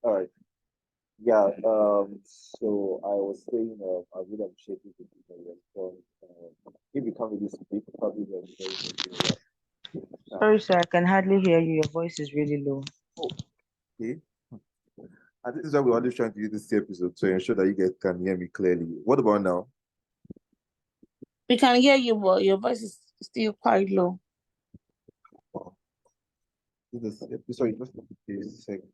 All right. Yeah. So I was saying, I really appreciate you for your response. If you can't really speak, probably you're very much. Sorry, sir, I can hardly hear you. Your voice is really low. Oh, okay. And this is why we're always trying to use this episode to ensure that you guys can hear me clearly. What about now? We can hear you, but your voice is still quite low. Oh, sorry, just a second.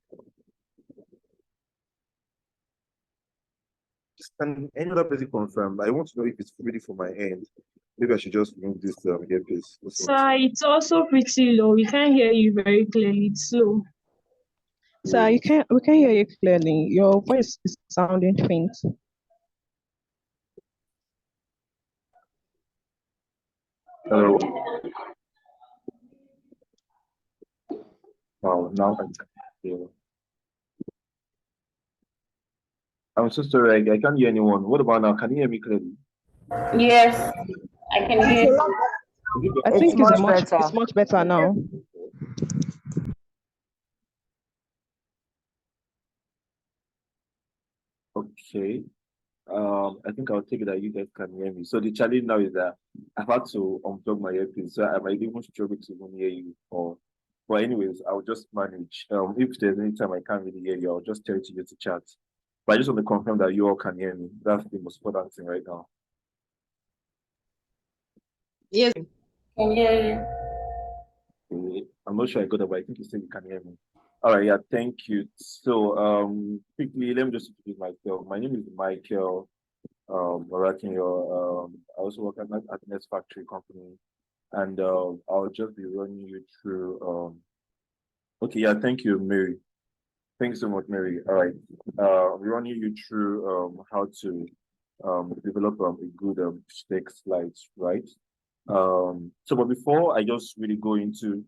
Can any other person confirm? I want to know if it's ready for my end. Maybe I should just remove this earpiece. Sir, it's also pretty low. We can't hear you very clearly. It's low. Sir, we can hear you clearly. Your voice is sounding faint. Hello. Oh, now I can hear. I'm so sorry, I can't hear anyone. What about now? Can you hear me clearly? Yes, I can hear you. I It's think much better. it's much better now. Okay. I think I'll take it that you guys can hear me. So the challenge now is that I've had to unplug my earpiece, so I might even struggle to even hear you. But anyways, I'll just manage. If there's any time I can't really hear you, I'll just tell you to use the chat. But I just want to confirm that you all can hear me. That's the most important thing right now. Yes. Can hear you. Okay. I'm not sure I got it, but I think you said you can hear me. All right, yeah, thank you. So, quickly, let me just introduce myself. My name is Michael Morakinyo. I also work at Happiness Factory Company, and I'll just be running you through. Okay, yeah, thank you, Mary. Thanks so much, Mary. All right, we're running you through how to develop a good deck slides, right? So, but before I just really go into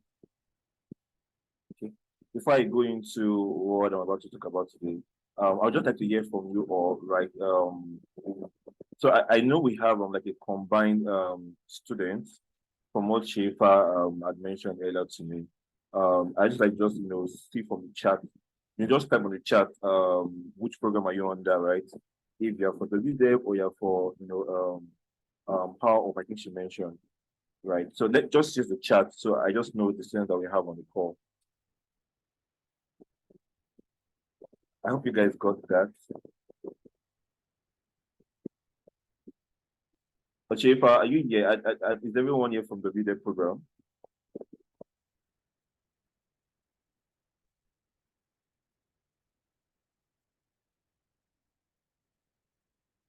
okay, before I go into what I'm about to talk about today, I'd just like to hear from you all, right? So I know we have like a combined students from what Schaefer had mentioned earlier to me. I just like see from the chat. You just type on the chat which program are you under, right? If you're for the wdep or you're for Power of I think she mentioned, right? So let just use the chat so I just know the students that we have on the call. I hope you guys got that. But Schaefer, are you here? Is everyone here from the wdep program?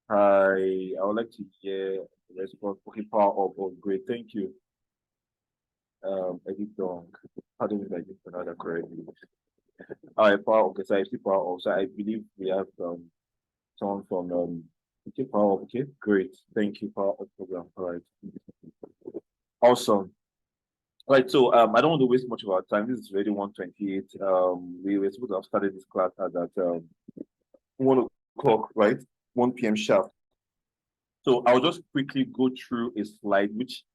Hi, I would like to hear the response. Okay, power up. Oh, great, thank you. Edit dong. How do I get another correctly? All right, power. Okay, so I see power up. So I believe we have someone from okay, power up. Okay, great. Thank you, power up program. All right, awesome. All right, so I don't want to waste much of our time. This is already 1:28. We were supposed to have started this class at 1 o'clock, right? 1 p.m. sharp. So I'll just quickly go through a slide which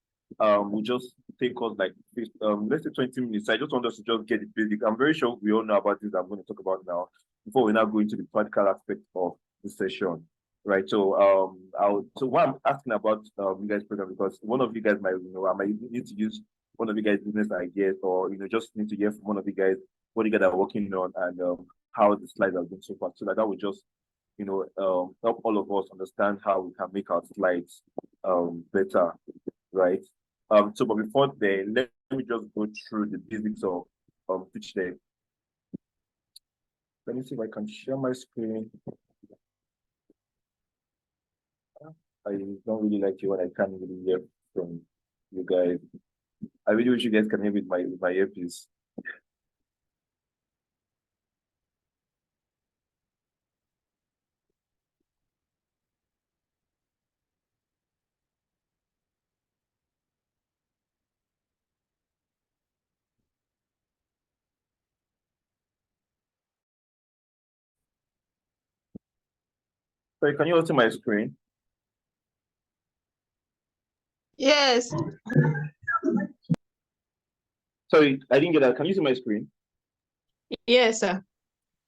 will just take us like let's say 20 minutes. I just want us to just get the basic. I'm very sure we all know about this I'm going to talk about now before we now go into the practical aspect of the session. Right. So so what I'm asking about you guys program because one of you guys might I might need to use one of you guys business ideas or just need to hear from one of you guys what you guys are working on and how the slides have been so far. So that would just help all of us understand how we can make our slides better, right? So but before then, let me just go through the basics of pitch deck. Let me see if I can share my screen. I don't really like it when I can't really hear from you guys. I really wish you guys can hear with my earpiece. So can you all see my screen? Yes. Sorry, I didn't get that. Can you see my screen? Yes, sir.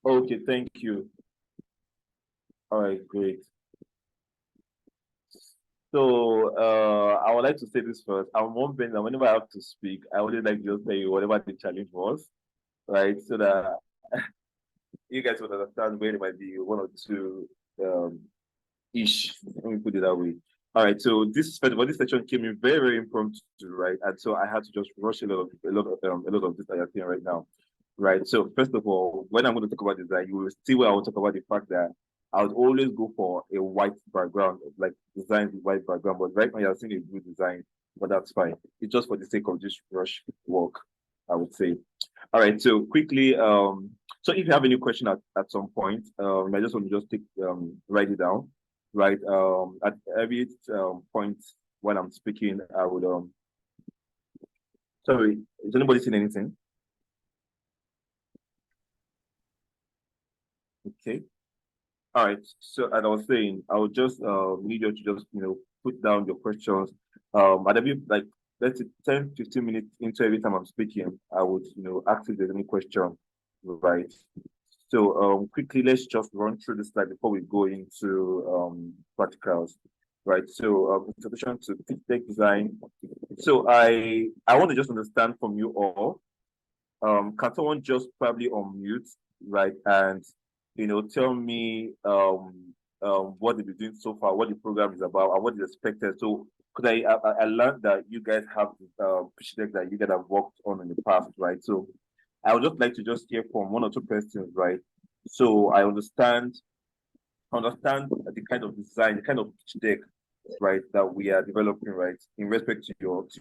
Okay, thank you. All right, great. So I would like to say this first. I'm one person that whenever I have to speak, I always like to just tell you whatever the challenge was, right? So that you guys would understand where it might be one or two um ish. Let me put it that way. All right. So this first of all, this section came in very, very impromptu, right? And so I had to just rush a lot of this that you're seeing right now. Right. So first of all, when I'm going to talk about design, you will see where I will talk about the fact that I would always go for a white background, like design with white background. But right now you're seeing a blue design, but that's fine. It's just for the sake of this rush work, I would say. All right. So quickly, so if you have any question at some point, I just want to just take write it down, right? At every point when I'm speaking, I would sorry, is anybody saying anything? Okay. All right. So as I was saying, I would just need you to just put down your questions. At every like let's say 10, 15 minutes into every time I'm speaking, I would ask if there's any question, right? So quickly, let's just run through this slide before we go into practicals, right? So introduction to pitch deck design. So I want to just understand from you all. Can someone just probably unmute, right? And tell me what they've been doing so far, what the program is about, and what is expected. So because I learned that you guys have pitch deck that you guys have worked on in the past, right? So I would just like to just hear from one or two persons, right? So I understand the kind of design, the kind of pitch deck, right, that we are developing, right, in respect to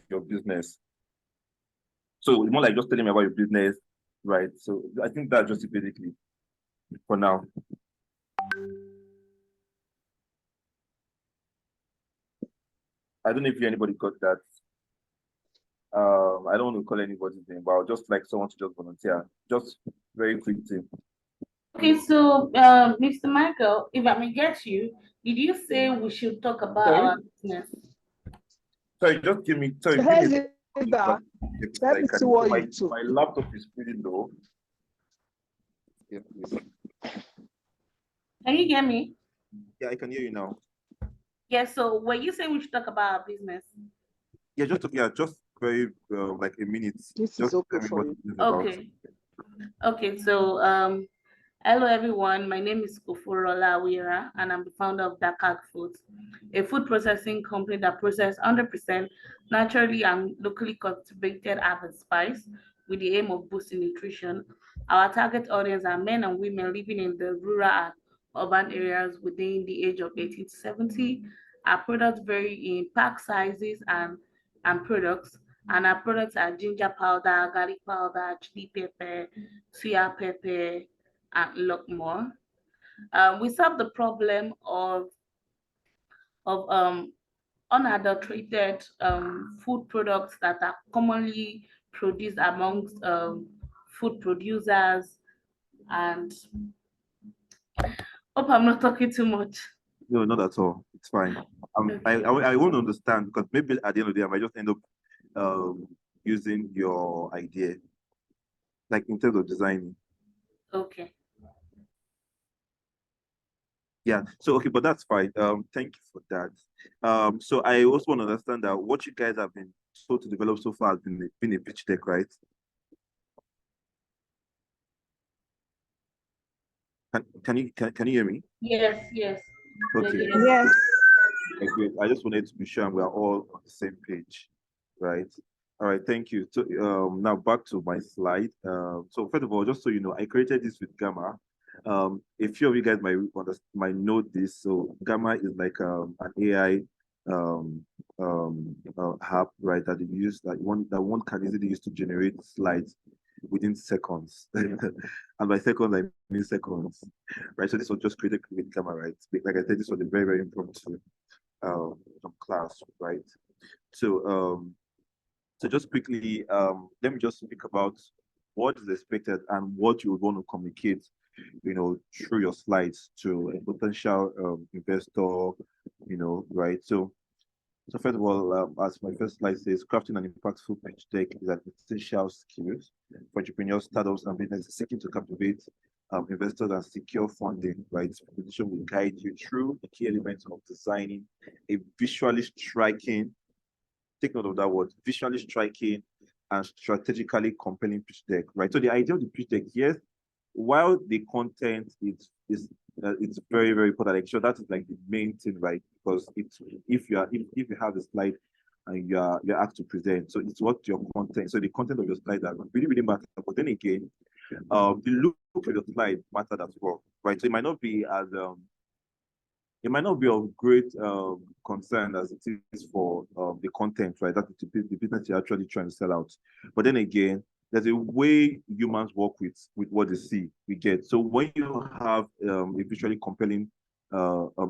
your business. So it's more like just telling me about your business, right? So I think that's just it basically for now. I don't know if anybody got that. I don't want to call anybody's name, but I would just like someone to just volunteer, just very quickly. Okay, so Mr. Michael, if I may get you, did you say we should talk about Sorry, our business? sorry, just give me, sorry, So give me let's a do second, that. because Let I me see can, what my you took. my laptop is pretty low. Yeah, please. Can you hear me? Yeah, I can hear you now. Yeah, so were you saying we should talk about our business? Yeah, just very like a minute. This is Just okay tell me for what you. it is about. Okay, so hello everyone. My name is Koforola Awira, and I'm the founder of Dakar Foods, a food processing company that processes 100% naturally and locally cultivated herb and spice with the aim of boosting nutrition. Our target audience are men and women living in the rural and urban areas within the age of 18 to 70. Our products vary in pack sizes and products, and our products are ginger powder, garlic powder, chili pepper, suya pepper, and a lot more. We solve the problem of unadulterated food products that are commonly produced amongst food producers. And hope I'm not talking too much. No, not at all. It's fine. I want to understand because maybe at the end of the day, I might just end up um using your idea, like in terms of designing. Okay. Yeah. So okay, but that's fine. Thank you for that. So I also want to understand that what you guys have been told to develop so far has been a pitch deck, right? Can you hear me? Yes, yes. Okay. Yes. Okay. I just wanted to be sure we are all on the same page, right? All right, thank you. So now back to my slide. So first of all, just so you know, I created this with Gamma. A few of you guys might know this. So Gamma is like an AI app, right? That you use that one can easily use to generate slides within seconds. And by seconds, I mean seconds, right? So this was just created with Gamma, right? Like I said, this was a very, very impromptu class, right? So so just quickly, let me just speak about what is expected and what you would want to communicate, through your slides to a potential investor, right? So first of all, as my first slide says, crafting an impactful pitch deck is an essential skill for entrepreneurs, startups, and businesses seeking to captivate investors and secure funding, right? This presentation will guide you through the key elements of designing a visually striking, take note of that word, visually striking and strategically compelling pitch deck, right? So the idea of the pitch deck, yes, while the content is it's very, very important. Like, sure, that is like the main thing, right? Because it's if you have a slide and you're asked to present, so it's what your content. So the content of your slide that really, really matters. But then again, the look of your slide matters as well, right? So it might not be of great concern as it is for the content, right? That is the business you're actually trying to sell out. But then again, there's a way humans work with what they see, we get. So when you have a visually compelling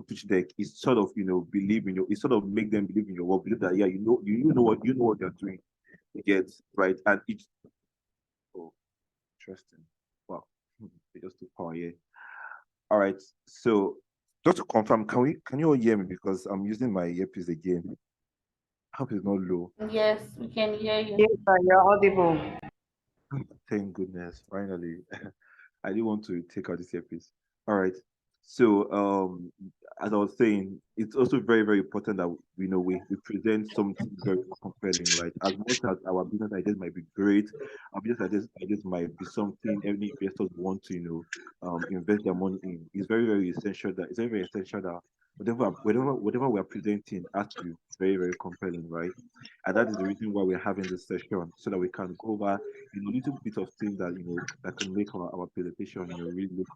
pitch deck, it's sort of believe in your, it sort of make them believe in your work, believe that yeah, you know what you're doing, you get, right? And it's oh, interesting. Wow, they just took power here. All right, so just to confirm, can you all hear me because I'm using my earpiece again? I hope it's not low. Yes, we can hear you. Yes, sir, you're audible. Thank goodness, finally. I didn't want to take out this earpiece. All right. So as I was saying, it's also very, very important that we present something very compelling, right? As much as our business ideas might be great, our business ideas might be something any investors want to, invest their money in. It's very, very essential that whatever we are presenting has to be very, very compelling, right? And that is the reason why we're having this session, so that we can go over little bit of things that that can make our presentation really look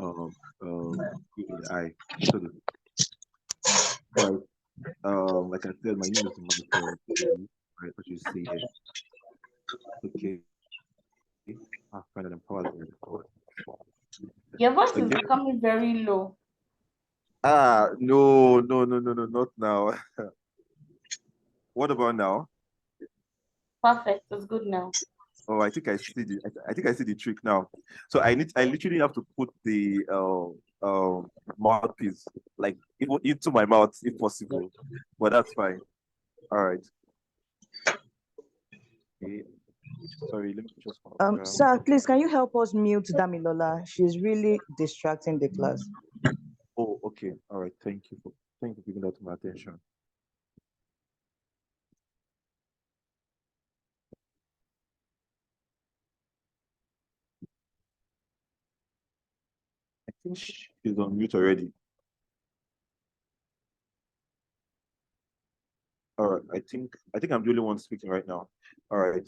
good in the eye. So right, like I said, my name is Michael. Right, what you see here. Okay. I find it empowered. Your voice is Okay. becoming very low. No, no, no, no, no, not now. What about now? Perfect. It's good now. Oh, I think I see the trick now. So I literally have to put the mouthpiece like into my mouth if possible, but that's fine. All right. Okay. Sorry, let me just Sir, please, can you help us mute Damilola? She's really distracting the class. Oh, okay. All right. Thank you for bringing that to my attention. I think she's on mute already. All right. I think I'm the only one speaking right now. All right.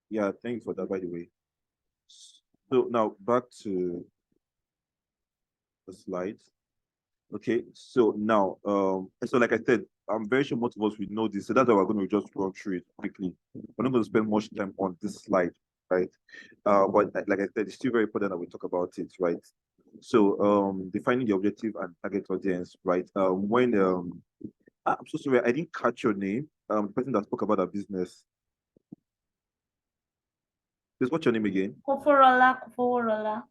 Yeah, thank you for that, by the way. So now back to the slides. Okay, so now, so like I said, I'm very sure most of us will know this, so that's why we're going to just run through it quickly. We're not going to spend much time on this slide, right? But like I said, it's still very important that we talk about it, right? So, defining the objective and target audience, right? I'm so sorry, I didn't catch your name. The person that spoke about our business. Please, what's your name again? Koforola.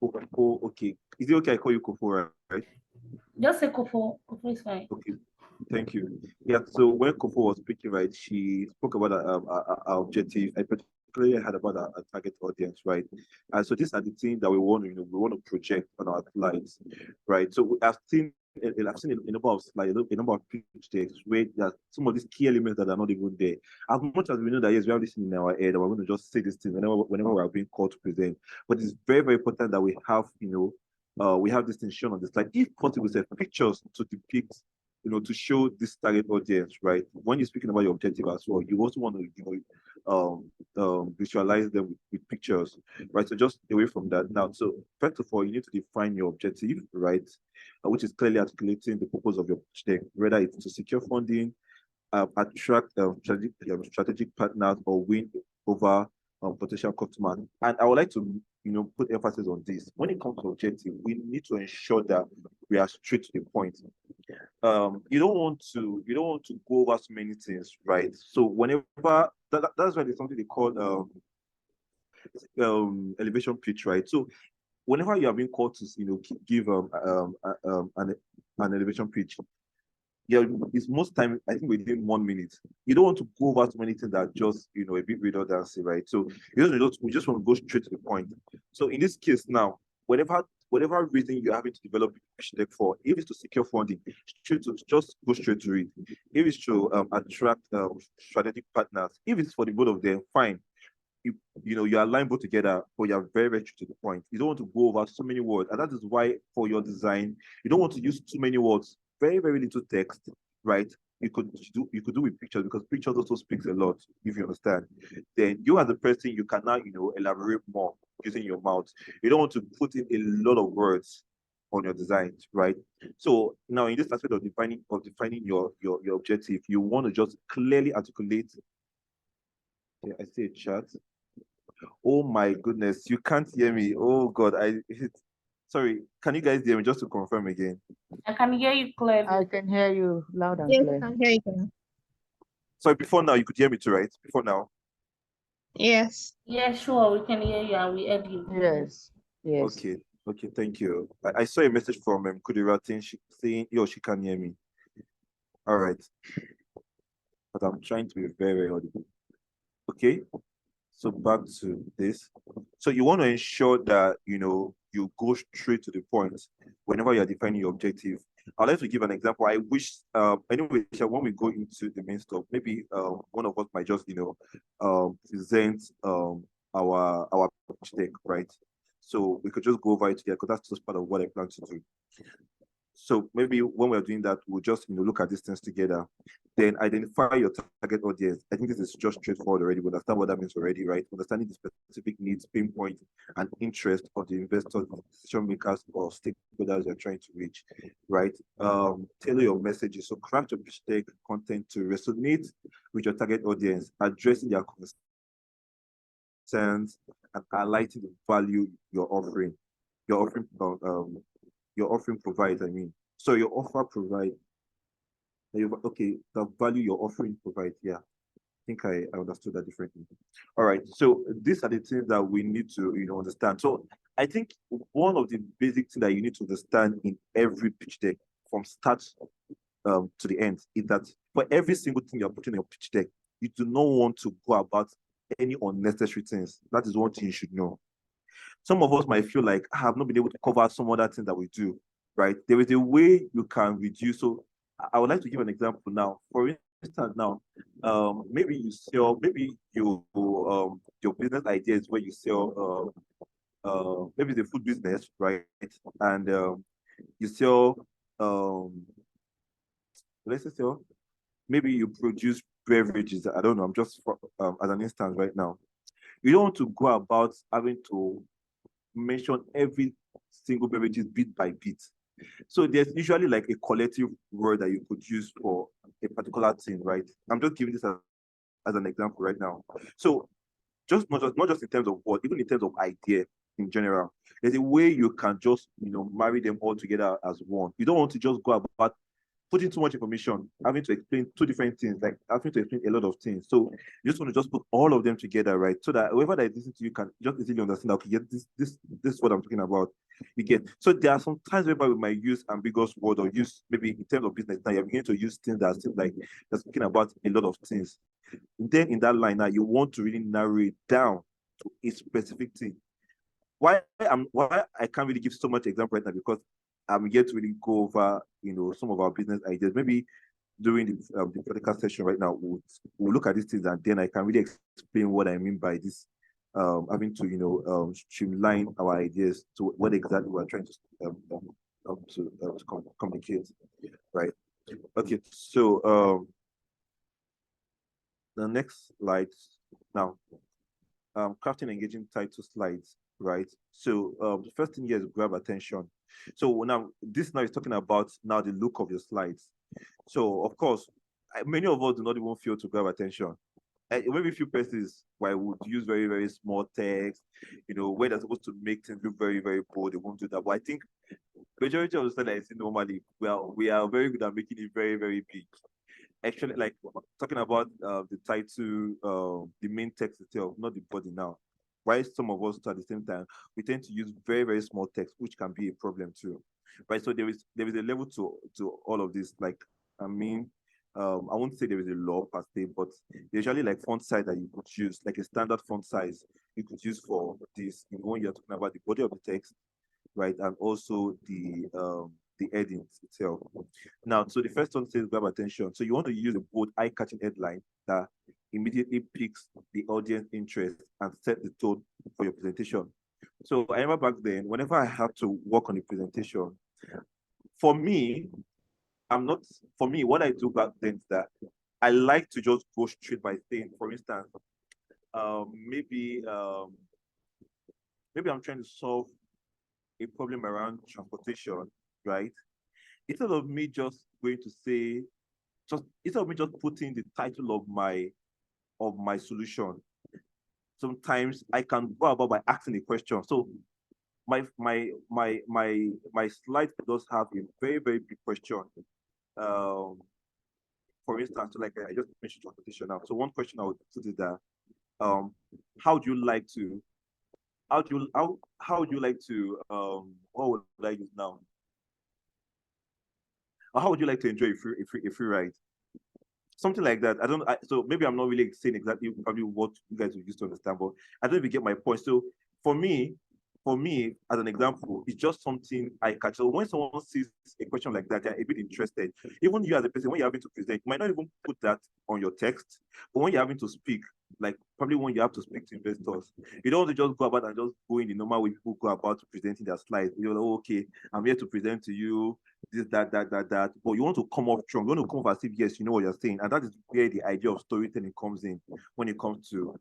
Oh, okay. Is it okay I call you Kofo, right? Just say Kofo. Kofo is fine. Okay, thank you. Yeah, so when Kofo was speaking, right, she spoke about our objective. I particularly had about our target audience, right? And so these are the things that we want, we want to project on our slides, right? So I've seen a number of slides, a number of pitch decks where there's some of these key elements that are not even there. As much as we know that yes, we have this in our head, and we're going to just say this thing whenever we are being called to present. But it's very, very important that we have, we have this thing shown on the slide. If possible, say pictures to depict, to show this target audience, right? When you're speaking about your objective as well, you also want to, visualize them with pictures, right? So just away from that now. So first of all, you need to define your objective, right? Which is clearly articulating the purpose of your pitch deck, whether it's to secure funding, attract strategic partners, or win over potential customers. And I would like to, put emphasis on this. When it comes to objective, we need to ensure that we are straight to the point. You don't want to go over so many things, right? So whenever that's why there's something they call elevation pitch, right? So whenever you are being called to give an elevation pitch, yeah, it's most time I think within 1 minute. You don't want to go over too many things that are just a bit redundancy, right? So we just want to go straight to the point. So in this case now, whatever reason you're having to develop pitch deck for, if it's to secure funding, just go straight to it. If it's to attract strategic partners, if it's for the both of them, fine. You align both together, but you're very, very true to the point. You don't want to go over so many words, and that is why for your design, you don't want to use too many words, very, very little text, right? You could do with pictures because pictures also speaks a lot, if you understand. Then you as a person, you can now, elaborate more using your mouth. You don't want to put in a lot of words on your designs, right? So now in this aspect of defining your objective, you want to just clearly articulate. Yeah, I see a chat. Oh my goodness, you can't hear me. Oh God, sorry. Can you guys hear me just to confirm again? I can hear you clearly. I can hear you loud and Yes, I clear. can hear you. Sorry, before now you could hear me too, right? Before now. Yes. Yeah, sure, we can hear you and we heard you. Yes. Yes. Okay, okay, thank you. I saw a message from Kudira saying, yo, she can hear me. All right. But I'm trying to be very, very audible. Okay. So back to this. So you want to ensure that you go straight to the point whenever you're defining your objective. I'd like to give an example. I wish anyway, when we go into the main stuff, maybe one of us might just present our pitch deck, right? So we could just go over it together because that's just part of what I plan to do. So maybe when we're doing that, we'll just look at these things together. Then identify your target audience. I think this is just straightforward already. We understand what that means already, right? Understanding the specific needs, pinpoint, and interest of the investors, decision makers, or stakeholders you're trying to reach, right? Tailor your messages. So craft your pitch deck content to resonate with your target audience, addressing their concerns and highlighting the value you're offering. Your offering provides, I mean. So your offer provides, okay, the value your offering provides, yeah. I think I understood that differently. All right, so these are the things that we need to understand. So I think one of the basic things that you need to understand in every pitch deck from start to the end is that for every single thing you're putting in your pitch deck, you do not want to go about any unnecessary things. That is one thing you should know. Some of us might feel like I have not been able to cover some other things that we do, right? There is a way you can reduce. So I would like to give an example now. For instance, now, maybe your business idea is where you sell, maybe the food business, right? And you sell, let's say sell, maybe you produce beverages. I don't know. I'm just as an instance right now. You don't want to go about having to mention every single beverages bit by bit. So there's usually like a collective word that you could use for a particular thing, right? I'm just giving this as an example right now. So just not just in terms of what, even in terms of idea in general, there's a way you can just marry them all together as one. You don't want to just go about putting too much information, having to explain two different things, like having to explain a lot of things. So you just want to just put all of them together, right? So that whoever that is listening to you can just easily understand, okay, yeah, this is what I'm talking about. You get. So there are some times whereby we might use ambiguous word or use maybe in terms of business now you're beginning to use things that seem like they're speaking about a lot of things. And then in that line now you want to really narrow it down to a specific thing. Why I can't really give so much example right now because I'm yet to really go over some of our business ideas. Maybe during the podcast session right now, we'll look at these things and then I can really explain what I mean by this. Having to streamline our ideas to what exactly we're trying to communicate, right? Okay, so the next slide now, crafting engaging title slides, right? So the first thing here is grab attention. So now this now is talking about now the look of your slides. So of course, many of us do not even feel to grab attention. Maybe a few persons why would use very, very small text, where they're supposed to make things look very, very bold, they won't do that. But I think majority of the stuff that I see normally, we are very good at making it very, very big. Actually, like talking about the title, the main text itself, not the body now. Why some of us at the same time, we tend to use very, very small text, which can be a problem too. Right. So there is a level to all of this. Like I mean, I won't say there is a law per se, but there's usually like font size that you could use, like a standard font size you could use for this, when you're talking about the body of the text, right? And also the headings itself. Now, so the first one says grab attention. So you want to use a bold, eye-catching headline that immediately piques the audience interest and set the tone for your presentation. So I remember back then, whenever I had to work on a presentation, for me, I'm not, for me, what I do back then is that I like to just go straight by saying, for instance, maybe maybe I'm trying to solve a problem around transportation, right? Instead of me just going to say, just instead of me just putting the title of my solution, sometimes I can go about by asking a question. So my slide does have a very, very big question. Um, for instance, like I just mentioned transportation now. So one question I would put is that um, how do you like to how would you like to what would I use now? Or how would you like to enjoy a free ride? Something like that. So maybe I'm not really saying exactly probably what you guys would use to understand, but I don't even get my point. So for me, as an example, it's just something I catch. So when someone sees a question like that, they're a bit interested. Even you as a person, when you're having to present, you might not even put that on your text, but when you're having to speak, like probably when you have to speak to investors, you don't want to just go about and just go in the normal way people go about presenting their slides. You're like, oh, okay, I'm here to present to you this, that. But you want to come off strong. You want to come off as if yes, you know what you're saying, and that is where the idea of storytelling comes in when it comes to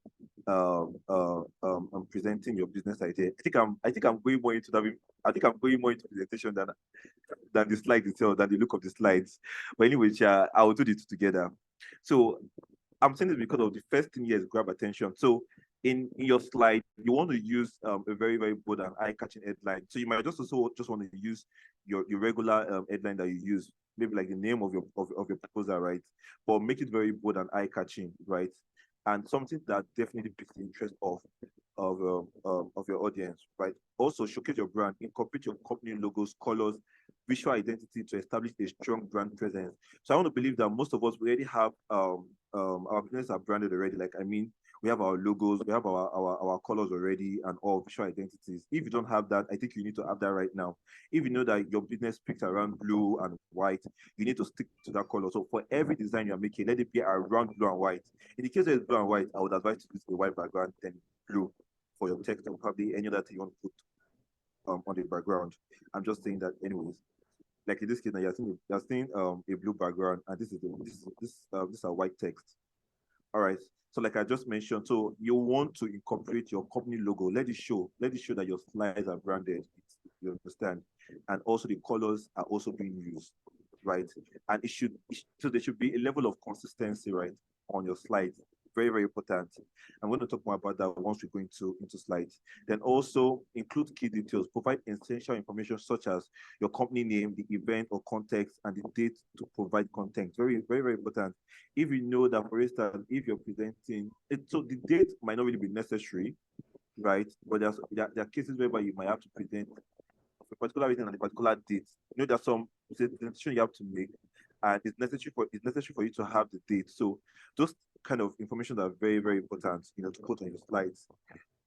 presenting your business idea. I think I'm going more into that. I think I'm going more into presentation than the slide itself, than the look of the slides. But anyway, I will do the two together. So I'm saying this because of the first thing here is grab attention. So in your slide, you want to use a very, very bold and eye-catching headline. So you might just also just want to use your regular headline that you use, maybe like the name of your proposal, right? But make it very bold and eye-catching, right? And something that definitely piques the interest of your audience, right? Also showcase your brand, incorporate your company logos, colors, visual identity to establish a strong brand presence. So I want to believe that most of us already have our business are branded already. Like I mean, we have our logos, we have our colors already, and all visual identities. If you don't have that, I think you need to have that right now. If you know that your business picks around blue and white, you need to stick to that color. So for every design you're making, let it be around blue and white. In the case that it's blue and white, I would advise to use a white background, then blue for your text, and probably any other thing you want to put on the background. I'm just saying that anyways. Like in this case, now you're seeing a blue background, and this is a white text. All right. So like I just mentioned, so you want to incorporate your company logo. Let it show that your slides are branded. You understand? And also the colors are also being used, right? And so there should be a level of consistency, right, on your slides. Very, very important. I'm going to talk more about that once we go into slides. Then also include key details, provide essential information such as your company name, the event or context, and the date to provide content. Very, very, very important. If you know that, for instance, if you're presenting it, so the date might not really be necessary, right? But there are cases whereby you might have to present a particular reason and a particular date. You know, there's some presentation you have to make, and it's necessary for you to have the date. So those kind of information are very, very important, to put on your slides.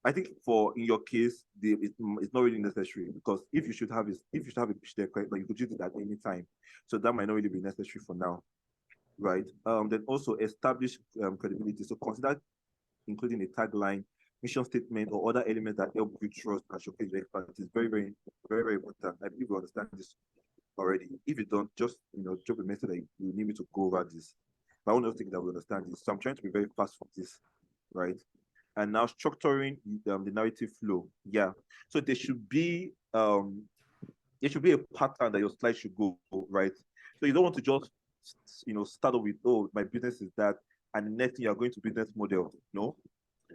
I think in your case, it's not really necessary, because if you should have a pitch deck, right, but you could use it at any time. So that might not really be necessary for now, right? Then also establish credibility. So consider including a tagline, mission statement, or other elements that help build trust and showcase your expertise. Very, very, very, very important. I believe you understand this already. If you don't, just drop a message that you need me to go over this. But I want to think that we understand this. So I'm trying to be very fast with this, right? And now structuring the narrative flow. Yeah. So there should be a pattern that your slide should go, right? So you don't want to just start off with, oh, my business is that, and the next thing you're going to business model. No.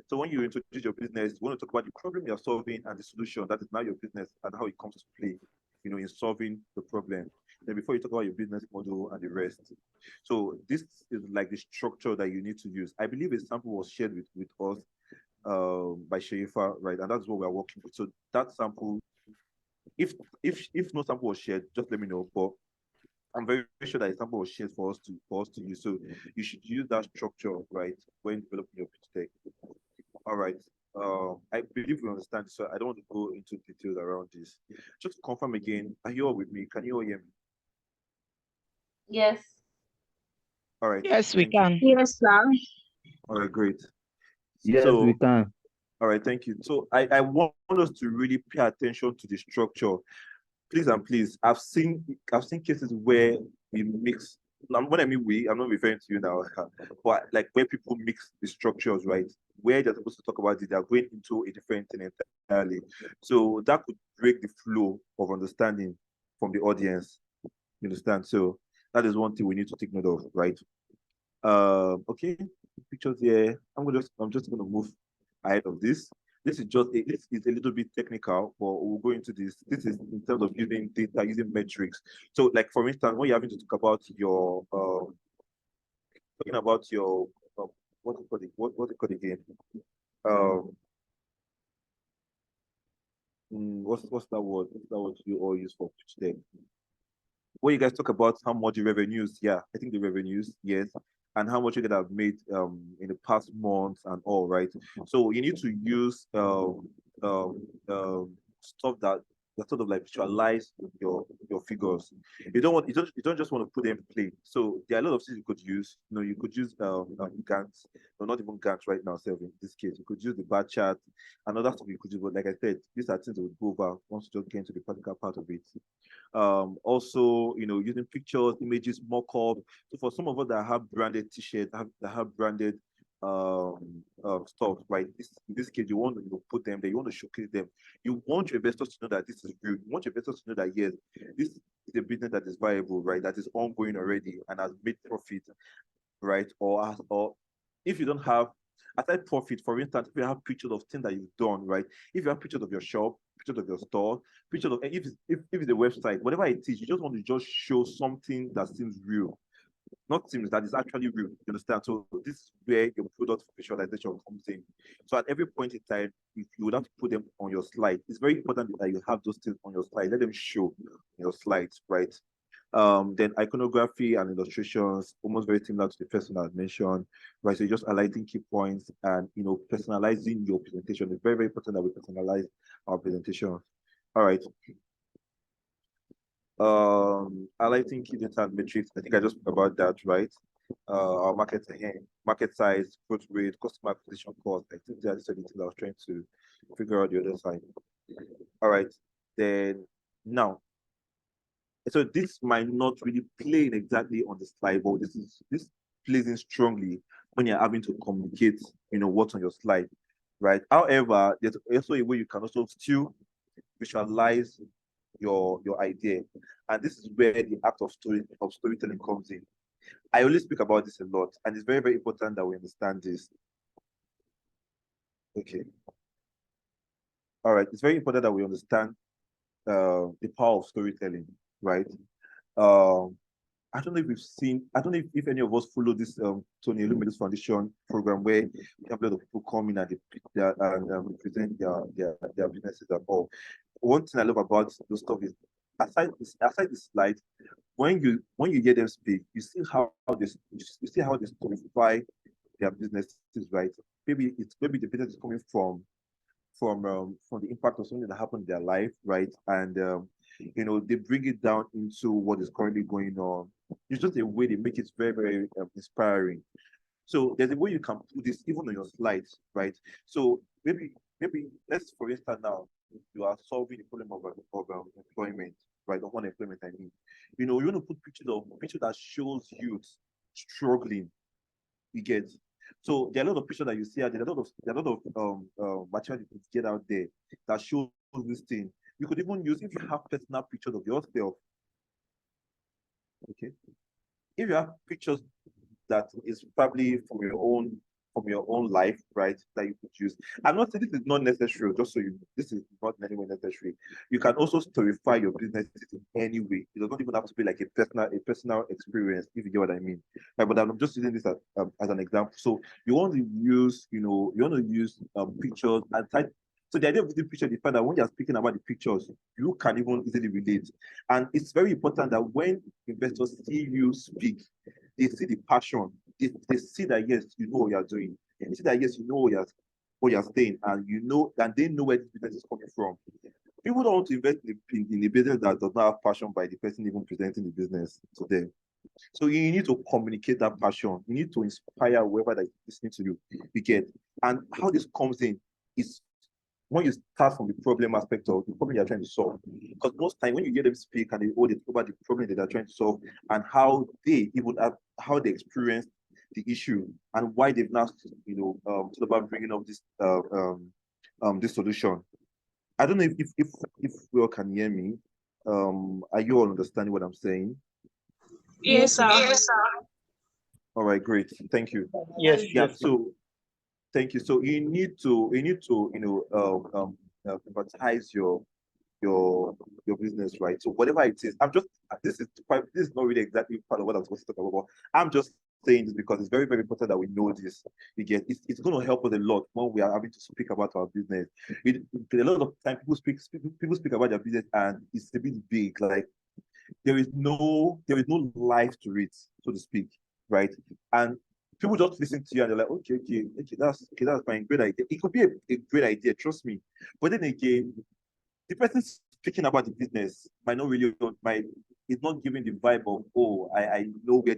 So when you introduce your business, you want to talk about the problem you're solving and the solution. That is now your business and how it comes to play, in solving the problem. Then before you talk about your business model and the rest. So this is like the structure that you need to use. I believe a sample was shared with us by Sharifa, right? And that's what we're working with. So that sample, if no sample was shared, just let me know. But I'm very sure that example was shared for us to use. So you should use that structure, right, when developing your pitch deck. All right. I believe we understand, so I don't want to go into details around this. Just to confirm again, are you all with me? Can you all hear me? Yes. All right. Yes, we Thank you. can. Yes, sir. All right, great. Yes, we So, can. all right, thank you. So I want us to really pay attention to the structure. Please and please, I've seen cases where we mix. Now, when I mean we, I'm not referring to you now, but like where people mix the structures, right? Where they're supposed to talk about it, they're going into a different thing entirely. So that could break the flow of understanding from the audience. You understand? So that is one thing we need to take note of, right? Okay, pictures here. I'm just gonna move ahead of this. This is a little bit technical, but we'll go into this. This is in terms of using data, using metrics. So, like for instance, when you're having to talk about your talking about your what do you call it? What do you call it again? Um, what's that word? What's that word you all use for pitch deck? When you guys talk about how much the revenues, yeah, I think the revenues, yes, and how much you could have made in the past months and all, right? So you need to use stuff that sort of like visualize your figures. You don't just want to put them plain. So there are a lot of things you could use. You know, you could use Gantt, no, not even Gantt right now, self in this case. You could use the bar chart and other stuff you could use, but like I said, these are things that would go over once you just get into the practical part of it. Also, you know, using pictures, images, mock-up. So for some of us that have branded t-shirts, that have branded stuff, right? In this case, you want to, you know, put them there, you want to showcase them. You want your investors to know that this is real. You want your investors to know that yes, this is a business that is viable, right? That is ongoing already and has made profit, right? Or if you don't have, aside profit, for instance, if you have pictures of things that you've done, right? If you have pictures of your shop, pictures of your store, pictures of, if it's a website, whatever it is, you just want to just show something that seems real, not seems that is actually real. You understand? So this is where your product visualization comes in. So at every point in time, if you would have to put them on your slide, it's very important that you have those things on your slide. Let them show on your slides, right? Then iconography and illustrations, almost very similar to the first one I mentioned, right? So you're just highlighting key points and, you know, personalizing your presentation. It's very, very important that we personalize our presentation. All right. Highlighting key data and metrics. I think I just spoke about that, right? Our market size, growth rate, customer acquisition cost. I think that's the details I was trying to figure out the other side. All right. Then now, so this might not really play in exactly on the slide, but this plays in strongly when you're having to communicate, you know, what's on your slide, right? However, there's also a way you can also still visualize your idea, and this is where the act of storytelling comes in. I always speak about this a lot, and it's very, very important that we understand this. Okay. All right. It's very important that we understand the power of storytelling, right? Um, I don't know if any of us follow this Tony Illuminous Foundation program where we have a lot of people come in and present their businesses and all. One thing I love about those stuff is aside the slide, when you hear them speak, you see how they storify their businesses, right? Maybe the business is coming from the impact of something that happened in their life, right? And you know, they bring it down into what is currently going on. It's just a way they make it very, very inspiring. So there's a way you can put this even on your slides, right? So maybe let's for instance now you are solving the problem of employment, right? Of unemployment, I mean. You know, you want to put picture that shows youth struggling. You get. So there are a lot of pictures that you see out there. There are a lot of material you can get out there that shows this thing. You could even use if you have personal pictures of yourself. Okay. If you have pictures that is probably from your own life, right? That you could use. I'm not saying this is not necessary, just so you this is not in any way necessary. You can also storify your business in any way. It does not even have to be like a personal experience, if you get what I mean. Right, but I'm just using this as an example. So you want to use, you know, you want to use pictures and So the idea of the picture, the fact that when you're speaking about the pictures, you can even easily relate. And it's very important that when investors see you speak, they see the passion. They see that yes, you know what you're doing. They see that yes, you know what you're saying, and you know, and they know where this business is coming from. People don't want to invest in a business that does not have passion by the person even presenting the business to them. So you need to communicate that passion. You need to inspire whoever that is listening to you. You get. And how this comes in is when you start from the problem aspect of the problem you're trying to solve. Because most time when you hear them speak and they talk about the problem that they're trying to solve and how they even have how they experience the issue and why they've now thought about bringing up this solution. I don't know if we all can hear me. Are you all understanding what I'm saying? Yes, sir. Yes, sir. All right, great. Thank you. Yes, Yeah. yes. So thank you. So you need to advertise your business, right? So whatever it is, this is not really exactly part of what I was supposed to talk about. But I'm just saying this because it's very, very important that we know this. You get it's going to help us a lot when we are having to speak about our business. A lot of time people speak about their business and it's a bit big, like there is no life to it, so to speak, right? And people just listen to you and they're like, okay, that's fine, great idea. It could be a great idea, trust me. But then again, the person speaking about the business might not really might it's not giving the vibe of I know where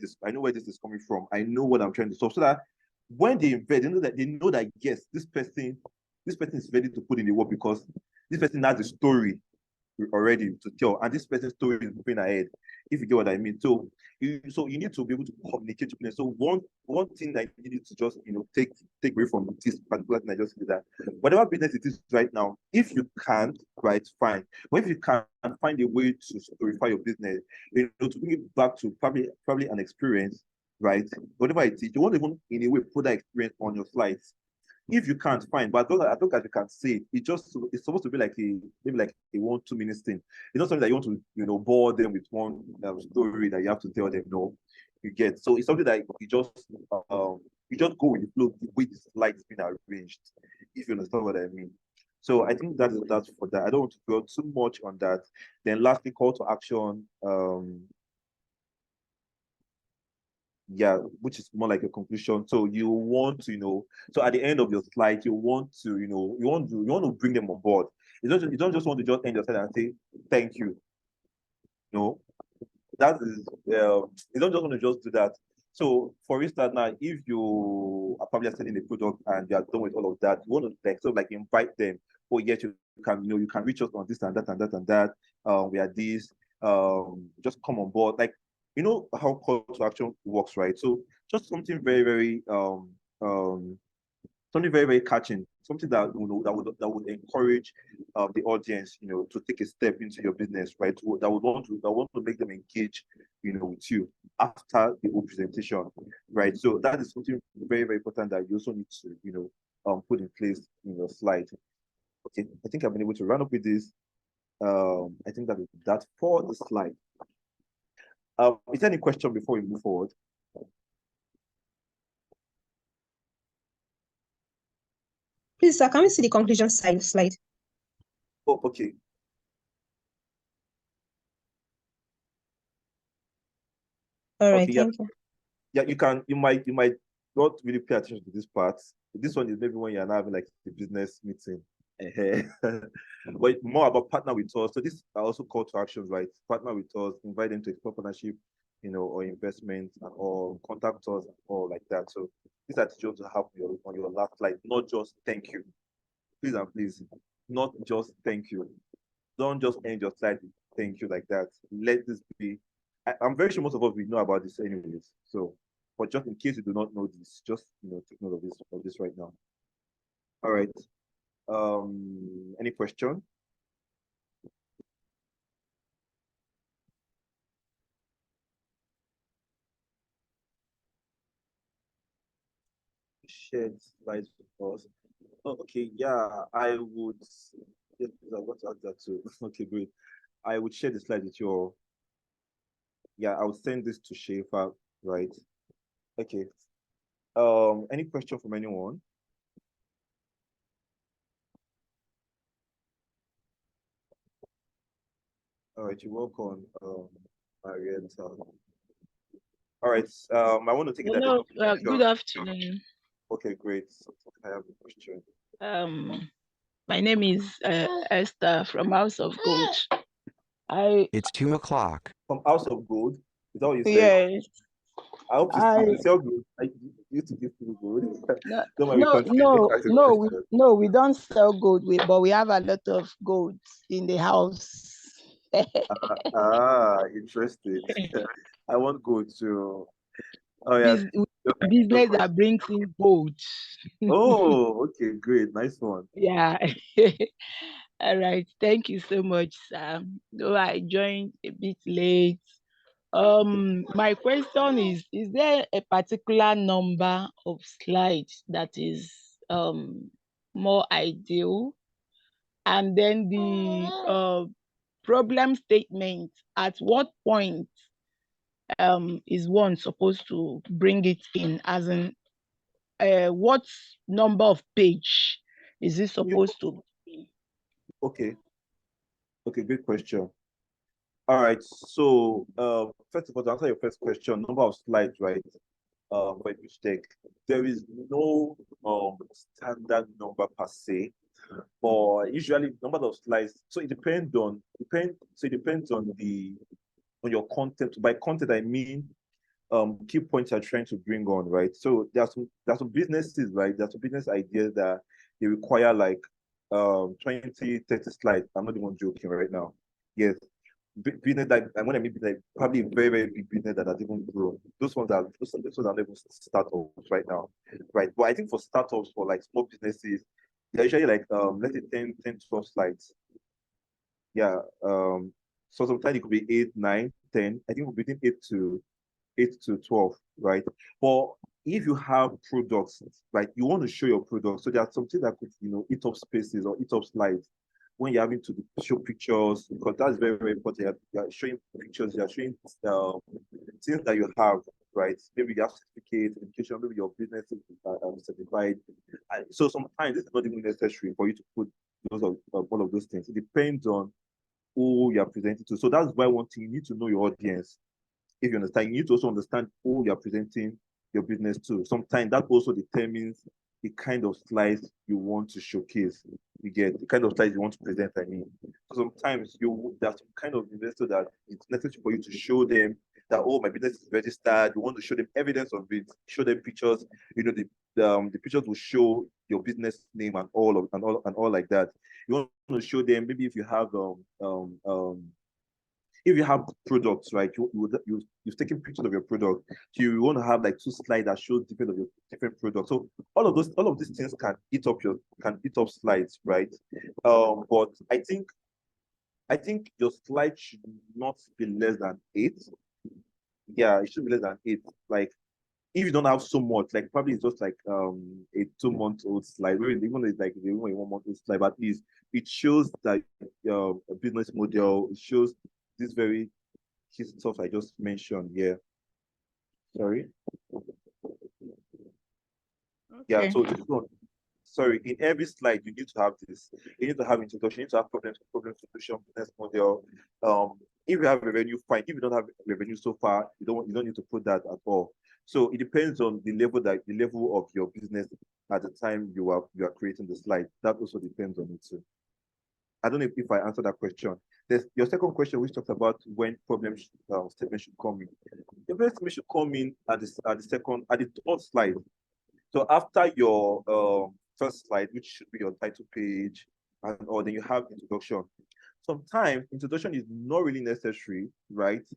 this is coming from. I know what I'm trying to solve. So that when they invest, they know that yes, this person is ready to put in the work because this person has a story already to tell, and this person's story is moving ahead. If you get what I mean. So you need to be able to communicate to people. So one thing that you need to just take away from this particular thing I just said, that whatever business it is right now, if you can't, right, fine. But if you can find a way to glorify your business, to bring it back to probably an experience, right? Whatever it is, you want to even in a way put that experience on your slides. If you can't find, but I don't as you can say it's supposed to be like maybe like a 1-2 minute thing. It's not something that you want to bore them with one story that you have to tell them. No, you get. So it's something that you just go with the flow the way the slide is being arranged. If you understand what I mean. So I think that's for that. I don't want to go too much on that. Then lastly, call to action. Yeah, which is more like a conclusion. So you want to, so at the end of your slide, you want to bring them on board. You don't just want to just end your slide and say thank you. No, that is you don't just want to just do that. So for instance, now if you are probably selling a product and you are done with all of that, you want to like sort of like invite them. Oh yes, you can reach us on this and that and that and that. We are this. Just come on board. Like you know how call to action works, right? So just something very, very something very, very catching, something that that would encourage the audience, to take a step into your business, right? That would want to make them engage, with you after the whole presentation, right? So that is something very, very important that you also need to, put in place in your slide. Okay, I think I've been able to run up with this. I think that for the slide. Is there any question before we move forward? Please, sir, can we see the conclusion slide? Oh, okay. All right, Okay, yeah. thank you. Yeah, you might not really pay attention to this part. This one is maybe when you're now having like a business meeting. But more about partner with us. So this are also call to actions, right? Partner with us, invite them to explore partnership, or investment or contact us or like that. So these are just to have on your last slide, not just thank you. Please and please, not just thank you. Don't just end your slide with thank you like that. Let this be. I'm very sure most of us we know about this anyways. So, but just in case you do not know this, just take note of this right now. All right. Any question? Shared slides with us. Oh, okay, yeah, I would. Yes, I want to add that too. Okay, great. I would share the slide with your. Yeah, I would send this to Shafa, right? Okay. Any question from anyone? All right, you're welcome, Marietta. All right, I want to take it that Hello, good sure. afternoon. Okay, great. I have a question. Um, my name is Esther from House of Gold. I It's 2 o'clock. From House of Gold, is that what you said? Yes, I hope you I sell gold. I used to give people gold. no Don't mind me no continue. Let me ask you a question. no, we don't sell gold, but we have a lot of gold in the house. Interesting. I want gold too. Oh yeah. Bus- Go Business for it. that brings in gold. Oh, okay, great, nice one. Yeah. All right. Thank you so much, Sam. Though I joined a bit late. My question is there a particular number of slides that is more ideal? And then the problem statement, at what point is one supposed to bring it in? As in, what number of page is it You supposed to be? okay? Okay, great question. All right. So, first of all, to answer your first question, number of slides, right? For a pitch deck, there is no standard number per se, or usually number of slides. So it depends on So it depends on your content. By content, I mean key points you're trying to bring on, right? So there's some businesses, right? There's some business ideas that they require like 20, 30 slides. I'm not even joking right now. Yes. Business like, and when I mean like probably a very, very big business that has even grown. Those ones are level startups right now. Right. But I think for startups, for like small businesses, they're usually like let's say 10, 12 slides. Yeah. So sometimes it could be 8, 9, 10. I think between 8 to 12, right? But if you have products, right, you want to show your products. So there are something that could, eat up spaces or eat up slides when you're having to show pictures, because that's very, very important. You're showing pictures, you're showing things that you have, right? Maybe you have certificate, education, maybe your business is certified. So sometimes it's not even necessary for you to put all of those things. It depends on who you're presenting to. So that's why one thing, you need to know your audience. If you understand, you need to also understand who you're presenting your business to. Sometimes that also determines the kind of slides you want to showcase. You get the kind of slides you want to present. I mean, so sometimes there's some kind of investor that it's necessary for you to show them that, oh, my business is registered. You want to show them evidence of it, show them pictures. The pictures will show your business name and all like that. You want to show them, maybe if you have products, right, you've taken pictures of your product, so you want to have like 2 slides that shows different products. So all of these things can eat up slides, right? But I think your slide should not be less than 8. Yeah, it should be less than 8. Like, if you don't have so much, like probably it's just like a 2-month-old slide, maybe even it's like even a 1-month-old slide, but at least it shows that a business model. It shows this very key stuff I just mentioned here. Sorry. Yeah, Okay. so this one. Sorry, in every slide you need to have this. You need to have introduction, you need to have problem solution, business model. If you have revenue, fine. If you don't have revenue so far, you don't need to put that at all. So it depends on the level of your business at the time you are creating the slide. That also depends on it too. I don't know if I answered that question. There's your second question, which talks about when problem statement should come in. The problem statement should come in at the third slide. So after your first slide, which should be your title page, or then you have introduction. Sometimes introduction is not really necessary, right?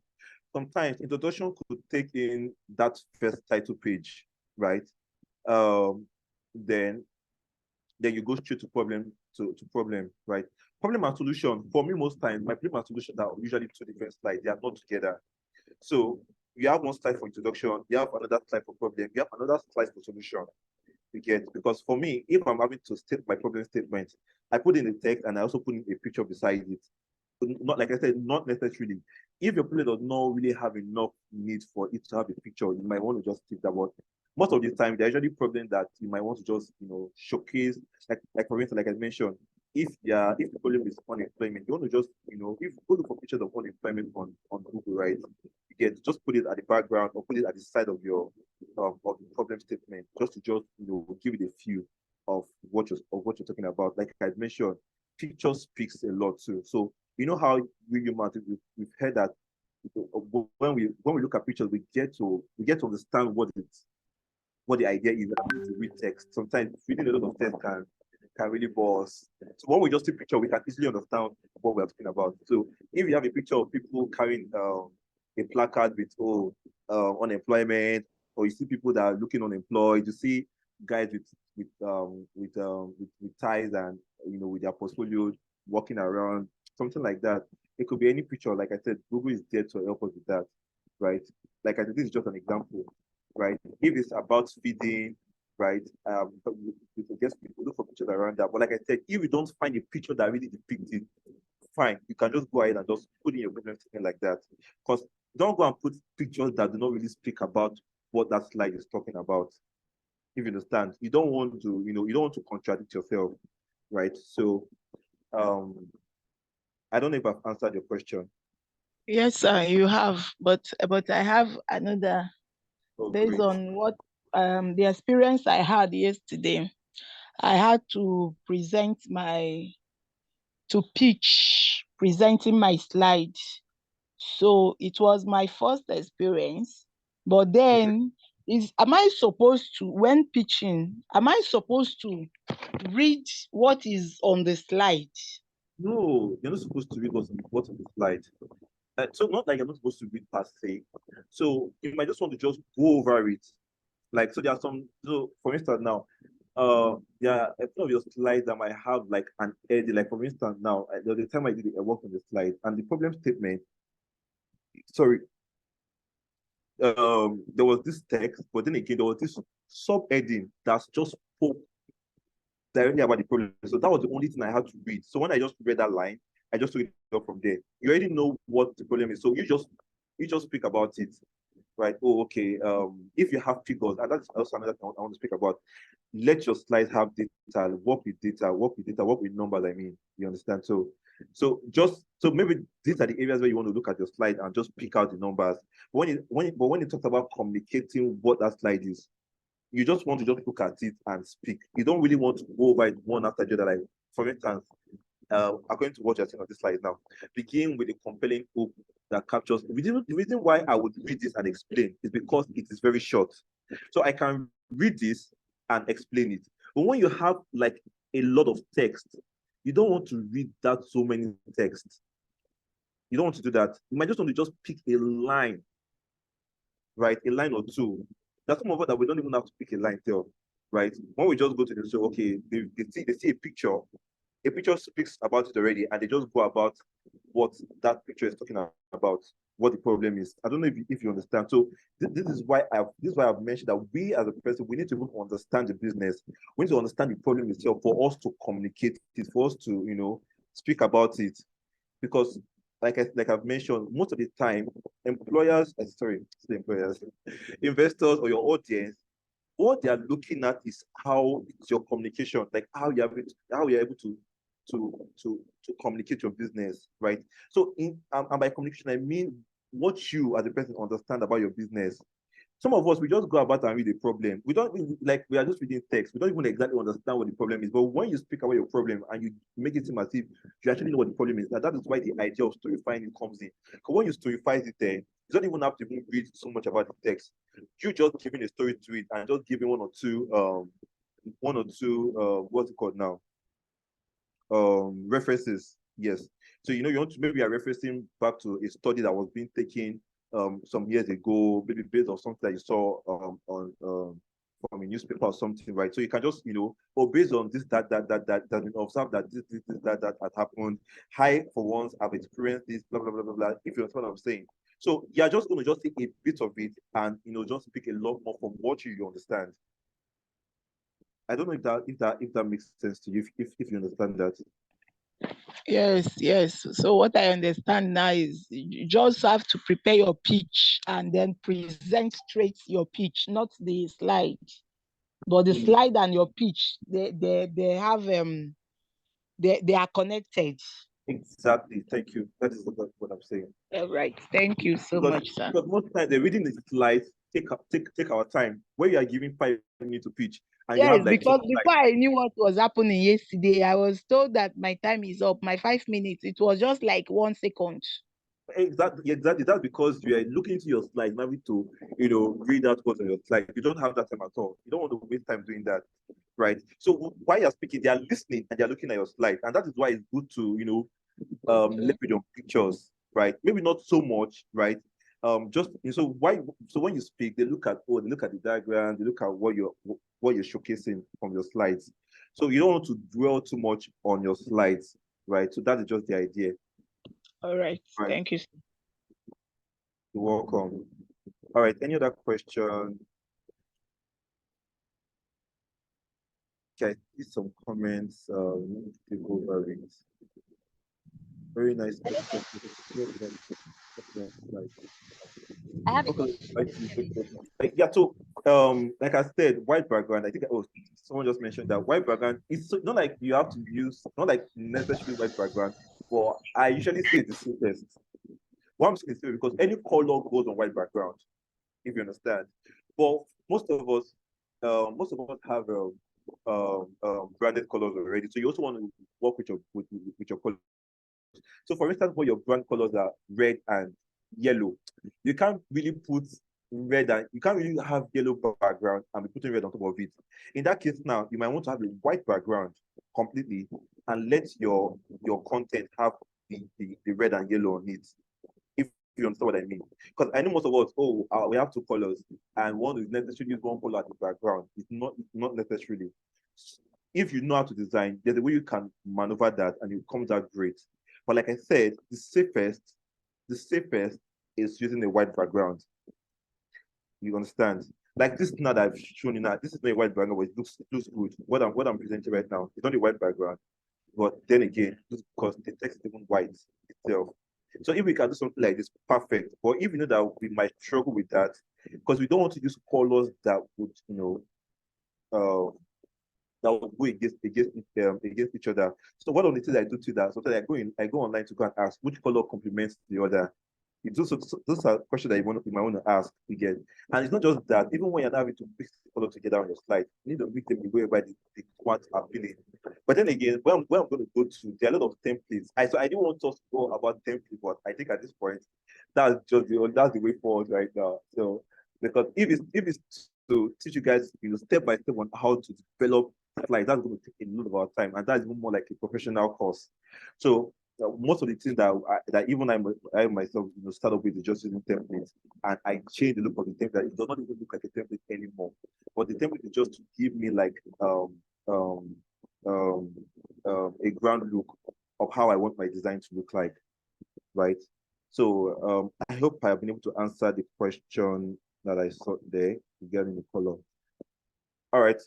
Sometimes introduction could take in that first title page, right? Then you go straight to problem, right? Problem and solution. For me, most times, my problem and solution are usually 2 different slides. They are not together. So you have one slide for introduction, you have another slide for problem, you have another slide for solution. You get, because for me, if I'm having to state my problem statement, I put in the text and I also put in a picture beside it. Not, like I said, not necessarily. If your problem does not really have enough need for it to have a picture, you might want to just keep that one. Most of the time, there's usually problem that you might want to just showcase, like for instance, like I mentioned, if the problem is unemployment, you want to just, if you go look for pictures of unemployment on Google, right? You get just put it at the background or put it at the side of your of the problem statement, just to give it a feel of what you're talking about. Like I mentioned, picture speaks a lot too. So you know how we human we've heard that when we look at pictures, we get to understand what the idea is to read text. Sometimes reading a lot of text can really bore us. So when we just see picture, we can easily understand what we're talking about. So if you have a picture of people carrying a placard with unemployment, or you see people that are looking unemployed, you see guys with ties and with their portfolio walking around, something like that. It could be any picture. Like I said, Google is there to help us with that, right? Like I said, this is just an example, right? If it's about feeding, right? We guess people look for pictures around that. But like I said, if you don't find a picture that really depicts it, fine, you can just go ahead and just put in your business something like that. Because don't go and put pictures that do not really speak about what that slide is talking about. If you understand, you don't want to, you don't want to contradict yourself, right? So, I don't know if I've answered your question. Yes, sir, you have. But I have another based Great. on what the experience I had yesterday. I had to pitch presenting my slide. So it was my first experience. But then am I supposed to, when pitching, am I supposed to read what is on the slide? No, you're not supposed to read what's on the slide. So not like you're not supposed to read per se. So you might just want to just go over it. Like, so there are some, so for instance now, yeah, a few of your slides that might have like an edit. Like for instance now, the time I did it, I worked on the slide and the problem statement, sorry, there was this text, but then again, there was this sub-heading that's just spoke directly about the problem. So that was the only thing I had to read. So when I just read that line, I just took it up from there. You already know what the problem is. So you just speak about it. Right. Oh, okay. If you have figures, and that's also another thing I want to speak about. Let your slides have data, work with numbers. I mean, you understand? So maybe these are the areas where you want to look at your slide and just pick out the numbers. When you talk about communicating what that slide is, you just want to just look at it and speak. You don't really want to go over it one after the other. Like, for instance, according to what you're seeing on this slide now, begin with a compelling hook that captures. The reason why I would read this and explain is because it is very short. So I can read this and explain it. But when you have like a lot of text, you don't want to read that so many texts. You don't want to do that. You might just want to just pick a line, right? A line or two. There's some of us that we don't even have to pick a line there, right? When we just go to the show, okay, they see a picture speaks about it already, and they just go about what that picture is talking about, what the problem is. I don't know if you understand. So this is why I've mentioned that we as a person, we need to even understand the business. We need to understand the problem itself for us to communicate it, for us to speak about it. Because like I've mentioned, most of the time, investors or your audience, what they are looking at is how it's your communication, like how you're able to communicate your business, right? So and by communication, I mean what you as a person understand about your business. Some of us, we just go about and read the problem. We don't like, we are just reading text. We don't even exactly understand what the problem is. But when you speak about your problem and you make it seem as if you actually know what the problem is, that is why the idea of storifying it comes in. Because when you storify it there, you don't even have to even read so much about the text. You just giving a story to it and just giving one or two what's it called now? References. Yes. So you want to, maybe are referencing back to a study that was being taken some years ago, maybe based on something that you saw on from a newspaper or something, right? So you can just or based on this that has been observed that this that had happened. I for once have experienced this, blah blah blah blah blah. If you understand what I'm saying. So you're just going to just take a bit of it and just speak a lot more from what you understand. I don't know if that makes sense to you, if you understand that. Yes. So what I understand now is you just have to prepare your pitch and then present straight your pitch, not the slide. But the slide and your pitch, they have they are connected. Exactly. Thank you. That is what I'm saying. All right. Thank you so Because, much, sir. because most times the reading the slides take our time. When you are giving 5 minutes to pitch and you Yes, have like because 20 before I knew what was happening yesterday, I was told that my time is up, my 5 minutes. It was just like 1 second. Exactly. That's because you are looking into your slide, maybe to read out what's on your slide. You don't have that time at all. You don't want to waste time doing that, right? So while you're speaking, they are listening and they're looking at your slide, and that is why it's good to leverage on pictures, right? Maybe not so much, right? Just so when you speak, they look at the diagram, they look at what you're showcasing from your slides. So you don't want to dwell too much on your slides, right? So that is just the idea. All right. Right. Thank you. You're welcome. All right. Any other question? Okay, I see some comments. To go over it. Very nice. I have a Okay, question. yeah, so like I said, white background, I think someone just mentioned that white background is not like you have to use, not like necessarily white background, but I usually say the safest. What I'm saying is because any color goes on white background, if you understand. But most of us have branded colors already. So you also want to work with your colors. So for instance, when your brand colors are red and yellow, you can't really put you can't really have yellow background and be putting red on top of it. In that case now, you might want to have a white background completely and let your content have the red and yellow on it. If you understand what I mean. Because I know most of us, we have two colors and one is necessarily one color at the background. It's not necessarily. If you know how to design, there's a way you can maneuver that and it comes out great. But like I said, the safest is using a white background. You understand? Like this now that I've shown you now, this is not a white background, but it looks good. What I'm presenting right now, it's not a white background. But then again, just because the text is even white itself. So if we can do something like this, perfect. But if you know that we might struggle with that, because we don't want to use colors that would, that will go against each other. So one of the things I do to that, sometimes I go online to go and ask which color complements the other. Those are questions that you might want to ask again. And it's not just that, even when you're having to mix the color together on your slide, you need to mix them the way whereby the quant are feeling. But then again, where I'm going to go to, there are a lot of templates. So I didn't want us to go about templates, but I think at this point, that's the way forward right now. So because if it's to teach you guys, step by step on how to develop slides, that's going to take a lot of our time, and that's even more like a professional course. So most of the things that even I myself start up with is just using templates, and I change the look of the template. It does not even look like a template anymore, but the template is just to give me like a ground look of how I want my design to look like, right? So I hope I have been able to answer the question that I saw there regarding the color. All right.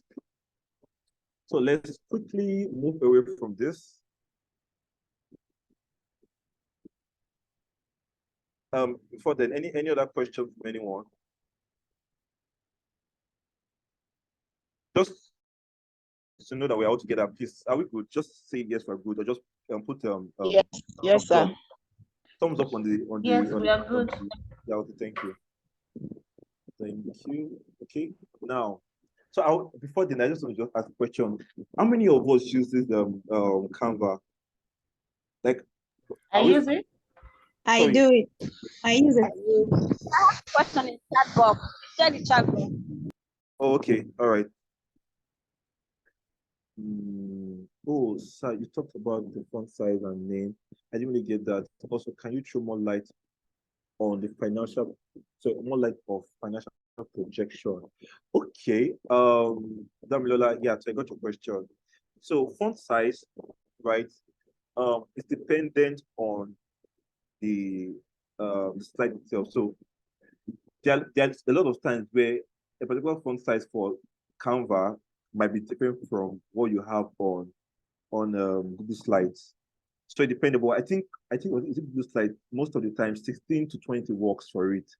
So let's quickly move away from this. Before then, any other questions from anyone? Just to know that we're all together, please. Are we good? Just say yes, we're good, or just put Yes, sir. thumbs up on the Yes, we are good. Yeah, okay, thank you. Okay, now, so before then, I just want to ask a question. How many of us use this Canva? Like, I use it. I sorry. do it. I use it. Question in chat box. Share the chat box. Oh, okay, all right. Oh, sir, you talked about the font size and name. I didn't really get that. Also, can you throw more light on the financial, so more light of financial projection? Okay, Damilola, yeah, so I got your question. So font size, right? It's dependent on the slide itself. So there's a lot of times where a particular font size for Canva might be different from what you have on Google Slides. So it depends. But I think Google Slides most of the time 16 to 20 works for it.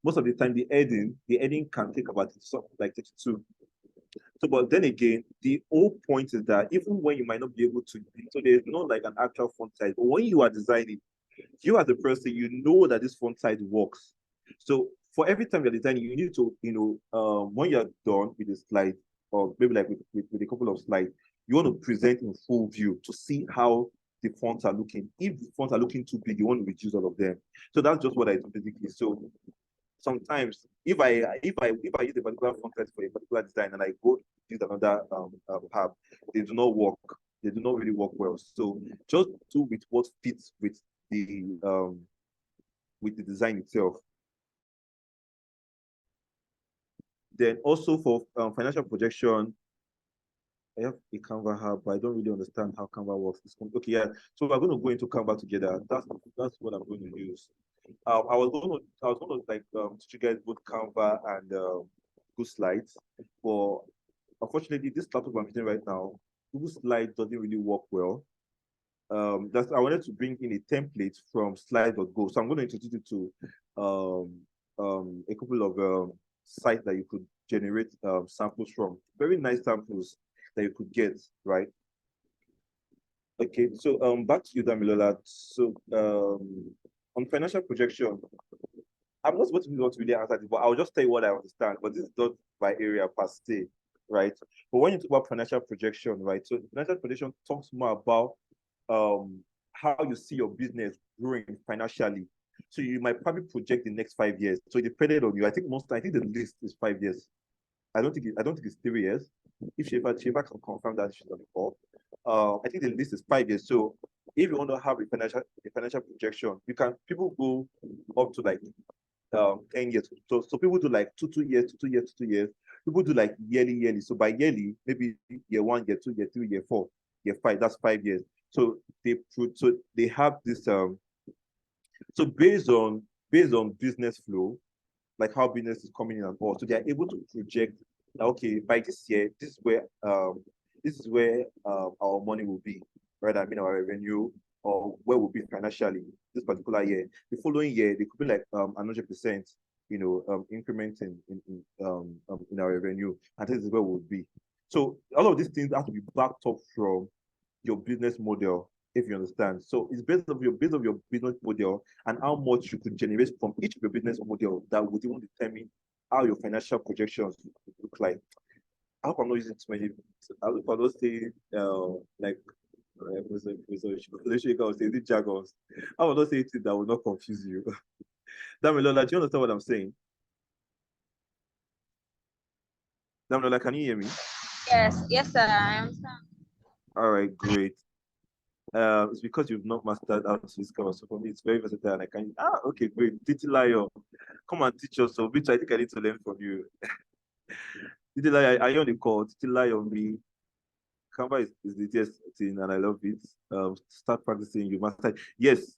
Most of the time the editing can take about something like 32. So, but then again, the whole point is that even when you might not be able to, so there's not like an actual font size, but when you are designing, you as a person, you know that this font size works. So for every time you're designing, you need to, when you're done with the slide, or maybe like with a couple of slides, you want to present in full view to see how the fonts are looking. If the fonts are looking too big, you want to reduce all of them. So that's just what I do basically. So sometimes if I use a particular font size for a particular design and I go use another tab, they do not work. They do not really work well. So just do with what fits with the design itself. Then also for financial projection, I have a Canva hub, but I don't really understand how Canva works. Okay, yeah. So we're going to go into Canva together. That's what I'm going to use. I was going to like teach you guys both Canva and Google Slides, but unfortunately, this laptop I'm using right now, Google Slides doesn't really work well. I wanted to bring in a template from slide.go. So I'm going to introduce you to a couple of sites that you could generate samples from. Very nice samples that you could get, right? Okay, so back to you, Damilola. So on financial projection, I'm not supposed to be able to really answer this, but I'll just tell you what I understand. But this is not my area per se, right? But when you talk about financial projection, right? So financial projection talks more about how you see your business growing financially. So you might probably project the next 5 years. So it depended on you. I think the list is 5 years. I don't think it's 3 years. If Sheba can confirm that she's on the call. I think the list is 5 years. So if you want to have a financial projection, people go up to like 10 years. So people do like two years. People do like yearly. So by yearly, maybe year 1, year 2, year 3, year 4, year 5. That's 5 years. So they have this so based on business flow, like how business is coming in and all, so they are able to project that, okay, by this year, this is where our money will be, right? I mean our revenue, or where we'll be financially this particular year. The following year, they could be like 100%, increment in our revenue, and this is where we'll be. So all of these things have to be backed up from your business model, if you understand. So it's based on your business model and how much you could generate from each of your business model that would even determine how your financial projections look like. I hope I'm not using too many. I will not say like jargons. I will not say things that will not confuse you. Damilola, do you understand what I'm saying? Damilola, can you hear me? Yes, sir, I understand. All right, great. It's because you've not mastered how to discover. So for me, it's very versatile, and I can. Okay, great. Titilayo, come and teach us. So, which I think I need to learn from you. Titilayo, are you on the call? Titilayo, me. Canva is the easiest thing, and I love it. Start practicing. You master. Yes.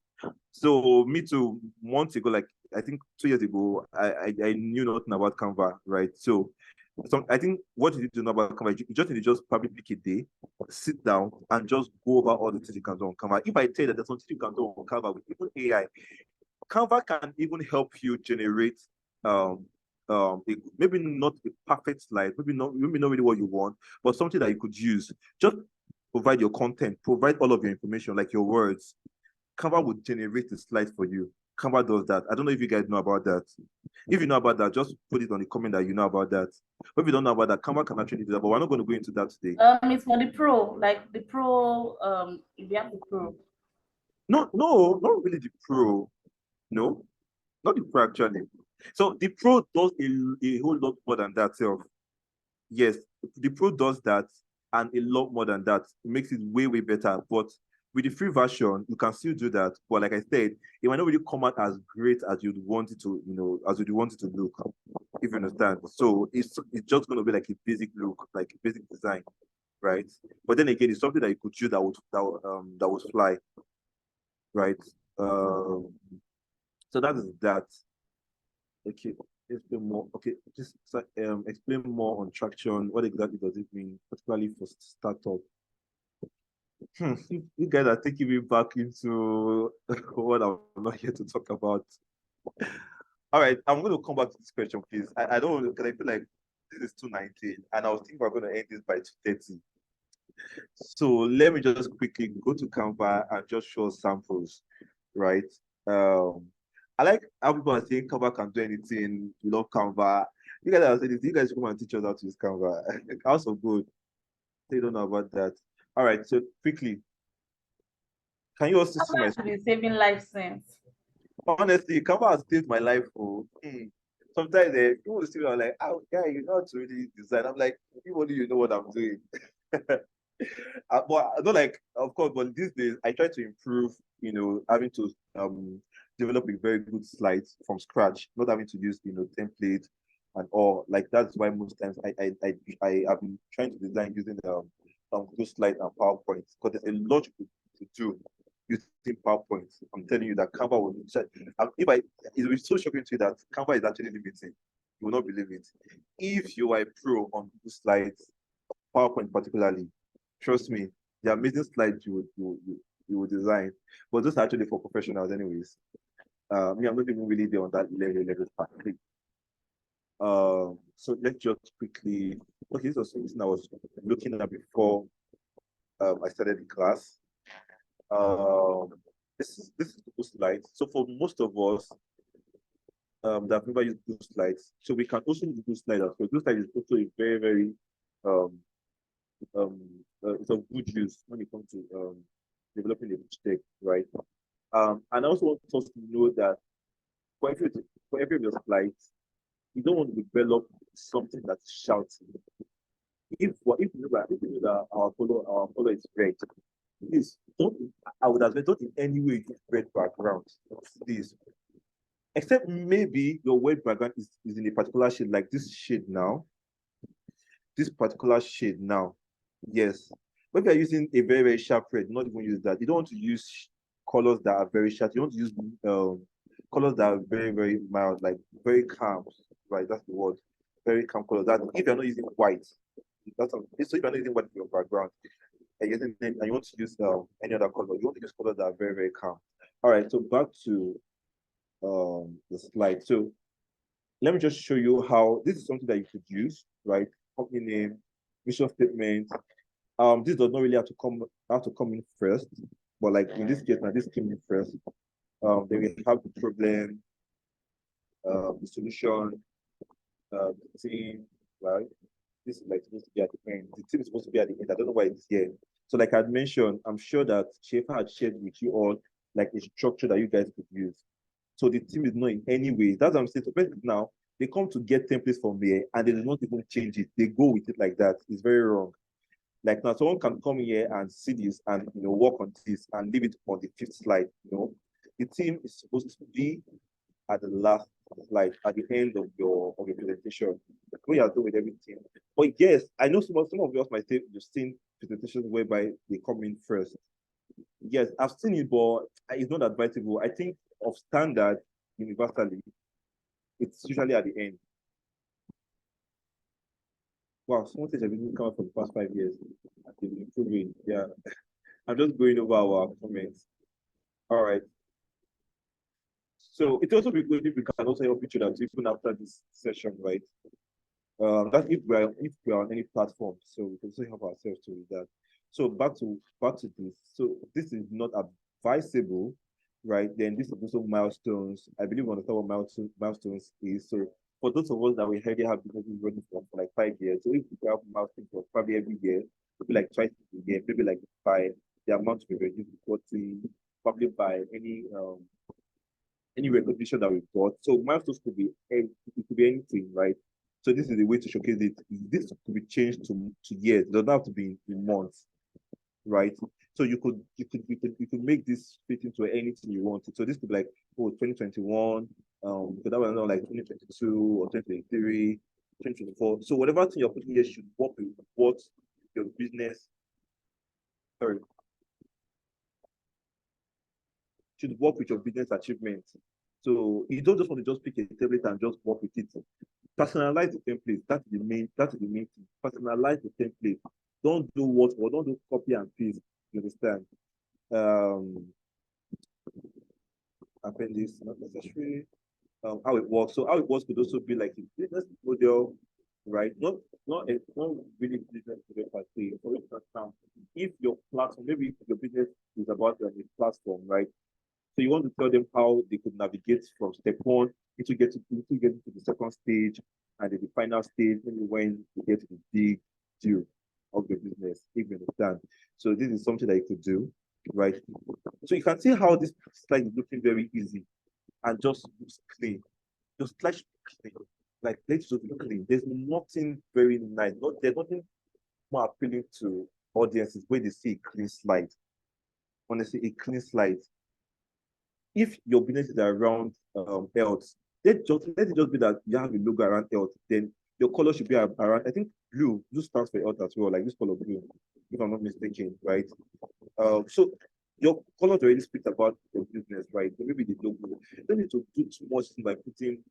So me too. Months ago, like I think 2 years ago, I knew nothing about Canva, right? So I think what you need to know about Canva, you just need to just probably pick a day, sit down, and just go over all the things you can do on Canva. If I tell you that there's something you can do on Canva with even AI, Canva can even help you generate maybe not a perfect slide, maybe not really what you want, but something that you could use. Just provide your content, provide all of your information, like your words. Canva would generate the slides for you. Canva does that. I don't know if you guys know about that. If you know about that, just put it on the comment that you know about that. But if you don't know about that, Canva can actually do that. But we're not going to go into that today. It's for the pro, like the pro. If you have the pro. No, not really the pro. No, not the pro actually. So the pro does a whole lot more than that. Yes, the pro does that and a lot more than that. It makes it way better. But with the free version, you can still do that. But like I said, it might not really come out as great as you'd want it to, as you'd want it to look, if you understand. So it's just going to be like a basic look, like a basic design, right? But then again, it's something that you could choose that would fly, right? So that is that. Okay, explain more. Okay, just explain more on traction. What exactly does it mean, particularly for startup? You guys are taking me back into what I'm not here to talk about. All right, I'm going to come back to this question, please. I don't, because I feel like this is 2:19, and I was thinking we're going to end this by 2:30. So let me just quickly go to Canva and just show samples, right? I like how people are saying Canva can do anything. We love Canva. You guys are saying this. You guys come and teach us how to use Canva. Also good. They don't know about that. All right. So quickly, can you also see my Canva has been saving life since. Honestly, Canva has saved my life. Sometimes people still are like, "Oh, yeah, you know how to really design." I'm like, "You only you know what I'm doing." But I don't like, of course, but these days I try to improve, having to develop a very good slides from scratch, not having to use, templates and all. Like that's why most times I have been trying to design using Google Slides and PowerPoint because there's a lot to do using PowerPoint. I'm telling you that Canva will it will be so shocking to you that Canva is actually limiting. You will not believe it. If you are a pro on Google Slides, PowerPoint particularly, trust me, the amazing slides you will design. But those are actually for professionals, anyways. Me, I'm not even really there on that level. So let's just quickly. Okay, this was something I was looking at before I started the class. This is the slides. So for most of us that have never used Google Slides, so we can also use Google Slides as well. Google Slides is also a very, very it's of good use when it comes to developing a pitch deck, right? And I also want us to know that for every of your slides, you don't want to develop something that's shouting. If you know that our color is red, please don't. I would have said don't in any way use red background. Please, except maybe your red background is in a particular shade, like this shade now. This particular shade now. Yes. But if you're using a very, very sharp red, not even use that. You don't want to use colors that are very sharp. You want to use colors that are very, very mild, like very calm. Right, that's the word. Very calm colors. That if you're not using white, so if you're not using white in your background, and you want to use any other color, you want to use colors that are very, very calm. All right, so back to the slide. So let me just show you how this is something that you could use, right? Company name, mission statement. This does not really have to come in first, but like in this case, now this came in first. Then we have the problem, the solution, the team, right? This is like supposed to be at the end. The team is supposed to be at the end. I don't know why it's here. So, like I had mentioned, I'm sure that Schaefer had shared with you all like a structure that you guys could use. So the team is not in any way. That's what I'm saying. So now they come to get templates from here and they do not even change it. They go with it like that. It's very wrong. Like now, someone can come here and see this and work on this and leave it on the fifth slide. The team is supposed to be at the last slide, at the end of your presentation. When you are done with everything. But yes, I know some of us might say you've seen presentations whereby they come in first. Yes, I've seen it, but it's not advisable. I think of standard universally, it's usually at the end. Wow, someone says I've been coming for the past 5 years. I've been improving. Yeah. I'm just going over our comments. All right. So it also be good if we can also help each other even after this session, right? That's if we are on any platform, so we can also help ourselves to with that. So back to this. So this is not advisable, right? Then this is also milestones. I believe we understand what milestones is. So for those of us that we already have businesses running for like 5 years, so if we have milestones for probably every year, maybe like twice a year, maybe like by the amount to be reduced to 40, probably by any recognition that we've got. So milestones could be anything, right? So this is the way to showcase it. This could be changed to years. It doesn't have to be in months, right? So you could make this fit into anything you want. So this could be like 2021, because that was not like 2022 or 2023, 2024. So whatever thing you're putting here should work with what your business, sorry, should work with your business achievements. So you don't just want to just pick a template and just work with it. Personalize the template. That's the main thing. Personalize the template. Don't do don't do copy and paste. You understand? Appendix, not necessary. How it works. So how it works could also be like a business model right? Not really business to per se. For instance, now, if your platform, maybe your business is about a platform, right? So you want to tell them how they could navigate from step one into the second stage and then the final stage, maybe when you get to the big deal of your business, if you understand. So this is something that you could do, right? So you can see how this slide is looking very easy and just looks clean. Just flash clean. Like let's just be clean. There's nothing very nice. There's nothing more appealing to audiences when they see a clean slide. Honestly, a clean slide. If your business is around health, let it just be that you have a logo around health, then your color should be around, I think blue. Blue stands for health as well, like this color blue, if I'm not mistaken, right? So your colors already speak about your business, right? So maybe the logo. You don't need to do too much by putting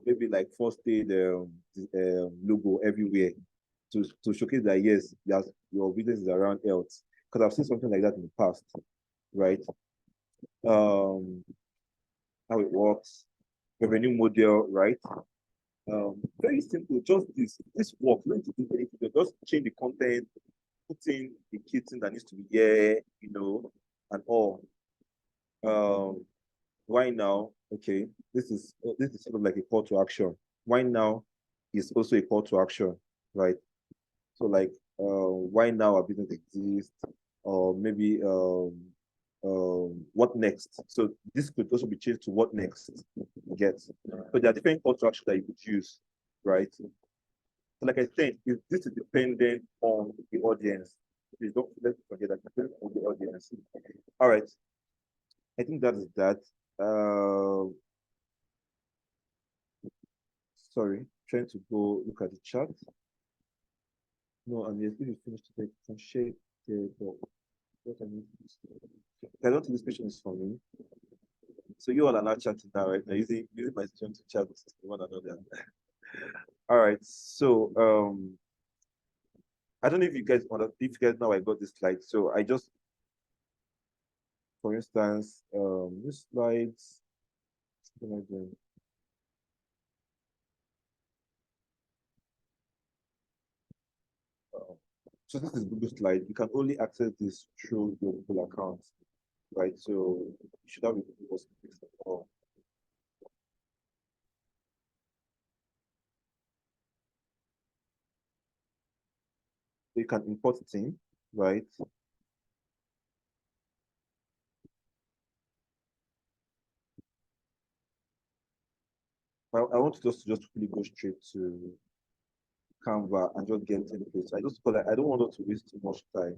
maybe like first aid logo everywhere to showcase that yes, your business is around health. Because I've seen something like that in the past, right? How it works, revenue model, right? Very simple, just this work, you don't need to do anything, just change the content, put in the kitten that needs to be here, and all. Why now? Okay, this is sort of like a call to action. Why now is also a call to action, right? So like why now our business exists, or maybe what next? So this could also be changed to what next, get. But there are different call to action that you could use, right? So like I said, this is dependent on the audience. Please don't let's forget that dependent on the audience. All right. I think that is that. Sorry, trying to go look at the chat. No, and yes, if you finish today, you can share the what I need to I don't think this question is for me. So you all are not chatting now, right? Now using my system to chat with one another. All right. So I don't know if you guys know I got this slide. So I just, for instance, this slides. What am I doing? So this is Google Slide. You can only access this through your Google account, right? So you should have a Google Space at all. So you can import it in, right? I want to just really go straight to Canva and just get templates. I don't want us to waste too much time.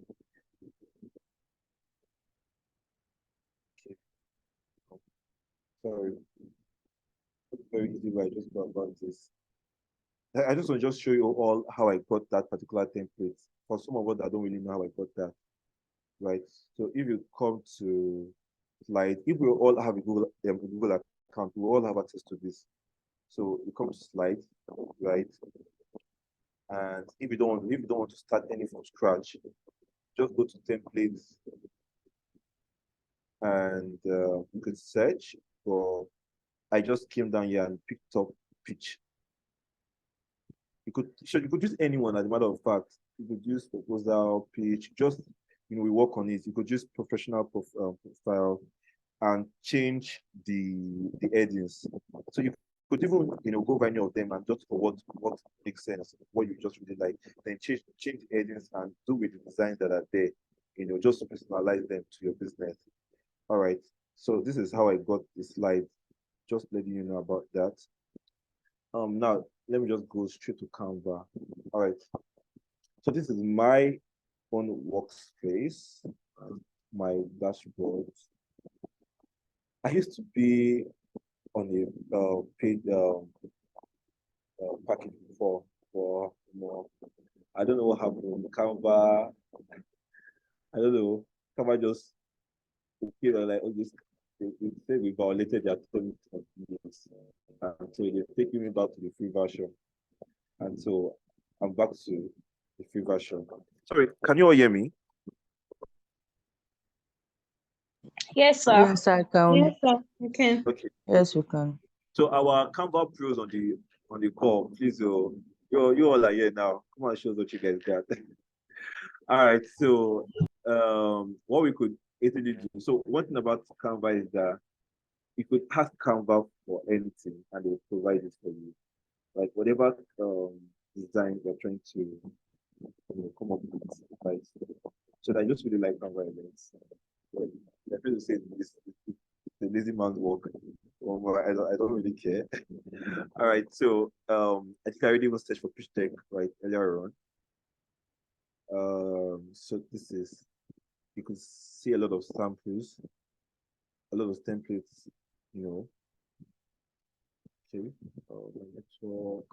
Okay. Sorry. It's very easy way I just go about this. I just want to just show you all how I got that particular template. For some of us that don't really know how I got that, right? So if you come to slide, if we all have a Google account, we all have access to this. So you come to slide, right? And if you don't want to start any from scratch, just go to templates and you can search for. I just came down here and picked up pitch. You could use anyone, as a matter of fact. You could use proposal, pitch, just we work on it. You could use professional profile and change the headings. So you could even go by any of them and just for what makes sense, what you just really like, then change the headings and do with the designs that are there, just to personalize them to your business. All right. So this is how I got the slide. Just letting you know about that. Now let me just go straight to Canva. All right. So this is my own workspace, my dashboard. I used to be on a paid package before for more. I don't know what happened. Canva, I don't know. Canva just like, oh, they say we violated their terms of use. And so they're taking me back to the free version. And so I'm back to the free version. Sorry, can you all hear me? Yes, sir. Yes, I can. Yes, sir. You can. Okay. Yes, you can. So our Canva pros on the on the call. Please, you all are here now. Come on, show us what you guys got. All right, so what we could easily do. So one thing about Canva is that you could ask Canva for anything and they will provide it for you. Like whatever design you're trying to come up with, right? So I just really like Canva elements. Well, I feel to say this the lazy man's work. I don't really care. All right, so I think I already even searched for pitch deck right earlier on. So this is, you can see a lot of samples, a lot of templates, you know. Okay, network.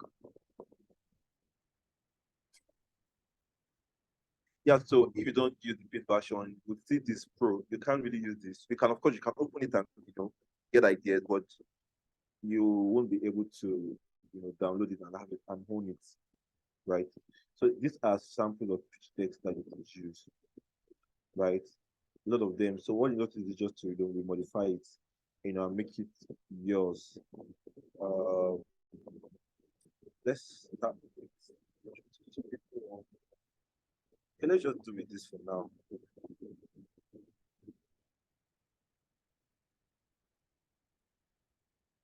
Yeah, so if you don't use the paid version, you see this pro, you can't really use this. You can, of course, you can open it and get ideas, but you won't be able to download it and have it and own it, right? So these are samples of pitch decks that you can use, right? A lot of them. So what you notice is just to modify it, and make it yours. Let's start with it. Okay, let's just do with this for now.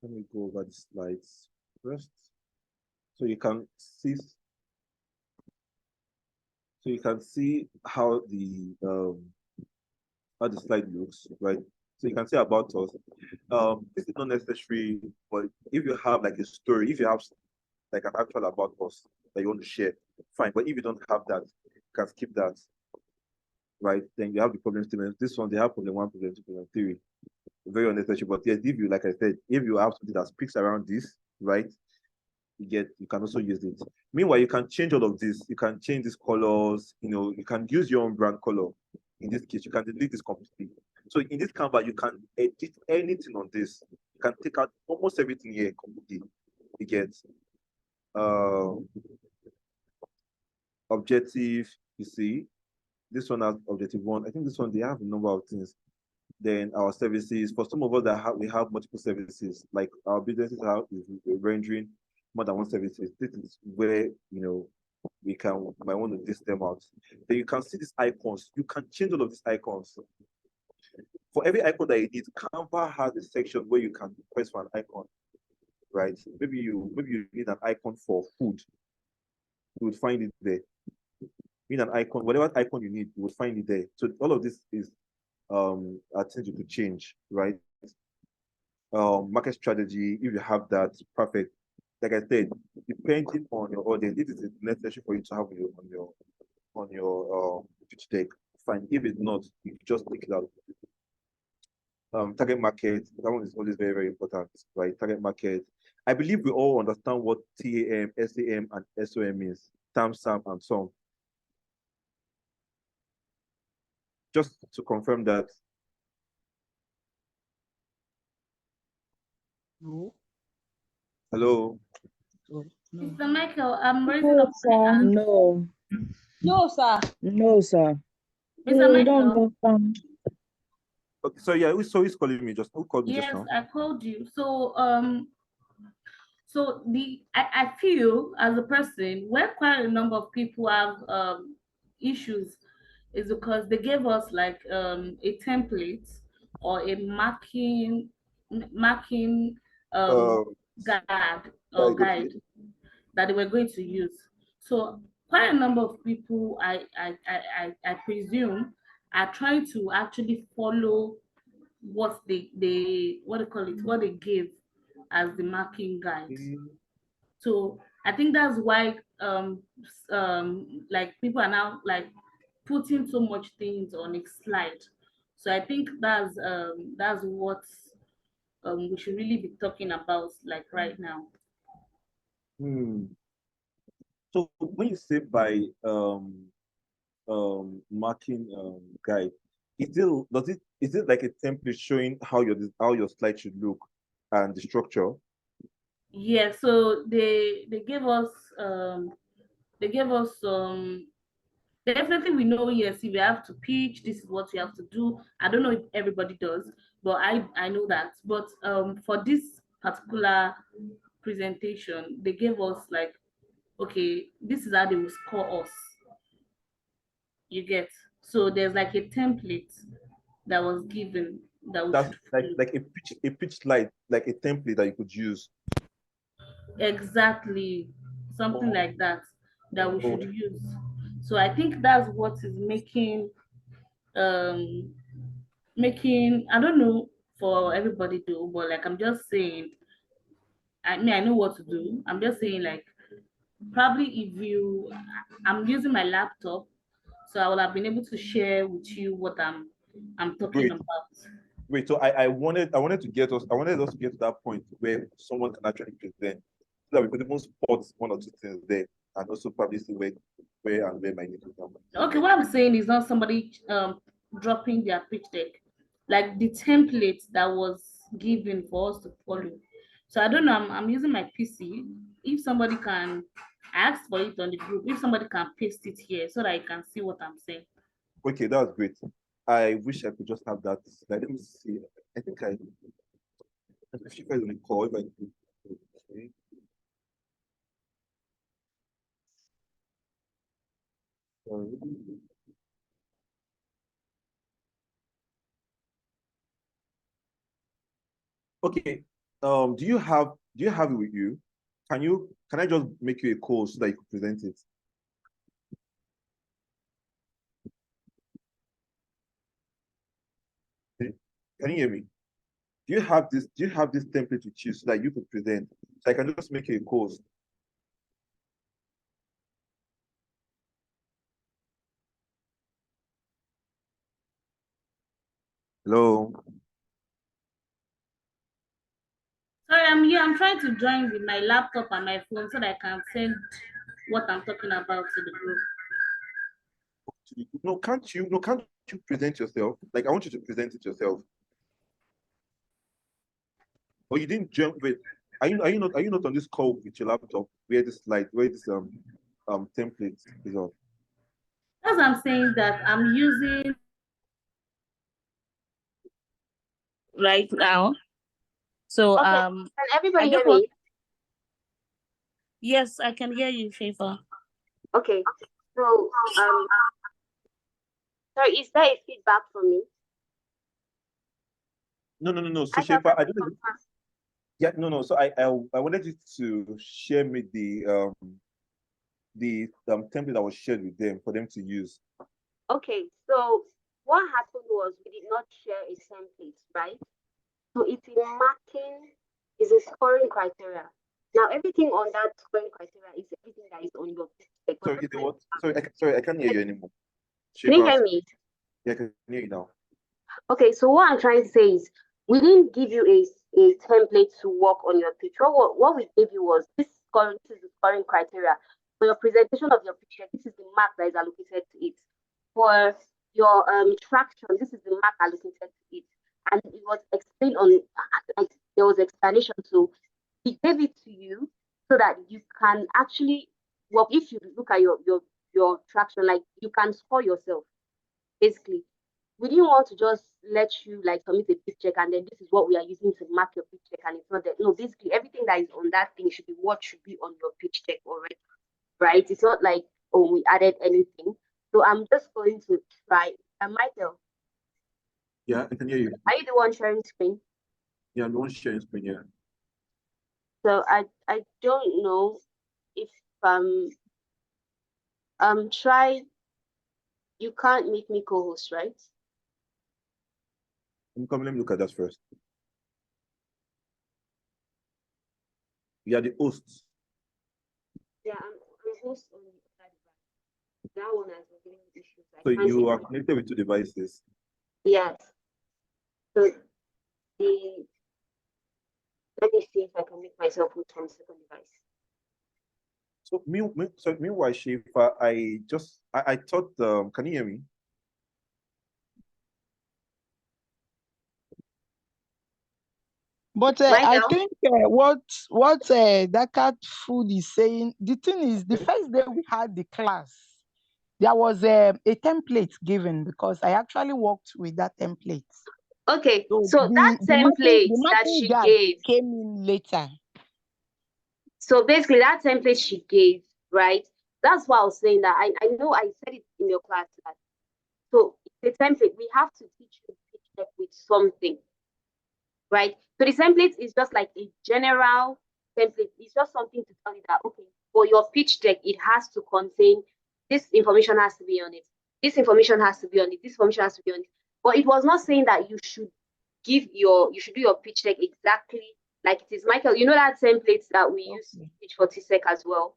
Let me go over the slides first. So you can see how the slide looks, right? So you can see about us. This is not necessary, but if you have like a story, if you have like an actual about us that you want to share, fine. But if you don't have that, you can skip that, right? Then you have the problem statement. This one, they have problem 1, problem 2, problem 3. Very unnecessary. But yes, if you, like I said, if you have something that speaks around this, right? You can also use it. Meanwhile, you can change all of this. You can change these colors. You can use your own brand color. In this case, you can delete this completely. So in this Canva, you can edit anything on this. You can take out almost everything here completely. You get objective. You see, this one has objective 1. I think this one, they have a number of things. Then our services, for some of us that we have multiple services, like our businesses have rendering more than one services. This is where we might want to list them out. Then you can see these icons. You can change all of these icons. For every icon that you need, Canva has a section where you can request for an icon, right? Maybe you need an icon for food. You would find it there. You need an icon, whatever icon you need, you would find it there. So all of this is are things you could change, right? Market strategy, if you have that, perfect. Like I said, depending on your audience, if it's necessary for you to have on your pitch deck, fine. If it's not, you just take it out. Target market, that one is always very, very important, right? Target market. I believe we all understand what TAM, SAM, and SOM is. TAM, SAM, and SOM. Just to confirm that. No. Hello. Mr. Michael, I'm raising up my hand. No. No, sir. No, sir. Mr. We don't Michael. know. Okay, so yeah, who's calling me? Who called me just Yes, now? I called you. So I feel as a person where quite a number of people have issues is because they gave us like a template or a marking Uh, guide or right, guide okay. that they were going to use. So quite a number of people I presume are trying to actually follow what they what they call it, what they give as the marking guide. So I think that's why like people are now like putting so much things on a slide. So I think that's what we should really be talking about like right now. So when you say by marking guide, is it like a template showing how your slide should look and the structure? Yeah, so they gave us definitely we know, yes, if we have to pitch, this is what we have to do. I don't know if everybody does, but I know that. But for this particular presentation, they gave us like, okay, this is how they will score us. You get, so there's like a template that was given that we That's should follow. like a pitch slide, like a template that you could use. Exactly, something like that we should Okay. use. So I think that's what is um making, I don't know for everybody do, but like I'm just saying, I mean I know what to do. I'm just saying like probably if you, I'm using my laptop, so I would have been able to share with you what I'm talking Great. about. Wait, so I wanted us to get to that point where someone can actually present, so that we could even spot one or two things there, and also probably see where my need to come. Okay, what I'm saying is not somebody dropping their pitch deck, like the template that was given for us to follow. So I don't know, I'm using my PC. If somebody can ask for it on the group, if somebody can paste it here so that I can see what I'm saying. Okay, that's great. I wish I could just have that. Like, let me see. I think if you guys recall, if I could. Okay. Okay. Do you have it with you? Can I just make you a call so that you can present it? Okay. Can you hear me? Do you have this template to choose so that you could present? So I can just make you a call. Hello. Sorry, I'm here. I'm trying to join with my laptop and my phone so that I can send what I'm talking about to the group. No, can't you present yourself? Like, I want you to present it yourself. Oh, you didn't jump with. Are you not on this call with your laptop where this template is on? As I'm saying that I'm using right now. So Okay. Can everybody hear me? Yes, I can hear you, Shafa. Okay. So sorry, is there a feedback from me? No. So I can Shefa, I don't know. Yeah, no. So I wanted you to share me the template that was shared with them for them to use. Okay, so what happened was we did not share a template, right? So it's a marking, is a scoring criteria. Now everything on that scoring criteria is everything that is on your pitch. Sorry, is it what? Sorry, I can't hear you anymore. Can you Shefa, hear me? yeah, I can hear you now. Okay, so what I'm trying to say is we didn't give you a template to work on your pitch. What we gave you was this is the scoring criteria. For your presentation of your picture, this is the mark that is allocated to it. For your traction, this is the mark allocated to it. And it was explained on, like, there was explanation. So we gave it to you so that you can actually, well, if you look at your traction, like you can score yourself, basically. We didn't want to just let you like submit a pitch check and then this is what we are using to mark your pitch check and it's not that. No, basically everything that is on that thing should be what should be on your pitch check already, right? It's not like, oh, we added anything. So I'm just going to try. Michael, Yeah, I can hear you. are you the one sharing screen? Yeah, I'm the one sharing screen. Yeah. So I don't know if try. You can't make me co-host, right? Let me look at that first. You are the host. Yeah, I'm host on that device. That one has been giving me issues. So you are connected with two devices. Yes. So let me see if I can make myself put on second device. So meanwhile, Shifa, I thought, can you hear me? But Right I now? think what that cat food is saying, the thing is, the first day we had the class, there was a template given because I actually worked with that template. Okay, So so that the template that marking she guy gave, came in later. So basically that template she gave, right? That's why I was saying that I know I said it in your class that so the template, we have to teach you pitch deck with something, right? So the template is just like a general template. It's just something to tell you that, okay, for your pitch deck, it has to contain this information has to be on it. This information has to be on it. This information has to be on it. But it was not saying that you should do your pitch deck exactly like it is. Michael, you know that template that we use to teach for TSEC as well?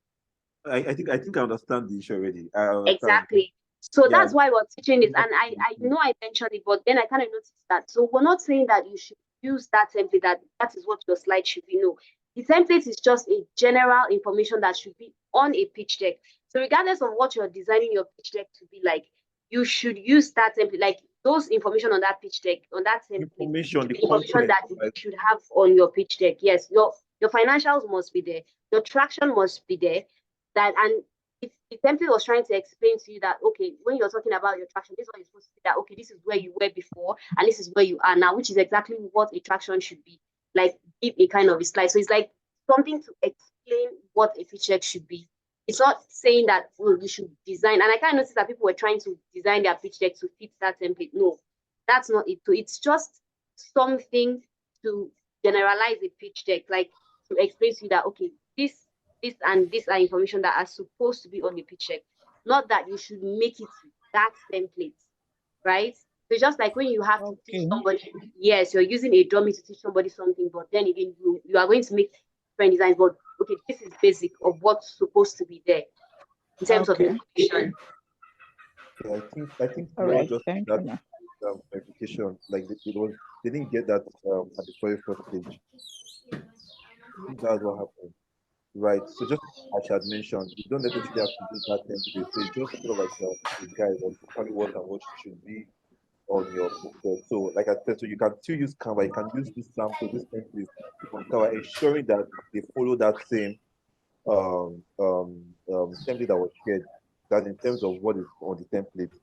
I think I understand the issue already. I understand. Exactly. So Yeah. that's why we're teaching this. And I know I mentioned it, but then I kind of noticed that. So we're not saying that you should use that template, that is what your slide should be. No. The template is just a general information that should be on a pitch deck. So regardless of what you're designing your pitch deck to be like, you should use that template, like those information on that pitch deck, on that template, Information, the information content, that you should have on your pitch deck. Yes, your financials must be there, your traction must be there. That and the template was trying to explain to you that, okay, when you're talking about your traction, this is what you're supposed to say that, okay, this is where you were before and this is where you are now, which is exactly what a traction should be. Like, give a kind of a slide. So it's like something to explain what a pitch deck should be. It's not saying that you should design. And I kind of noticed that people were trying to design their pitch deck to fit that template. No, that's not it. So it's just something to generalize a pitch deck, like to explain to you that, okay, this and this are information that are supposed to be on the pitch deck, not that you should make it that template, right? So just like when you have to teach somebody, yes, you're using a dummy to teach somebody something, but then again, you are going to make different designs, but okay, this is basic of what's supposed to be there in terms of information. Yeah, I think All more right, just thank that you. verification, like they didn't get that at the very first stage. I think that's what happened. Right. So just as I had mentioned, you don't necessarily have to use that template. So it's just sort of like a guide on probably what and what should be on your picture. So like I said, so you can still use Canva, you can use this sample, this template on Canva, ensuring that they follow that same template that was shared, that in terms of what is on the template,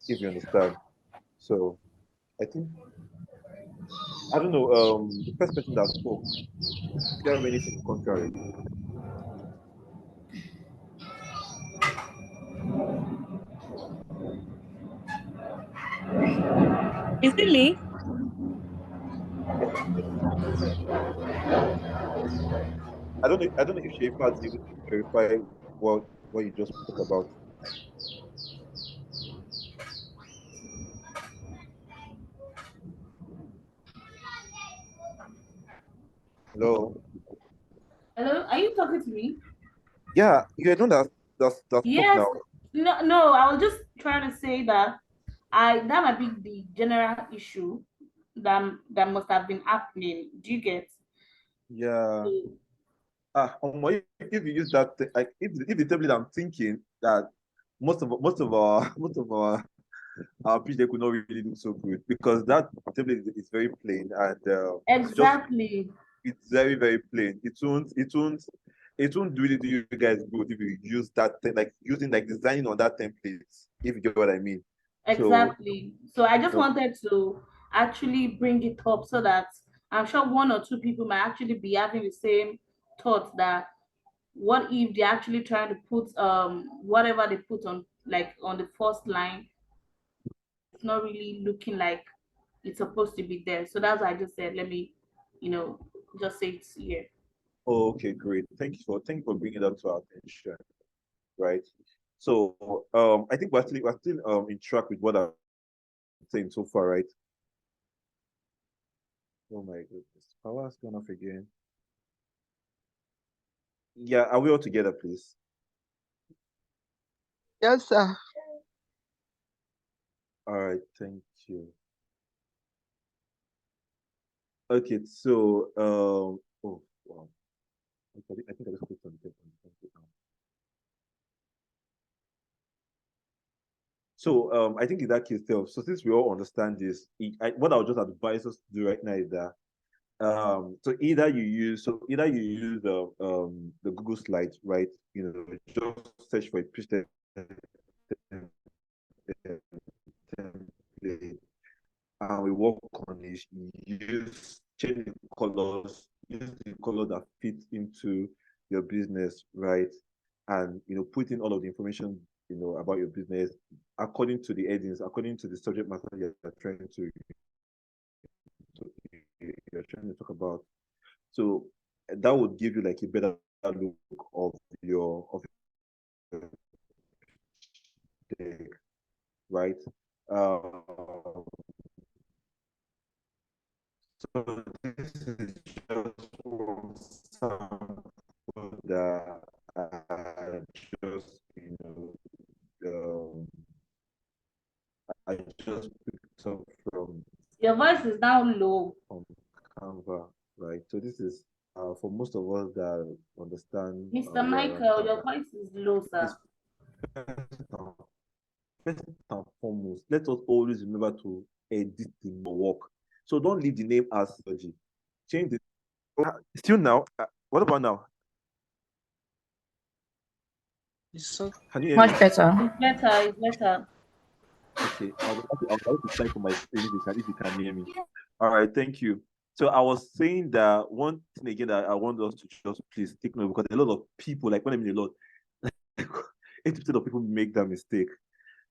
if you understand. So I think I don't know, the first person that spoke, do you have anything contrary? Is it me? I don't know if Sheifa is able to verify what you just spoke about. Hello. Hello, are you talking to me? Yeah, you know that spoke Yes. now. No, I was just trying to say that that might be the general issue that must have been happening. Do you get? Yeah. If you use that, like if the template I'm thinking that most of our pitch they could not really do so good because that template is very plain and Exactly. it's very very plain. It won't really do you guys good if you use that like using like designing on that template, if you get what I mean. Exactly. So I just So wanted to actually bring it up so that I'm sure one or two people might actually be having the same thought that what if they're actually trying to put whatever they put on like on the first line, it's not really looking like it's supposed to be there. So that's why I just said let me, you know, just say it's here. okay, great. Thank you for bringing that to our attention. Right. So I think we're still in track with what I'm saying so far, right? Oh my goodness. Power's gone off again. Yeah, are we all together, please? Yes, sir. All right, thank you. Okay, so oh wow. I think I just clicked on the template now. So I think in that case, so since we all understand this, what I'll just advise us to do right now is that so either you use the Google Slides, right? You know, just search for a pitch deck template and we work on it. Use change the colors, use the color that fits into your business, right? And put in all of the information, about your business according to the headings, according to the subject matter you're trying to talk about. So that would give you like a better look of your deck, right? Um, so this is just one sample that I just I just picked up from Your voice is now low. Canva, right? So this is for most of us that understand Mr. Michael, your voice is low, sir. Is first and foremost, let us always remember to edit the work. So don't leave the name as surgery. Change it. Still now. What about now? Can you hear me? Much better. It's better. It's better. Okay. I was about to type for my screen if you can hear me. All right. Thank you. So I was saying that one thing again that I want us to just please take note, because a lot of people, like when I mean a lot, 80% of people make that mistake,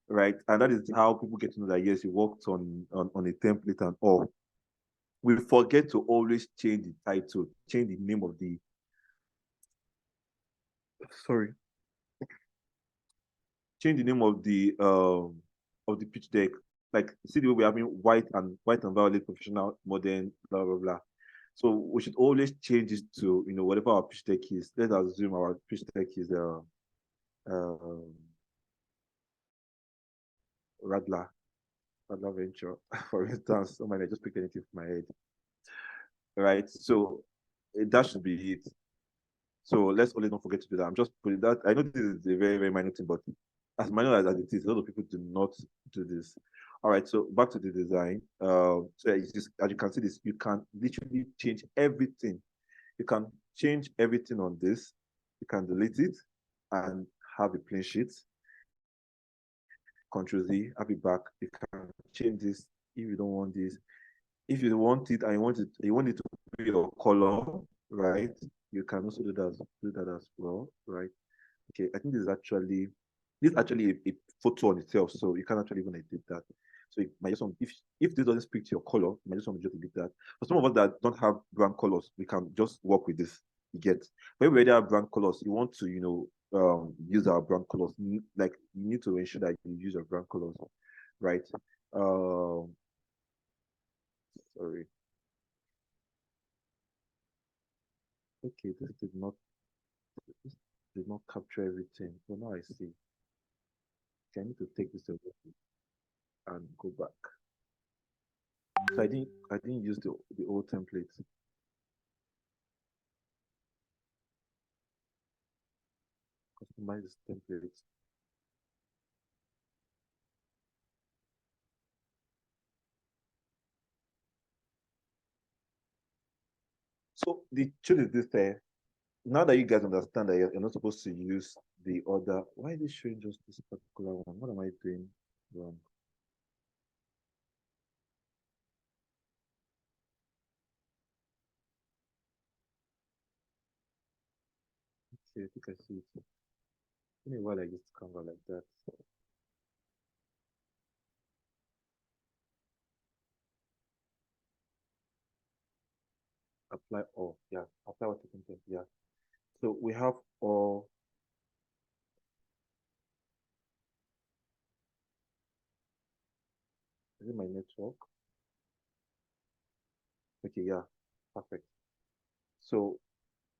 right? And that is how people get to know that yes, you worked on a template and all. We forget to always change the title, change the name of the change the name of the pitch deck. Like, see the way we're having white and violet, professional, modern, blah blah blah. So we should always change it to whatever our pitch deck is. Let's assume our pitch deck is Radler Venture, for instance. Somebody I just picked anything from my head. Right. So that should be it. So let's always not forget to do that. I'm just putting that. I know this is a very, very minor thing, but as minor as it is, a lot of people do not do this. All right, so back to the design. So as you can see this, you can literally change everything. You can change everything on this. You can delete it and have a plain sheet. Control Z, have it back. You can change this if you don't want this. If you want it and you want it to be your color, right? You can also do that as well, right? Okay, I think this is actually a photo on itself, so you can actually even edit that. So you might just want, if this doesn't speak to your color, you might just want to just edit that. For some of us that don't have brand colors, we can just work with this. You get, when we already have brand colors, you want to use our brand colors. Like, you need to ensure that you use your brand colors, right? Sorry. Okay, this did not capture everything. But now I see. Okay, I need to take this away and go back. So I didn't use the old template. Customize this template. So the truth is this, now that you guys understand that you're not supposed to use the other, why is it showing just this particular one? What am I doing wrong? Okay, I think I see it. Give me a while I use Canva like that. Apply all, yeah. Apply what content, yeah. So we have all. Is it my network? Okay, yeah, perfect. So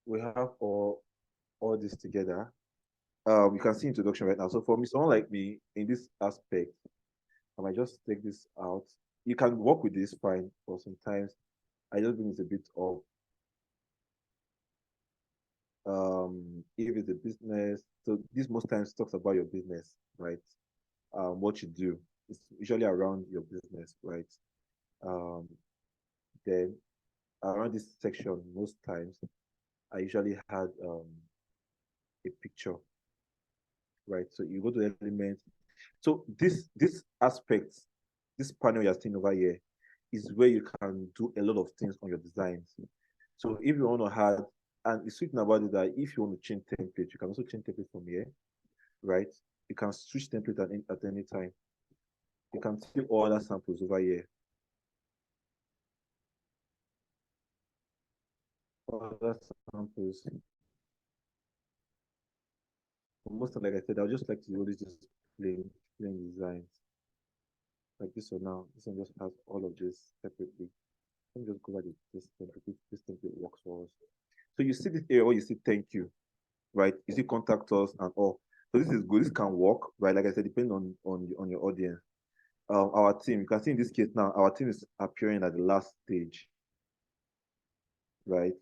we have all this together. You can see introduction right now. So for me, someone like me in this aspect, I might just take this out. You can work with this fine, but sometimes I just think it's a bit of if it's a business. So this most times talks about your business, right? What you do. It's usually around your business, right? Um, then around this section, most times I usually had a picture, right? So you go to elements. So this aspect, this panel you're seeing over here, is where you can do a lot of things on your designs. So if you want to And the sweet thing about it that if you want to change template, you can also change template from here, right? You can switch template at any time. You can see all other samples over here. Other samples. Most of, like I said, I would just like to always just plain designs. Like this one now. This one just has all of this separately. Let me just go over this template. This template works for us. So you see this area where you see thank you, right? You see contact us and all. So this is good. This can work, right? Like I said, depending on your audience. Our team, you can see in this case now, our team is appearing at the last stage, right?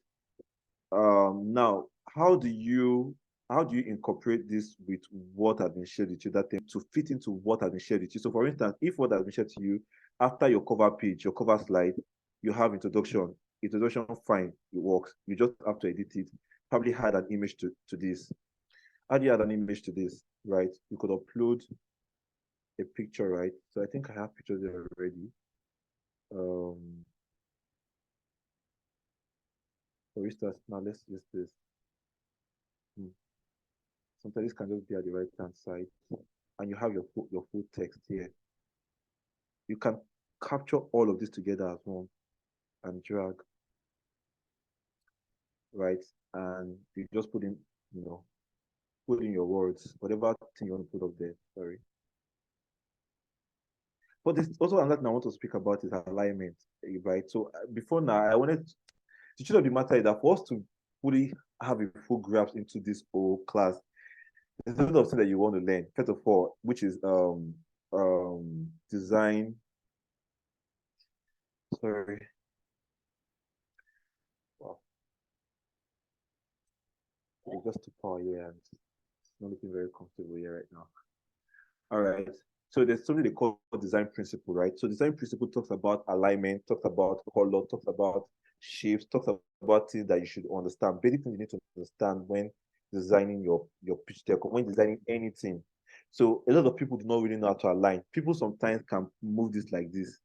Now, how do you incorporate this with what has been shared with you, that thing to fit into what has been shared with you? So for instance, if what has been shared to you after your cover page, your cover slide, you have introduction, fine, it works. You just have to edit it, probably add an image to this. How do you add an image to this, right? You could upload a picture, right? So I think I have pictures there already. For instance, now let's use this. Sometimes this can just be at the right hand side, and you have your full text here. You can capture all of this together as one and drag, right? And you just put in, put in your words, whatever thing you want to put up there. Sorry. But there's also another thing I want to speak about is alignment, right? So before now, I wanted the truth of the matter is that for us to fully have a full grasp into this whole class, there's a lot of things that you want to learn. First of all, which is design. Sorry. Wow. It just too power here and it's not looking very comfortable here right now. All right. So there's something they call design principle, right? So design principle talks about alignment, talks about color, talks about shapes, talks about things that you should understand. Basic things you need to understand when designing your pitch deck or when designing anything. So a lot of people do not really know how to align. People sometimes can move this like this.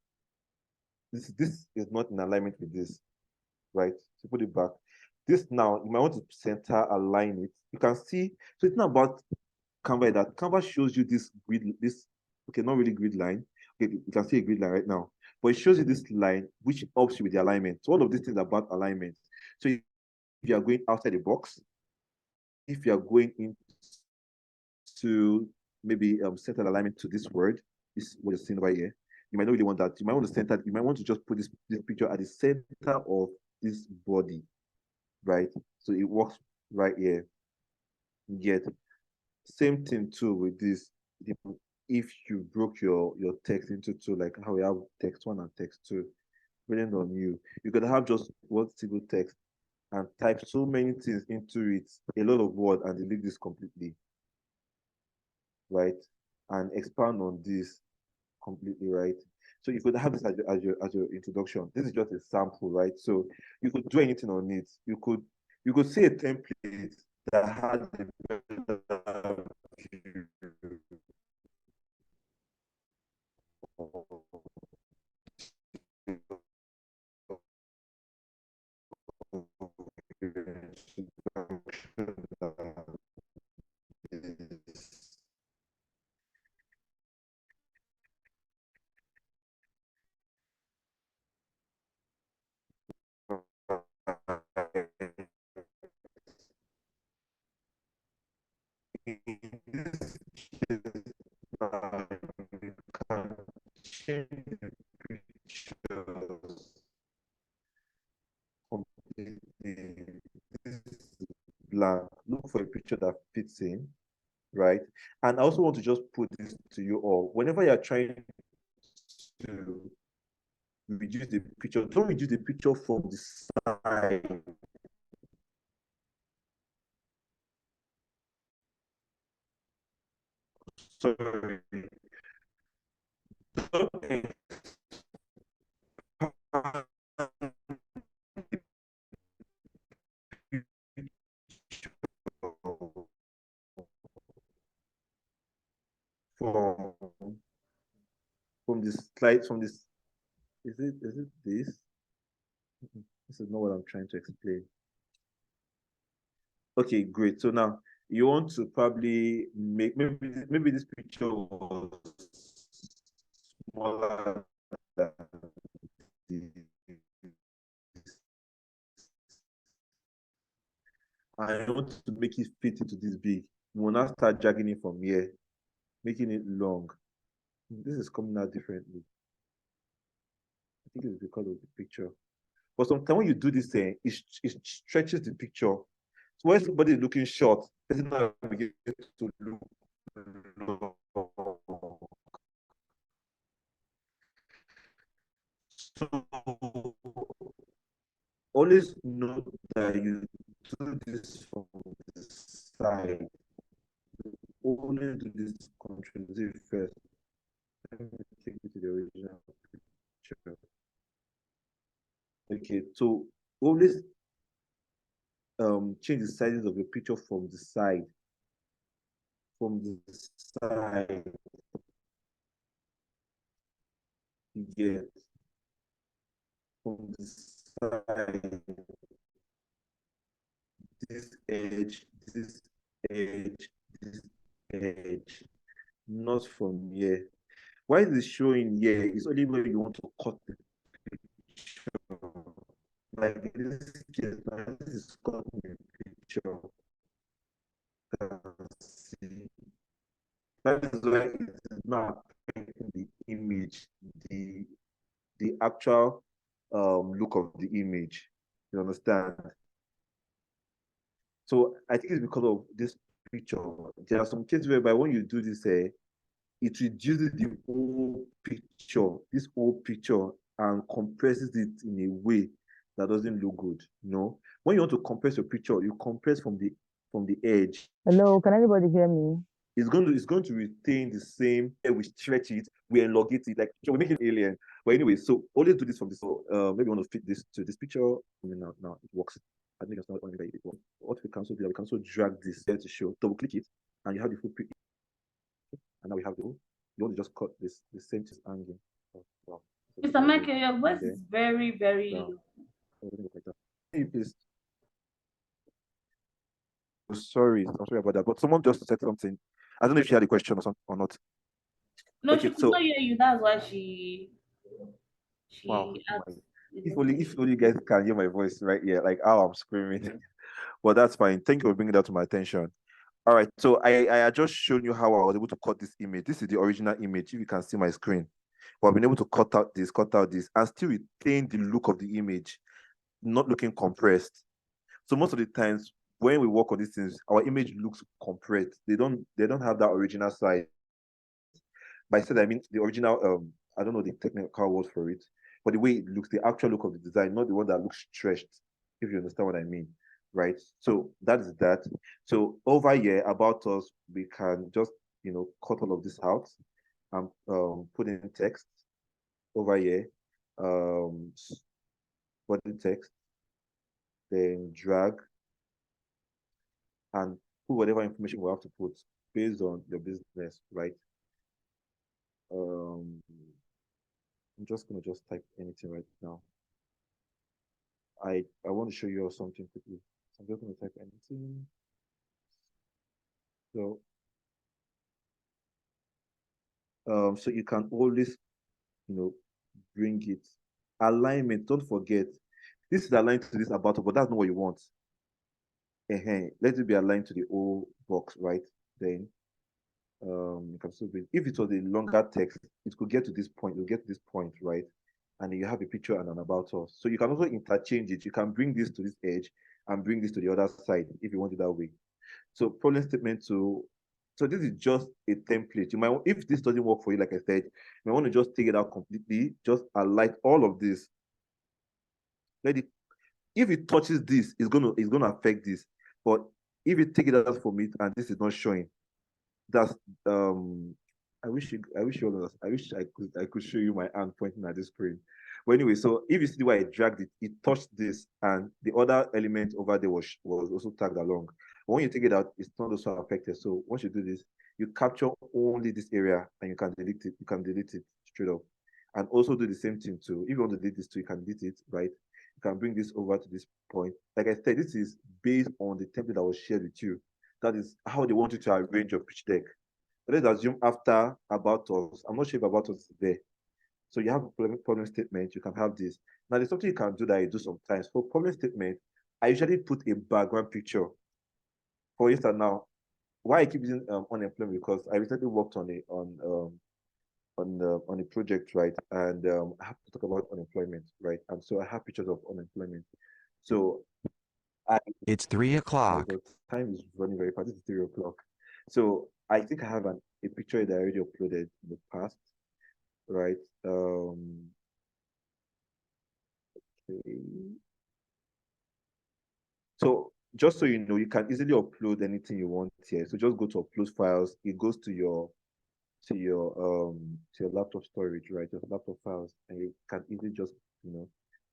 This is not in alignment with this, right? So put it back. This now, you might want to center, align it. You can see, so it's not about Canva that Canva shows you this grid, okay, not really grid line. Okay, you can see a grid line right now, but it shows you this line which helps you with the alignment. So all of these things are about alignment. So if you are going outside the box, if you are going into maybe center alignment to this word, this is what you're seeing right here. You might not really want that. You might want to center, you might want to just put this picture at the center of this body, right? So it works right here. Yet same thing too with this. If you broke your text into two, like how we have text one and text two, depending on you, you could have just one single text and type so many things into it, a lot of words, and delete this completely, right? And expand on this completely, right? So you could have this as your introduction. This is just a sample, right? So you could do anything on it. You could see a template that had a blank. Look for a picture that fits in, right? And I also want to just put this to you all. Whenever you're trying to reduce the picture, don't reduce the picture from the side. Sorry. From this slide, from this, is it this? This is not what I'm trying to explain. Okay, great. So now you want to probably make maybe this picture was smaller than this. I want to make it fit into this big. We'll now start dragging it from here, making it long. This is coming out differently. I think it's because of the picture. But sometimes when you do this thing, it stretches the picture. So when somebody is looking short, it's not begin to look long. So always know that you do this from the side. Only do this control first. Let me take you to the original picture. Okay, so always change the sizes of your picture from the side. From the side, you get from the side, this edge, this edge, this edge, not from here. Why is it showing here? It's only when you want to cut the picture. Like in this case, now this is cutting the picture. See, that is why it is not affecting the image, the actual look of the image. You understand? So I think it's because of this picture. There are some cases whereby when you do this, it reduces the whole picture, this whole picture, and compresses it in a way that doesn't look good. You know, when you want to compress your picture, you compress from the edge. Hello, can anybody hear me? It's going to retain the same. We stretch it, we elongate it, like so we make it alien. But anyway, so always do this from this. So maybe you want to fit this to this picture. I mean, now it works. I think it's not only that it works. What we can also do, we can also drag this there to show. Double click it, and you have the full picture. And now we have the. You want to just cut this the same angle. Oh, wow. Mr. Michael, your voice is very, very down. low. Oh, let me go like that. Hey, please. Sorry, I'm sorry about that. But someone just said something. I don't know if she had a question or not. No, Okay, she could so not hear you. That's why she wow, asked. if only you guys can hear my voice right here, like how I'm screaming. But that's fine. Thank you for bringing that to my attention. All right, so I had just shown you how I was able to cut this image. This is the original image. If you can see my screen, but I've been able to cut out this, and still retain the look of the image, not looking compressed. So most of the times when we work on these things, our image looks compressed. They don't have that original side. By said I mean the original I don't know the technical word for it, but the way it looks, the actual look of the design, not the one that looks stretched, if you understand what I mean. Right. So that is that. So over here about us, we can just cut all of this out and put in text over here. Body text, then drag and put whatever information we have to put based on your business, right? I'm just gonna just type anything right now. I want to show you something quickly. So I'm just gonna type anything. So you can always bring it. Alignment, don't forget. This is aligned to this about, but that's not what you want. Let it be aligned to the whole box, right? Then you can still bring, if it was a longer text, it could get to this point, you'll get to this point, right? And then you have a picture and an about us. So you can also interchange it. You can bring this to this edge and bring this to the other side if you want it that way. So problem statement two. So this is just a template. You might, if this doesn't work for you, like I said, you might want to just take it out completely, just highlight all of this. Let it, if it touches this, it's gonna affect this. But if you take it out from it and this is not showing, that's I wish you all I wish I could show you my hand pointing at the screen. But anyway, so if you see why I dragged it, it touched this and the other element over there was also tagged along. But when you take it out, it's not also affected. So once you do this, you capture only this area and you can delete it straight up. And also do the same thing too. If you want to delete this too, you can delete it, right? You can bring this over to this point. Like I said, this is based on the template that was shared with you. That is how they want you to arrange your pitch deck. But let's assume after about us, I'm not sure if about us is there. So you have a problem statement, you can have this. Now there's something you can do that I do sometimes. For problem statement, I usually put a background picture. For instance, now, why I keep using unemployment, because I recently worked on a project, right? And I have to talk about unemployment, right? And so I have pictures of unemployment. So It's 3 my o'clock. God, time is running very fast. It's 3 o'clock. So I think I have a picture that I already uploaded in the past, right? Okay. So just so you know, you can easily upload anything you want here. So just go to upload files. It goes to your laptop storage, right? Your laptop files, and you can easily just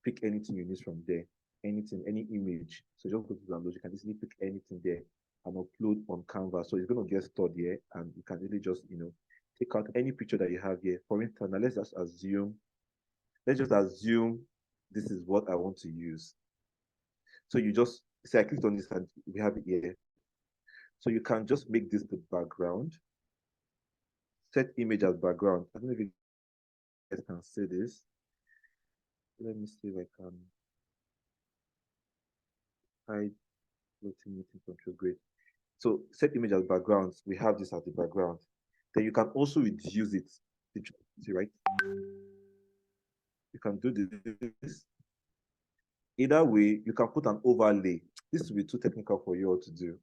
pick anything you need from there. Anything, any image. So just go to download. You can easily pick anything there and upload on Canva. So it's gonna get stored here, and you can really just take out any picture that you have here. For instance, now let's just assume this is what I want to use. So you just say I clicked on this and we have it here. So you can just make this the background. Set image as background. I don't know if you guys can see this. Let me see if I can hide floating meeting control. Great. So set image as backgrounds. We have this as the background. Then you can also reduce it. See, right? You can do this. Either way, you can put an overlay. This will be too technical for you all to do,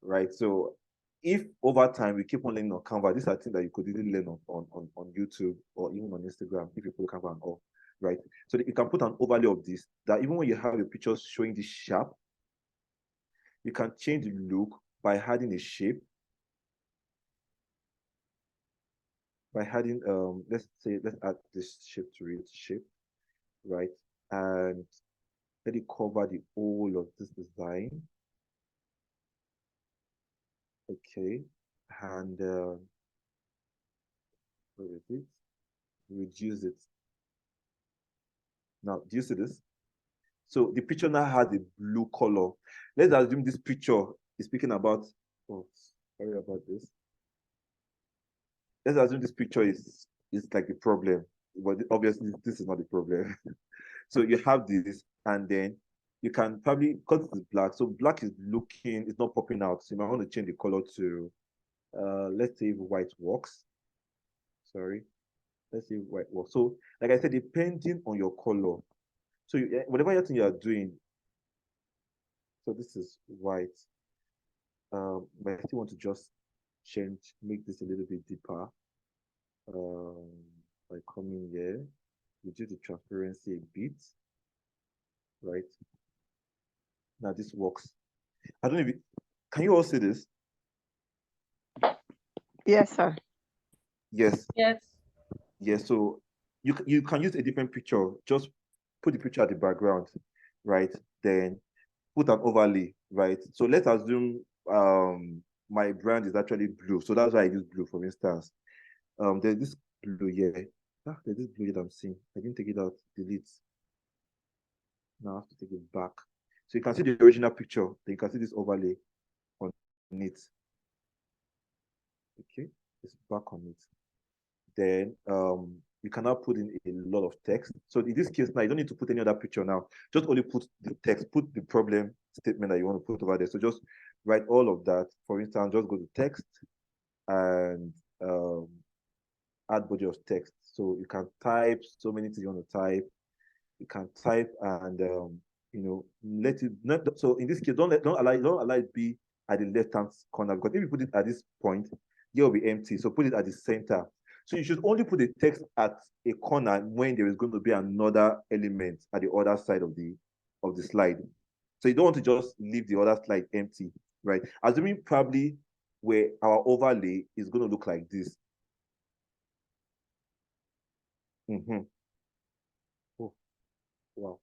right? So if over time we keep on learning on Canva, these are things that you could easily learn on YouTube or even on Instagram if you put Canva and all, right? So that you can put an overlay of this, that even when you have your pictures showing this sharp, you can change the look by adding a shape. By adding, let's add this shape to it, shape, right? And let it cover the whole of this design. Okay, and where is it? Reduce it. Now, do you see this? So the picture now has a blue color. Let's assume this picture is speaking about, oh, sorry about this. Let's assume this picture is like the problem, but obviously this is not the problem. So you have this, and then you can probably, because it's black, so black is looking, it's not popping out. So you might want to change the color to, let's say white works. Sorry, let's see white works. So like I said, depending on your color, so whatever you are doing, so this is white. But I still want to just make this a little bit deeper. By coming here, reduce the transparency a bit, right? Now this works. I don't know if can you all see this? Yes, sir. Yes. Yes. Yes. So you can use a different picture. Just put the picture at the background, right? Then put an overlay, right? So let's assume my brand is actually blue. So that's why I use blue, for instance. There's this blue here. There's this blue that I'm seeing. I didn't take it out. Delete. Now I have to take it back. So you can see the original picture. Then you can see this overlay on it. Okay, it's back on it. Then you can now put in a lot of text. So in this case now, you don't need to put any other picture now. Just only put the text, put the problem statement that you want to put over there. So just write all of that. For instance, just go to text and add body of text. So you can type so many things you want to type. You can type and let it not. So in this case, don't allow it be at the left hand corner, because if you put it at this point, it will be empty. So put it at the center. So you should only put the text at a corner when there is going to be another element at the other side of the slide. So you don't want to just leave the other slide empty, right? Assuming probably where our overlay is going to look like this. Oh, wow.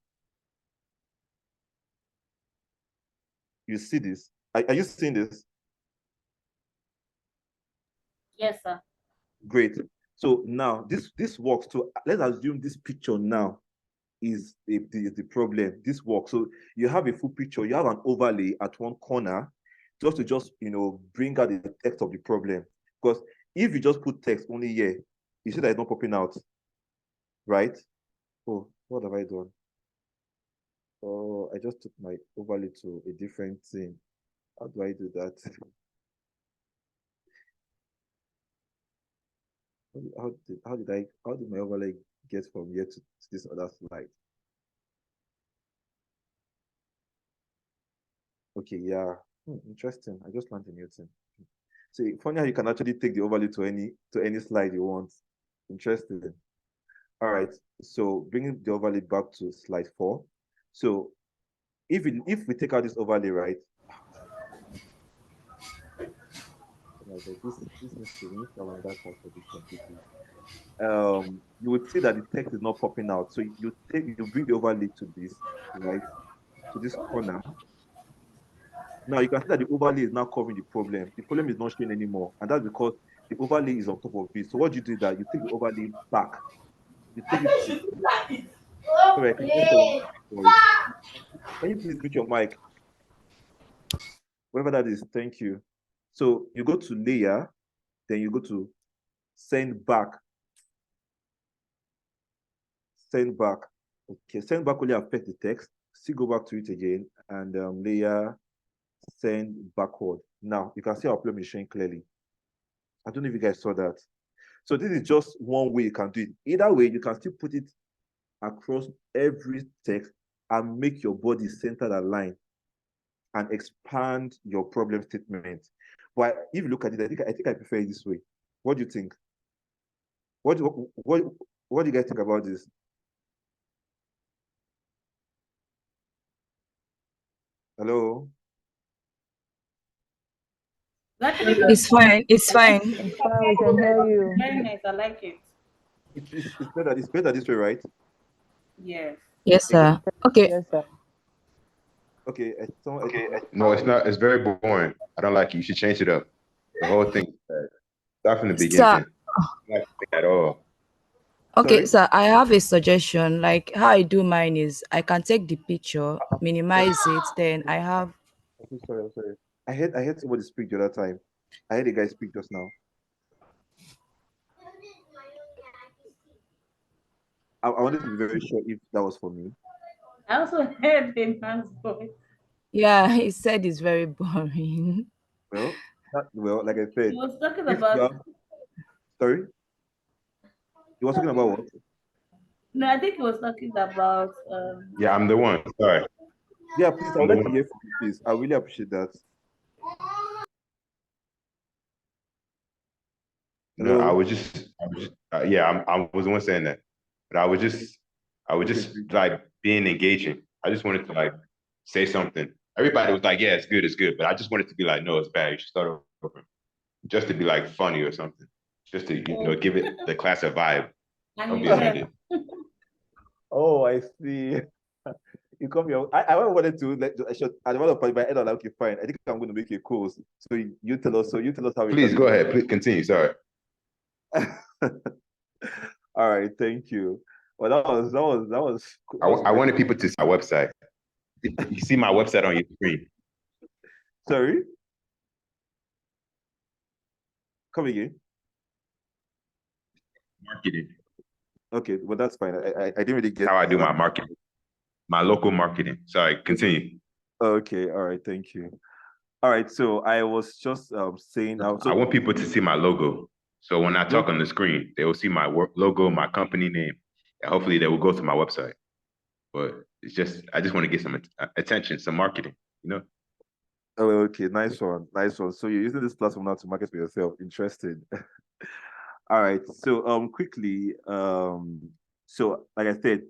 You see this? Are you seeing this? Yes, sir. Great. So now this works. So let's assume this picture now is the problem. This works. So you have a full picture, you have an overlay at one corner just to bring out the text of the problem. Because if you just put text only here, you see that it's not popping out, right? Oh, what have I done? Oh, I just took my overlay to a different thing. How do I do that? How did my overlay get from here to this other slide? Okay, yeah. Interesting. I just learned a new thing. So funny how you can actually take the overlay to any slide you want. Interesting. All right. So bringing the overlay back to slide 4. So if we take out this overlay, right? This needs to have another part for this completely. You would see that the text is not popping out. So you bring the overlay to this, right? To this corner. Now you can see that the overlay is now covering the problem. The problem is not showing anymore, and that's because the overlay is on top of it. So what you do is that you take the overlay back. You take it. Sorry, I can hear someone. Can you please mute your mic? Whatever that is, thank you. So you go to layer, then you go to send back. Send back. Okay, send back only affects the text. Still go back to it again, and layer, send backward. Now you can see our problem is showing clearly. I don't know if you guys saw that. So this is just one way you can do it. Either way, you can still put it across every text and make your body centered aligned and expand your problem statement. But if you look at it, I think I prefer it this way. What do you think? What do you guys think about this? Hello? It's fine. It's fine. It's fine, we can hear you. Very nice. I like it. It's better this way, right? Yes. Yes, sir. Okay. Yes, sir. Okay. No, it's not. It's very boring. I don't like it. You should change it up. The whole thing. Start from the Sir. beginning. Not at all. Okay, Sorry? sir, I have a suggestion. Like how I do mine is I can take the picture, minimize it, then I have I'm sorry. I heard somebody speak the other time. I heard a guy speak just now. I wanted to be very sure if that was for me. I also heard the man's voice. yeah, he said it's very boring. Well, like I said, He was talking if you about. have, sorry, you was talking about what? No, I think he was talking about. Yeah, I'm the one. Sorry. Yeah, please, I would like to hear from you, please. I really appreciate that. No, I Hello? was just yeah, I was the one saying that. But I was just like being engaging. I just wanted to like say something. Everybody was like, yeah, it's good. But I just wanted to be like, no, it's bad. You should start over. Just to be like funny or something. Just to, give it the class a vibe. Don't be offended. Oh, I see. You come here. I wanted to I don't want to put my head on like, okay, fine. I think I'm going to make a course. So you tell us how Please go ahead. Please continue. Sorry. All right, thank you. Well, that was I wanted people to see my website. You see my website on your screen. Sorry? Come again. Marketing. Okay, well that's fine. I didn't really get how I do my marketing. My local marketing. Sorry, continue. Okay, all right, thank you. All right, so I was just saying I want people to see my logo. So when I talk on the screen, they will see my logo, my company name, and hopefully they will go to my website. But it's just, I just want to get some attention, some marketing, Oh, okay, nice one. So you're using this platform now to market for yourself. Interesting. All right, so quickly, so like I said,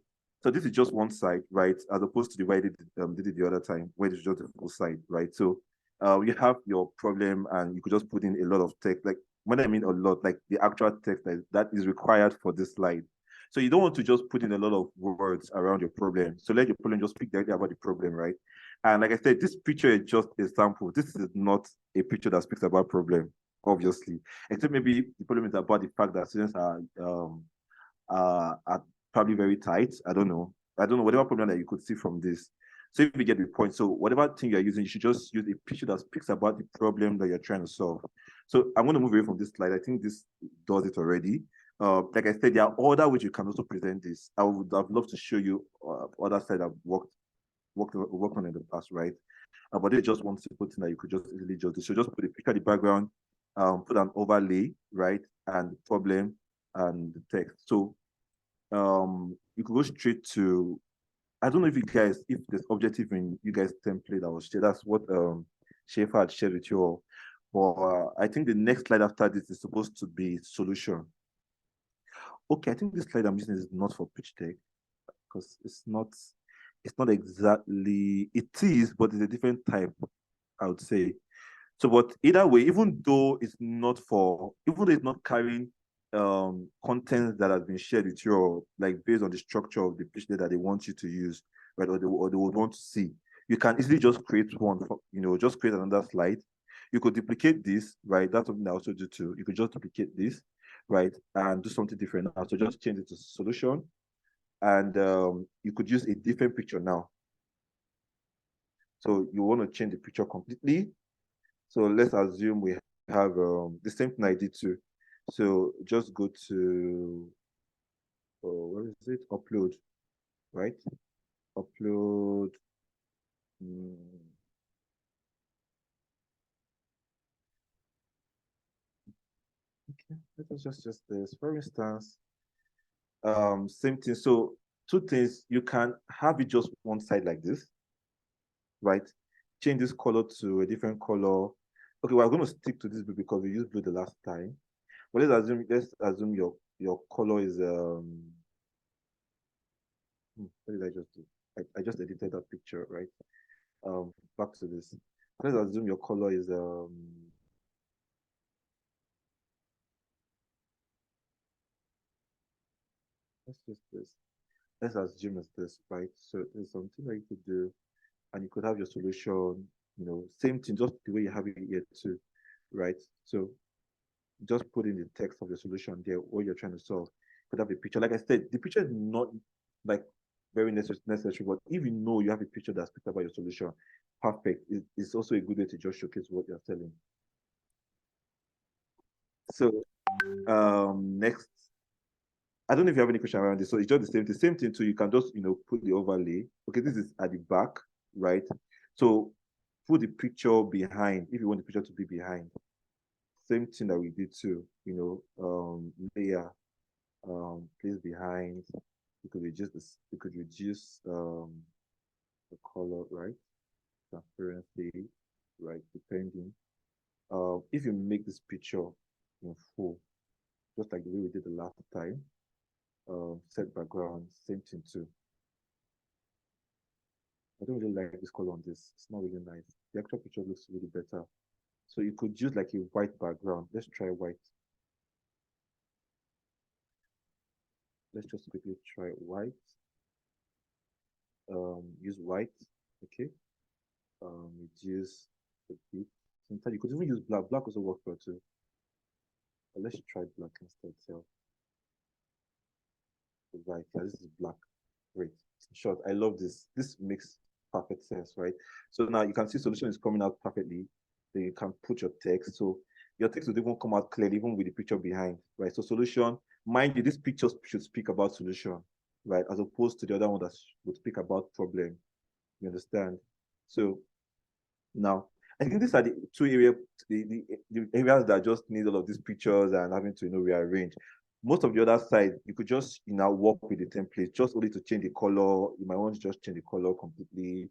so this is just one side, right? As opposed to the way I did it the other time, where it's just a full side, right? So you have your problem and you could just put in a lot of text. Like when I mean a lot, like the actual text that is required for this slide. So you don't want to just put in a lot of words around your problem. So let your problem just speak directly about the problem, right? And like I said, this picture is just a sample. This is not a picture that speaks about problem, obviously. Except maybe the problem is about the fact that students are probably very tight. I don't know. I don't know, whatever problem that you could see from this. So if you get the point, so whatever thing you're using, you should just use a picture that speaks about the problem that you're trying to solve. So I'm going to move away from this slide. I think this does it already. Like I said, there are other ways you can also present this. I would have loved to show you other side I've worked on in the past, right? But it's just one simple thing that you could just easily just do. So just put a picture in the background, put an overlay, right? And the problem and the text. So you could go straight to, I don't know if there's objective in you guys template that was shared. That's what Schaefer had shared with you all. But I think the next slide after this is supposed to be solution. Okay, I think this slide I'm using is not for pitch deck because it's not exactly, it is, but it's a different type, I would say. So, but either way, even though it's not carrying content that has been shared with you, or like based on the structure of the pitch deck that they want you to use, right, or they would want to see, you can easily just create one, just create another slide. You could duplicate this, right? That's something I also do too. You could just duplicate this, right, and do something different now. So just change it to solution, and you could use a different picture now. So you want to change the picture completely. So let's assume we have the same thing I did too. So just go to, where is it? Upload, right? Upload. Okay, let us just this. For instance, same thing. So two things, you can have it just one side like this, right? Change this color to a different color. Okay, we're going to stick to this blue because we used blue the last time. But let's assume your color is what did I just do? I just edited that picture, right? Back to this. Let's assume your color is let's just this. Let's assume it's this, right? So there's something that you could do, and you could have your solution, same thing, just the way you have it here too, right? So just put in the text of your solution there, what you're trying to solve. You could have a picture. Like I said, the picture is not like very necessary, but if you know you have a picture that speaks about your solution, perfect. It's also a good way to just showcase what you're selling. So next, I don't know if you have any question around this. So it's just the same thing too. You can just put the overlay. Okay, this is at the back, right? So put the picture behind if you want the picture to be behind. Same thing that we did too, layer, place behind. You could reduce this, you could reduce the color, right? Transparency, right? Depending. If you make this picture full, just like the way we did the last time, set background, same thing too. I don't really like this color on this. It's not really nice. The actual picture looks really better. So you could use like a white background. Let's try white. Let's just quickly try white. Use white, okay. Reduce the bit. Sometimes you could even use black. Black also works well too. But let's try black instead. So right, yeah, this is black. Great. Short. I love this. This makes perfect sense, right? So now you can see solution is coming out perfectly. Then you can put your text. So your text will even come out clearly, even with the picture behind, right? So solution, mind you, this picture should speak about solution, right? As opposed to the other one that would speak about problem. You understand? So now, I think these are the two areas, the areas that just need all of these pictures and having to rearrange. Most of the other side, you could just work with the template, just only to change the color. You might want to just change the color completely.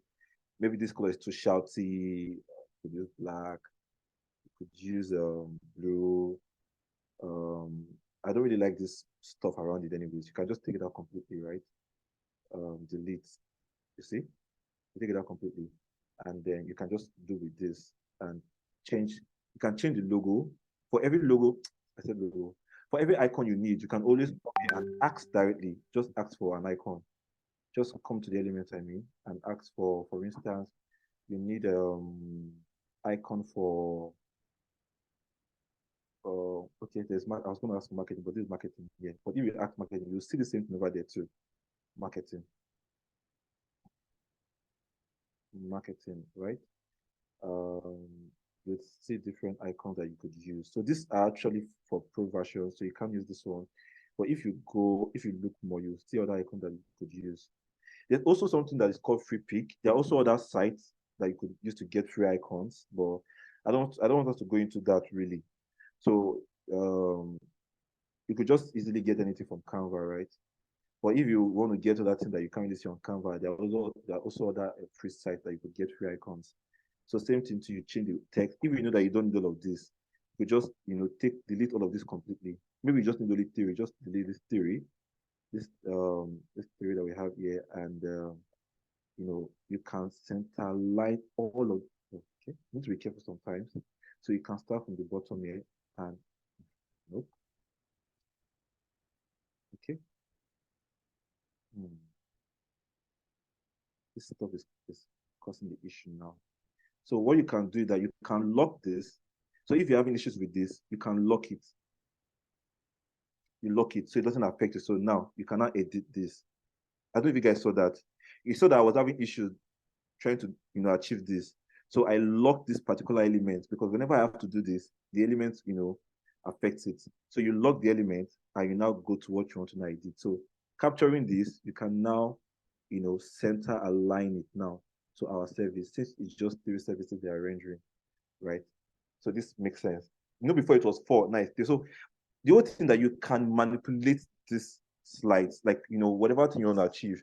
Maybe this color is too shouty. You could use black. You could use blue. I don't really like this stuff around it anyways. You can just take it out completely, right? Delete. You see? You take it out completely, and then you can just do with this and change. You can change the logo for every logo. I said logo. For every icon you need, you can always come here and ask directly. Just ask for an icon. Just come to the element and ask for instance, you need icon for okay, I was going to ask marketing, but this is marketing here. But if you ask marketing, you'll see the same thing over there too. Marketing. marketing, right? Um, you see different icons that you could use. So these are actually for pro version, so you can't use this one. But if you look more, you see other icons that you could use. There's also something that is called free pick. There are also other sites that you could use to get free icons, but I don't want us to go into that really. So you could just easily get anything from Canva, right? But if you want to get to that thing that you can't really see on Canva, there are also other free sites that you could get free icons. So same thing to you change the text. If you know that you don't need all of this, you just delete all of this completely. Maybe you just need only theory, just delete this theory, this theory that we have here, and you can center line all of okay. You need to be careful sometimes. So you can start from the bottom here and nope. Okay. This stuff is causing the issue now. So what you can do is that you can lock this. So if you're having issues with this, you can lock it. You lock it so it doesn't affect you. So now you cannot edit this. I don't know if you guys saw that. You saw that I was having issues trying to achieve this. So I lock this particular element because whenever I have to do this, the element affects it. So you lock the element and you now go to what you want to now edit. So capturing this, you can now center align it now to our service since it's just 3 services they are rendering, right? So this makes sense. Before it was 4, nice. So the whole thing that you can manipulate these slides, like whatever thing you want to achieve.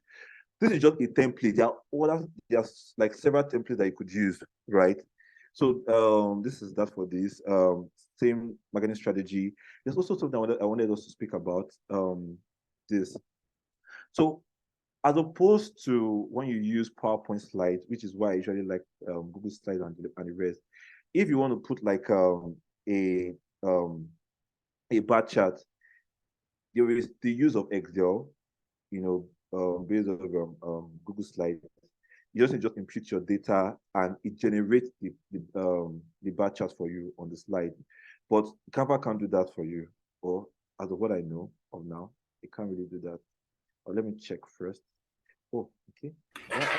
This is just a template. There's like several templates that you could use, right? So this is that for this. Same marketing strategy. There's also something I wanted us to speak about. This. So as opposed to when you use PowerPoint slides, which is why I usually like Google Slides and the rest. If you want to put like a bar chart, there is the use of Excel, based on Google Slides. You just input your data and it generates the bar chart for you on the slide. But Canva can't do that for you, or as of what I know of now, it can't really do that. Let me check first. Oh, okay.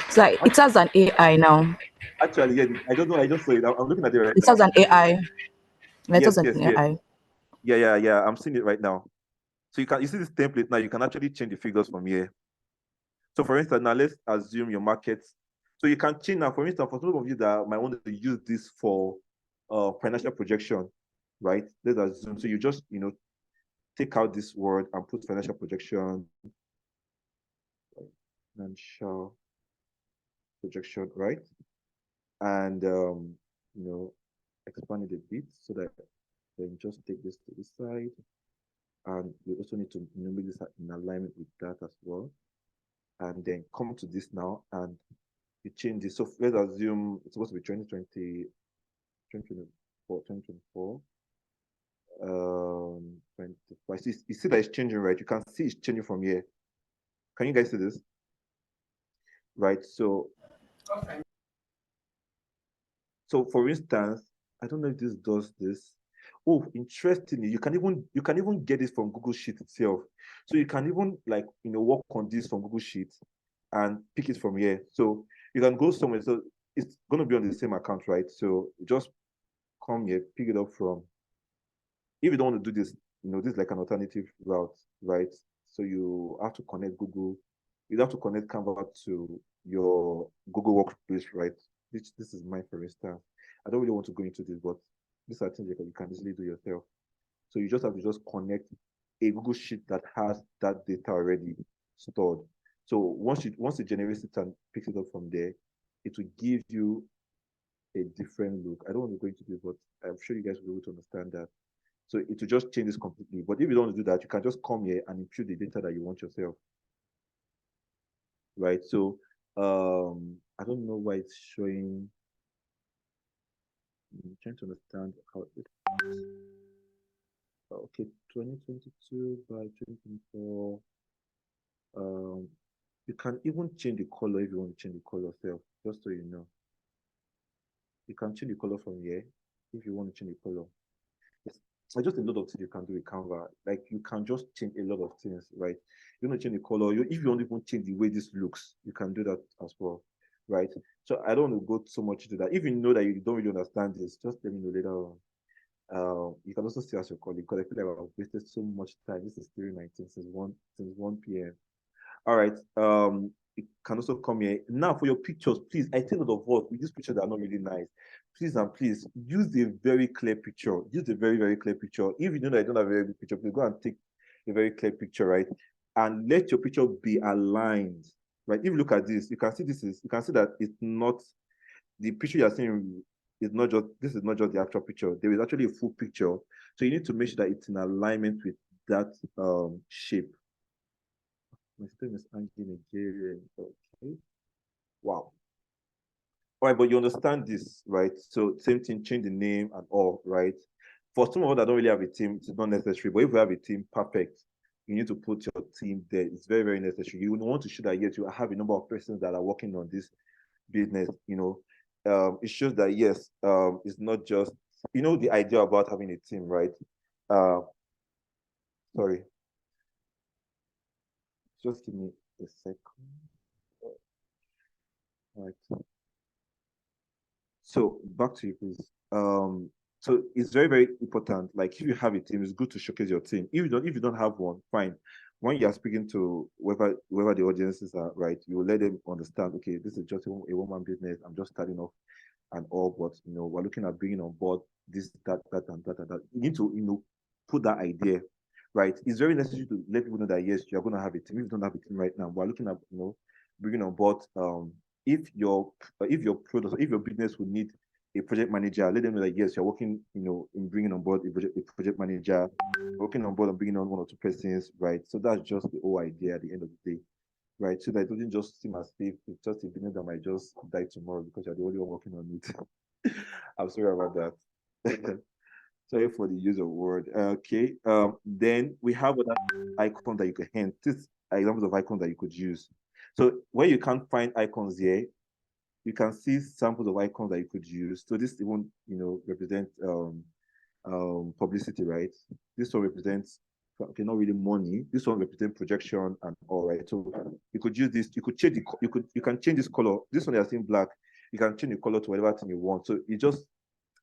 It's like it has an AI now. Actually, yeah, I don't know. I just saw it. I'm looking at it right It now. has an AI. It Yes, has an yes, yes. AI. Yeah. I'm seeing it right now. So you see this template now. You can actually change the figures from here. So for instance, now let's assume your market. So you can change now. For instance, for some of you that might want to use this for financial projection, right? Let's assume. So you just take out this word and put financial projection, financial projection, right? And expand it a bit so that then just take this to this side. And we also need to make this in alignment with that as well. And then come to this now and you change this. So let's assume it's supposed to be 2020, 2024, 2024. 25. You see that it's changing, right? You can see it's changing from here. Can you guys see this? Right. So for instance, I don't know if this does this. Oh, interestingly, you can even get it from Google Sheet itself. So you can even work on this from Google Sheet and pick it from here. So you can go somewhere. So it's going to be on the same account, right? So just come here, pick it up from. If you don't want to do this, this is like an alternative route, right? So you have to connect Google. You have to connect Canva to your Google Workspace, right? This is mine, for instance. I don't really want to go into this, but these are things you can easily do yourself. So you just have to just connect a Google Sheet that has that data already stored. So once it generates it and picks it up from there, it will give you a different look. I don't want to go into this, but I'm sure you guys will be able to understand that. So it will just change this completely. But if you don't want to do that, you can just come here and input the data that you want yourself. Right. So I don't know why it's showing. I'm trying to understand how it is. Okay, 2022 by 2024. You can even change the color if you want to change the color yourself, just so you know. You can change the color from here if you want to change the color. It's just a lot of things you can do with Canva. Like you can just change a lot of things, right? You want to change the color. If you want to even change the way this looks, you can do that as well. right? So I don't want to go so much into that. If you know that you don't really understand this, just let me know later on. You can also see as your colleague, because I feel like I've wasted so much time. This is 3:19 since 1 p.m. All right. You can also come here. Now for your pictures, please. I take note of what with these pictures that are not really nice. Please and please use a very clear picture. Use a very, very clear picture. If you know that I don't have a very good picture, please go and take a very clear picture, right? And let your picture be aligned. Right. If you look at this, you can see you can see that it's not the picture you're seeing is not just this is not just the actual picture. There is actually a full picture. So you need to make sure that it's in alignment with that shape. My system is anti-Nigerian. Okay. Wow. All right, but you understand this, right? So same thing, change the name and all, right? For some of us that don't really have a team, it's not necessary. But if we have a team, perfect. You need to put your team there. It's very, very necessary. You want to show that yes, you have a number of persons that are working on this business. It shows that yes, it's not just the idea about having a team, right? Sorry, just give me a second. All right. So back to you, please. So it's very, very important. Like if you have a team, it's good to showcase your team. If you don't have one, fine. When you are speaking to whoever the audiences are, right, you will let them understand, okay, this is just a one-man business. I'm just starting off and all, but we're looking at bringing on board this, that, and that, and that. You need to, put that idea, right? It's very necessary to let people know that yes, you're going to have a team. If you don't have a team right now, we're looking at, bringing on board. If your product, if your business would need a project manager, let them know that yes, you're working, in bringing on board a project manager, working on board and bringing on one or two persons, right? So that's just the whole idea at the end of the day, right? So that it doesn't just seem as if it's just a business that might just die tomorrow because you're the only one working on it. I'm sorry about that. Sorry for the use of word. Okay. Then we have other icons that you could hint. This are examples of icons that you could use. So when you can't find icons here, you can see samples of icons that you could use. So this even, represent publicity, right? This one represents, okay, not really money. This one represents projection and all, right? So you could use this. You could change you can change this color. This one they are seeing black. You can change the color to whatever thing you want. So you just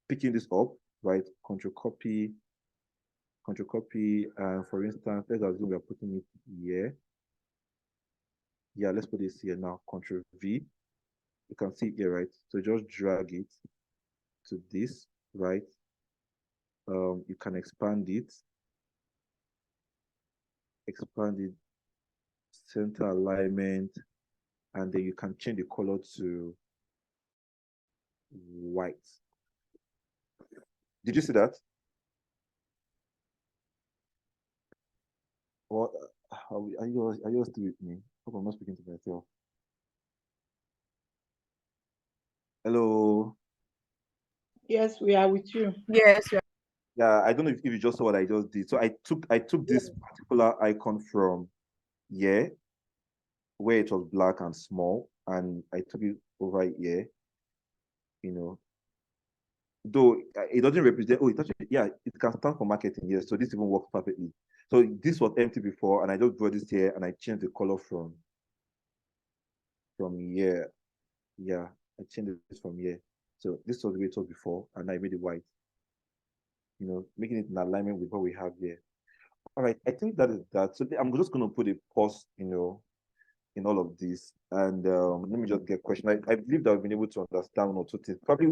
picking this up, right? Control copy. And for instance, let's assume we are putting it here. Yeah, let's put this here now. Control V. You can see here, right? So just drag it to this, right? You can expand it, center alignment, and then you can change the color to white. Did you see that? Or are you still with me? Hope I'm not speaking to myself. Hello. Yes, we are with you. Yes, Yeah, I don't know if you just saw what I just did. So I took this particular icon from here, where it was black and small, and I took it over here. Though it doesn't represent. Oh, it can stand for marketing. Yes, so this even works perfectly. So this was empty before, and I just brought this here, and I changed the color from here. Yeah, I changed this from here. So this was the way it was before, and I made it white. Making it in alignment with what we have here. All right, I think that is that. So I'm just going to put a pause, in all of this, and let me just get a question. I believe that I've been able to understand one or two things. Probably,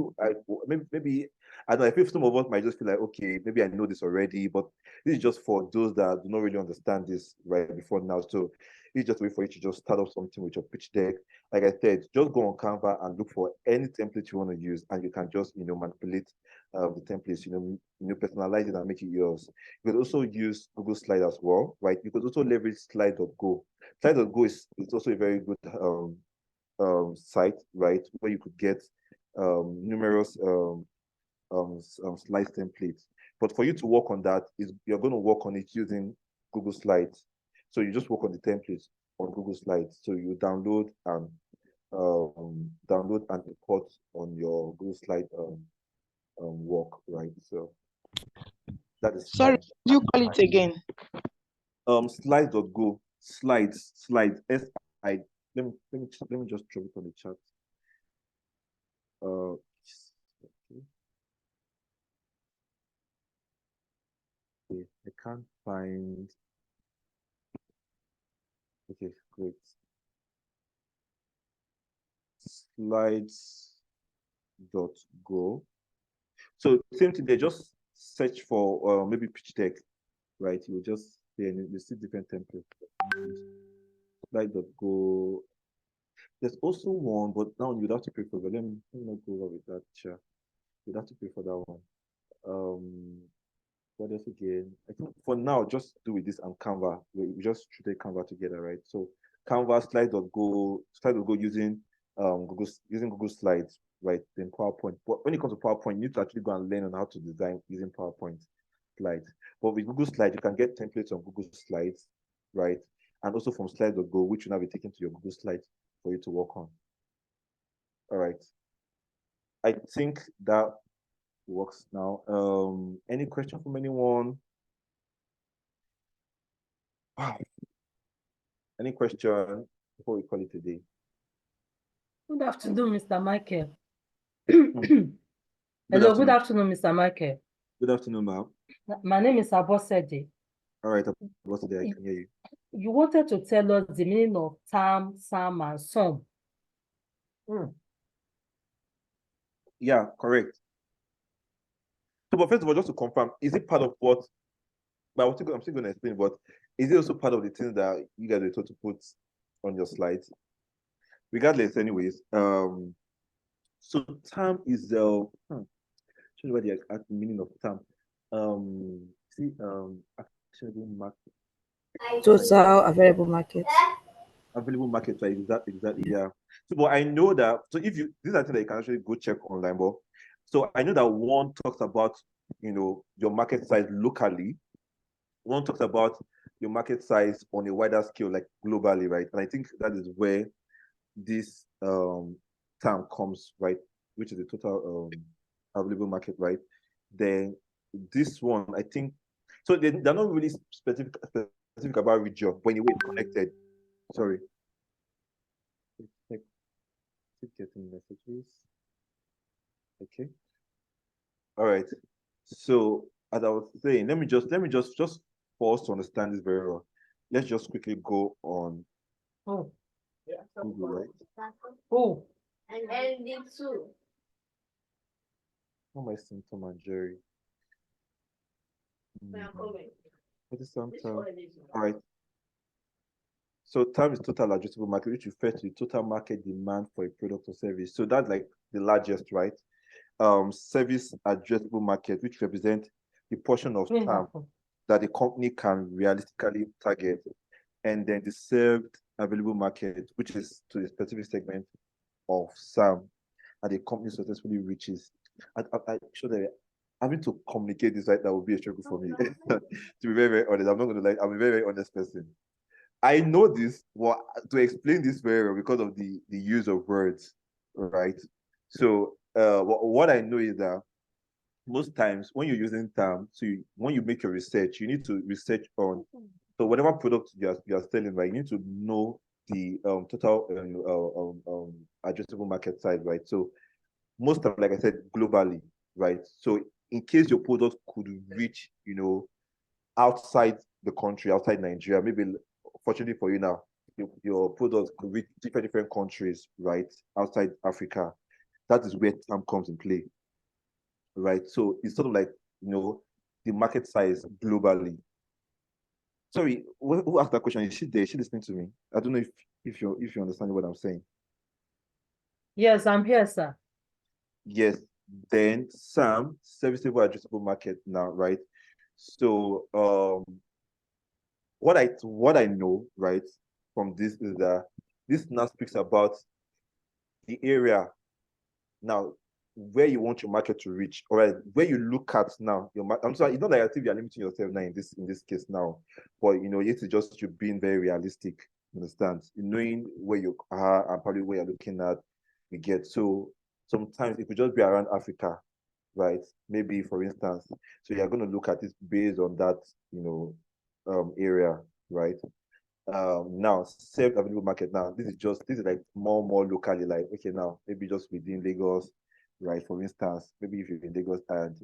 maybe I don't know. I feel some of us might just feel like, okay, maybe I know this already, but this is just for those that do not really understand this right before now. So it's just a way for you to just start off something with your pitch deck. Like I said, just go on Canva and look for any template you want to use, and you can just manipulate the templates, personalize it and make it yours. You could also use Google Slide as well, right? You could also leverage Slide.go. Slide.go is also a very good site, right, where you could get numerous slide templates. But for you to work on that, you're going to work on it using Google Slides. So you just work on the templates on Google Slides. So you download and import on your Google Slide work, right? So that is Sorry, fine. you call it again? Slides.go. Slides. S I. Let me just drop it on the chat. Okay. Okay, I can't find. Okay, great. Slides.go. So same thing, they just search for maybe pitch deck, right? You just then you see different templates. Slide.go. There's also one, but now you'd have to pay for it. Let me not go over with that. Sure. You'd have to pay for that one. Um, what else again? I think for now, just do with this and Canva. We just treated Canva together, right? So Canva, slide.go using Google Slides, right? Then PowerPoint. But when it comes to PowerPoint, you need to actually go and learn on how to design using PowerPoint slides. But with Google Slides, you can get templates on Google Slides, right? And also from slide.go, which will now be taken to your Google Slides for you to work on. All right. I think that works now. Any question from anyone? Wow. Any question before we call it a day? Good afternoon, Mr. Michael. Good Hello, good afternoon. afternoon, Mr. Michael. Good afternoon, ma'am. My name is Abosede. All right, Abosede, I can hear you. You wanted to tell us the meaning of term, sum, and sum. Yeah, correct. So, but first of all, just to confirm, is it part of what? But I'm still going to explain. But is it also part of the things that you guys were told to put on your slides? Regardless, anyways. So term is show you what the exact meaning of term. See, actually, market. Total available market. Available market, right? Exactly, yeah. So, but I know that. So, if you these are things that you can actually go check online. But so I know that one talks about your market size locally. One talks about your market size on a wider scale, like globally, right? And I think that is where this term comes, right? Which is the total available market, right? Then this one, I think, so they're not really specific about region, but in a way it's connected. Sorry. Keep getting messages. Okay. All right. So as I was saying, let me just for us to understand this very well. Let's just quickly go on Google, right? And ND2. How am I seeing Tom and Jerry? What is some term? All right. So term is total addressable market, which refers to the total market demand for a product or service. So that's like the largest, right? Service addressable market, which represents the portion of term that the company can realistically target. And then the served available market, which is to the specific segment of SAM that the company successfully reaches. I'm sure that having to communicate this right now will be a struggle for me. To be very, very honest, I'm not going to lie, I'm a very, very honest person. I know this, well, to explain this very well because of the use of words, right? So what I know is that most times when you're using terms, when you make your research, you need to research on, so whatever product you are selling, right, you need to know the total addressable market size, right? So most of, like I said, globally, right? So in case your product could reach, outside the country, outside Nigeria, maybe fortunately for you now, your product could reach different countries, right? Outside Africa. That is where term comes in play, right? So it's sort of like, the market size globally. Sorry, who asked that question? Is she there? Is she listening to me? I don't know if you understand what I'm saying. Yes, I'm here, sir. Yes. Then SAM, serviceable addressable market now, right? So what I know, right, from this is that this now speaks about the area now where you want your market to reach, all right, where you look at now your market. I'm sorry, it's not like I think you're limiting yourself now in this case now, but it's just you being very realistic, understand, knowing where you are and probably where you're looking at. You get, so sometimes it could just be around Africa, right? Maybe for instance, so you're going to look at it based on that, area, right? Now served available market, now this is like more locally, like, okay, now maybe just within Lagos, right? For instance, maybe if you're in Lagos and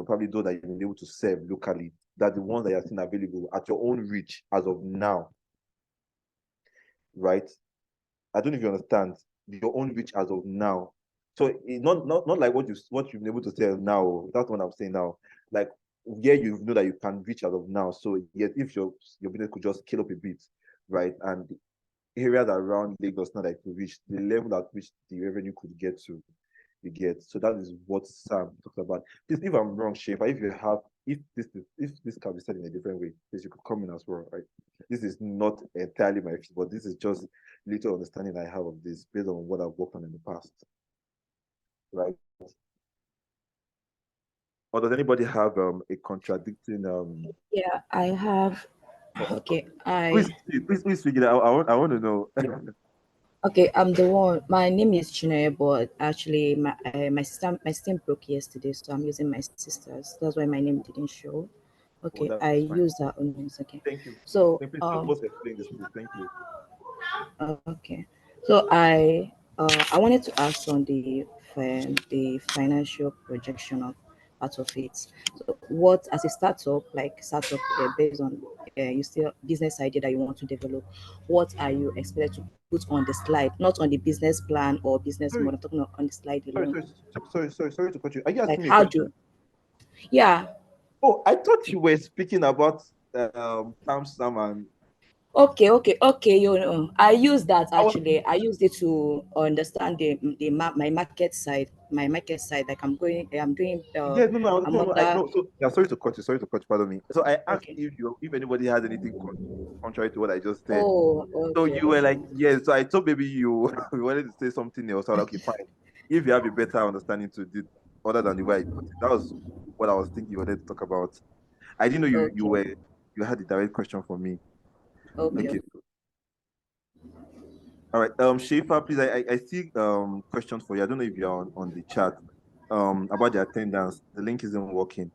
probably those that you've been able to serve locally, that the ones that you're seeing available at your own reach as of now, right? I don't know if you understand your own reach as of now. So it's not like what you've been able to sell now. That's what I'm saying now. Like where you know that you can reach as of now. So yet if your business could just scale up a bit, right? And the areas around Lagos now that it could reach the level at which the revenue could get to, you get. So that is what Sam talked about. Please, if I'm wrong, Shaper, if this can be said in a different way, please you could come in as well, right? This is not entirely my field, but this is just little understanding I have of this based on what I've worked on in the past. Right. Or does anybody have a contradicting Yeah, I have. Okay, please figure it out. I want to know. okay, I'm the one. My name is Chineye, but actually, my system broke yesterday, so I'm using my sister's. That's why my name didn't show. Oh, Okay, I that's fine. use that on this. Okay, Thank you. so Please help us explain this, please. Thank you. okay, so I wanted to ask on the financial projection of part of it. So what as a startup based on you still business idea that you want to develop, what are you expected to put on the slide, not on the business plan or business Sorry, model, I'm talking on the slide alone. sorry to cut you. Are you Like asking me a how do question? yeah. Oh, I thought you were speaking about Sam and Okay. You know, I use that I was actually. I used it to understand my market side. My market side, like I'm doing yeah, I'm I under know. So yeah, sorry to cut you, pardon me. So I asked okay. if anybody has anything contrary to what I just said. Oh, So okay, you were okay. like, yes. So I thought maybe you you wanted to say something else. I was like, okay, fine. If you have a better understanding to it other than the way I put it, that was what I was thinking you wanted to talk about. I didn't know Okay. you had a direct question for me. Okay. Okay. All right. Shifa, please, I see questions for you. I don't know if you're on the chat about the attendance. The link isn't working.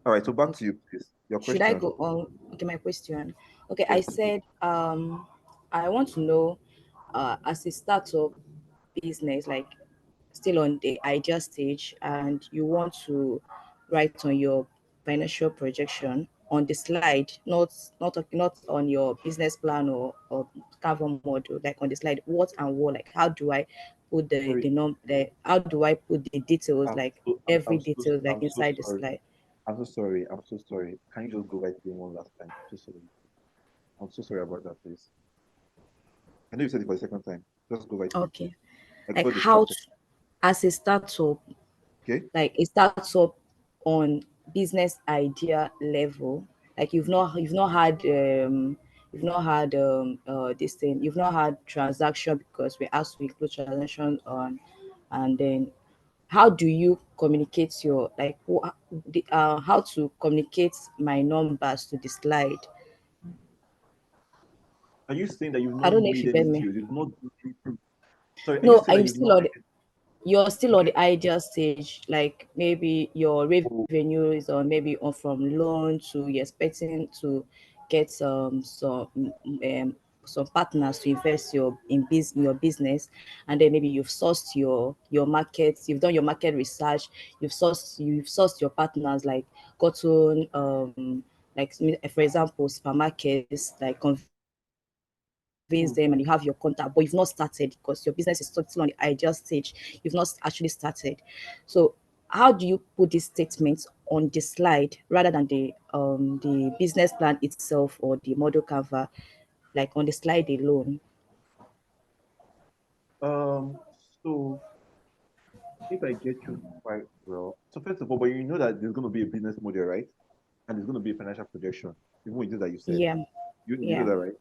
All right, so back to Okay. you, please. Your Should I question. go on? Okay, my question. Okay, I Yes, please. said I want to know as a startup business, like still on the idea stage, and you want to write on your financial projection on the slide, not on your business plan or cover model, like on the slide, what and what, like how do I put Sorry, the how do I put the details, like every detail like I'm so inside the sorry. slide? I'm so sorry. I'm so sorry. Can you just go right through one last time? So sorry. I'm so sorry about that, please. I know you said it for the second time. Just go right through, please. Okay, I like got how distracted. to, as a startup, Okay. like it starts up on business idea level, like you've not had this thing, you've not had transaction because we asked to include transaction on, and then how do you communicate your like how to communicate my numbers to the slide? Are you saying that you've I not don't know if made you any get me. deals? You've not done anything? Sorry, are you No, saying that I'm you've still not on made you're still on okay? the ideal stage, like maybe your Oh, revenue is on maybe on from loan to you're expecting to get some partners to invest in your business, and then maybe you've sourced your markets, you've done your market research, you've sourced your partners, like gotten like for example supermarkets, like convince them and you have your contact, but you've not started because your business is still on the ideal stage. You've not actually started. So how do you put these statements on the slide rather than the business plan itself or the model cover, like on the slide alone? um, so if I get you quite well, so first of all, but you know that there's going to be a business model, right? And there's going to be a financial projection, even with this that you said. Yeah, You know yeah. that, right?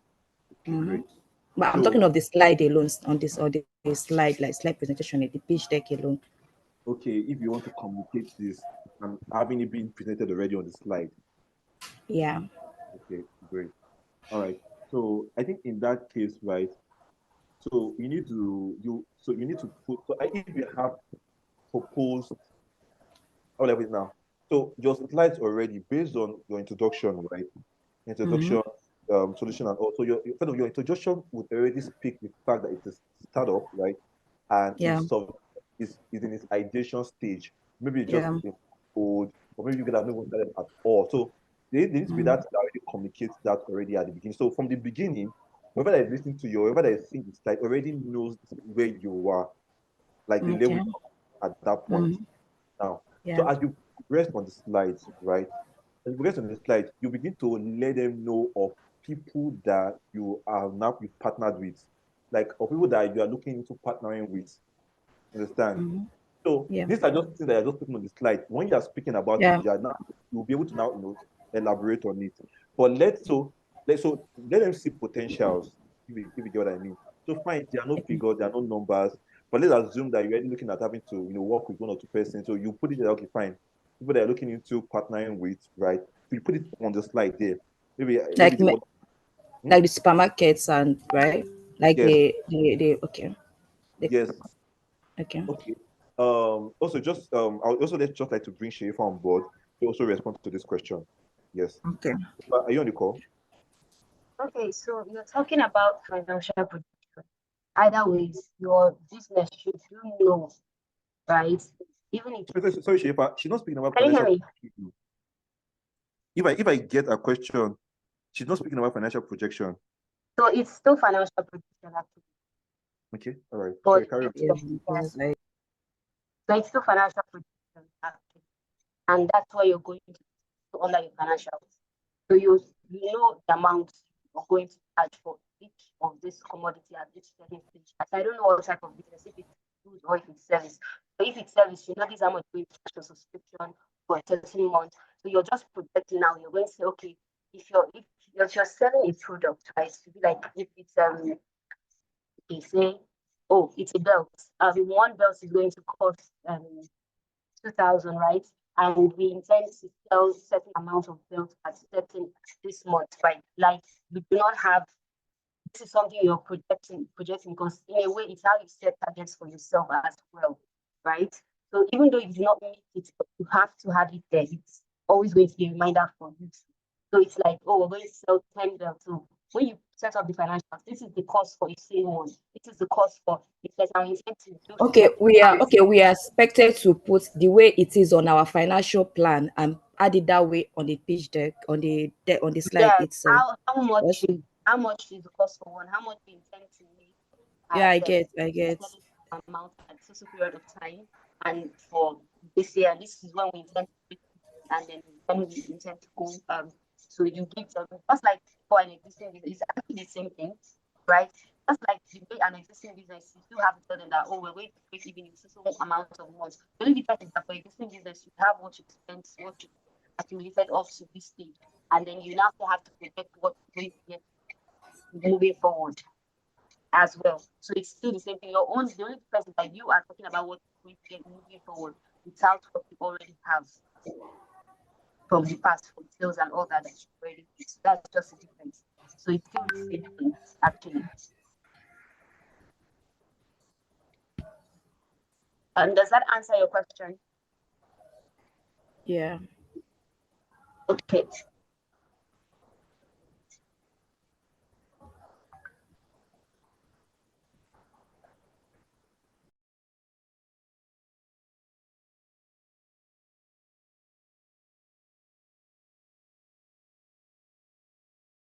Okay, Hmm. great. But I'm So, talking of the slide alone, on the slide, like slide presentation, the pitch deck alone. okay, if you want to communicate this and having it being presented already on the slide, Yeah. okay, great. All right. So I think in that case, right? So you need to put. So if you have proposed, how will I put it now? So your slides already based on your introduction, right? Mm-hmm. Introduction, solution, and also your introduction would already speak the fact that it's a startup, right? And Yeah. is in its ideation stage. Maybe it's just Yeah. in code, or maybe you could have not even started at all. So there needs to be that already communicates that already at the beginning. So from the beginning, whoever that is listening to you, whoever that is seeing this slide already knows where you are, like the level Okay. at that point. Now, Yeah. so as you progress on the slides, right? As you progress on the slides, you begin to let them know of people that you are now you've partnered with, like of people that you are looking into partnering with. Understand? So Yeah. these are just things that are just putting on the slide. When you are speaking about Yeah. it, you are now you'll be able to now elaborate on it. But let them see potentials, if you get what I mean. So fine, there are no figures, there are no numbers, but let's assume that you're already looking at having to work with one or two persons. So you put it there, okay, fine. People that are looking into partnering with, right? So you put it on the slide there. Maybe Like the like the supermarkets and right, like yes, the okay. yes. Okay. Okay. Also, I would also just like to bring Sharifa on board to also respond to this question. Yes. Okay. Are you on the call? Okay, so you're talking about financial protection. Either ways, your business should do know, right? Even if Sorry, Sharifa, she's not speaking about can you hear financial me? protection. If I get a question, she's not speaking about financial projection. So it's still financial protection actually. Okay, all right. But Sorry, carry on. yes, so it's still financial protection actually. And that's why you're going to under your financials. So you know the amount you're going to charge for each of this commodity at each certain stage. As I don't know what type of business, if it's food or if it's service. So if it's service, you know this how much you charge for subscription for a 13 months. So you're just projecting now. You're going to say, okay, if you're selling a product, right? To be like if it's they say, oh, it's a belt. One belt is going to cost 2,000, right? And we intend to sell certain amount of belts at certain this month, right? Like we do not have this is something you're projecting because in a way it's how you set targets for yourself as well, right? So even though you do not meet it, you have to have it there. It's always going to be a reminder for you. So it's like, oh, we're going to sell 10 belts. So when you set up the financials, this is the cost for a sale one. This is the cost for it says I'm intending to do Okay, we are certain okay. We are expected to put the way it is on our financial plan and add it that way on the page deck on the slide yeah, itself. how much is the cost for one? How much you intend to make Yeah, at I get. certain amount at a period of time, and for this year, this is when we intend to make it, and then when we intend to go. So you give them just like for an existing business, it's actually the same thing, right? Just like the way an existing business, you still have to tell them that oh, we're going to break even in so amount of months. The only difference is that for existing business, you have what you spent, what you accumulated up to this stage, and then you now have to protect what you're going to get moving forward as well. So it's still the same thing. The only difference is that you are talking about what you're going to get moving forward without what you already have from the past for sales and all that you already did. So that's just the difference. So it's still the same thing actually. And does that answer your question? Yeah. Okay.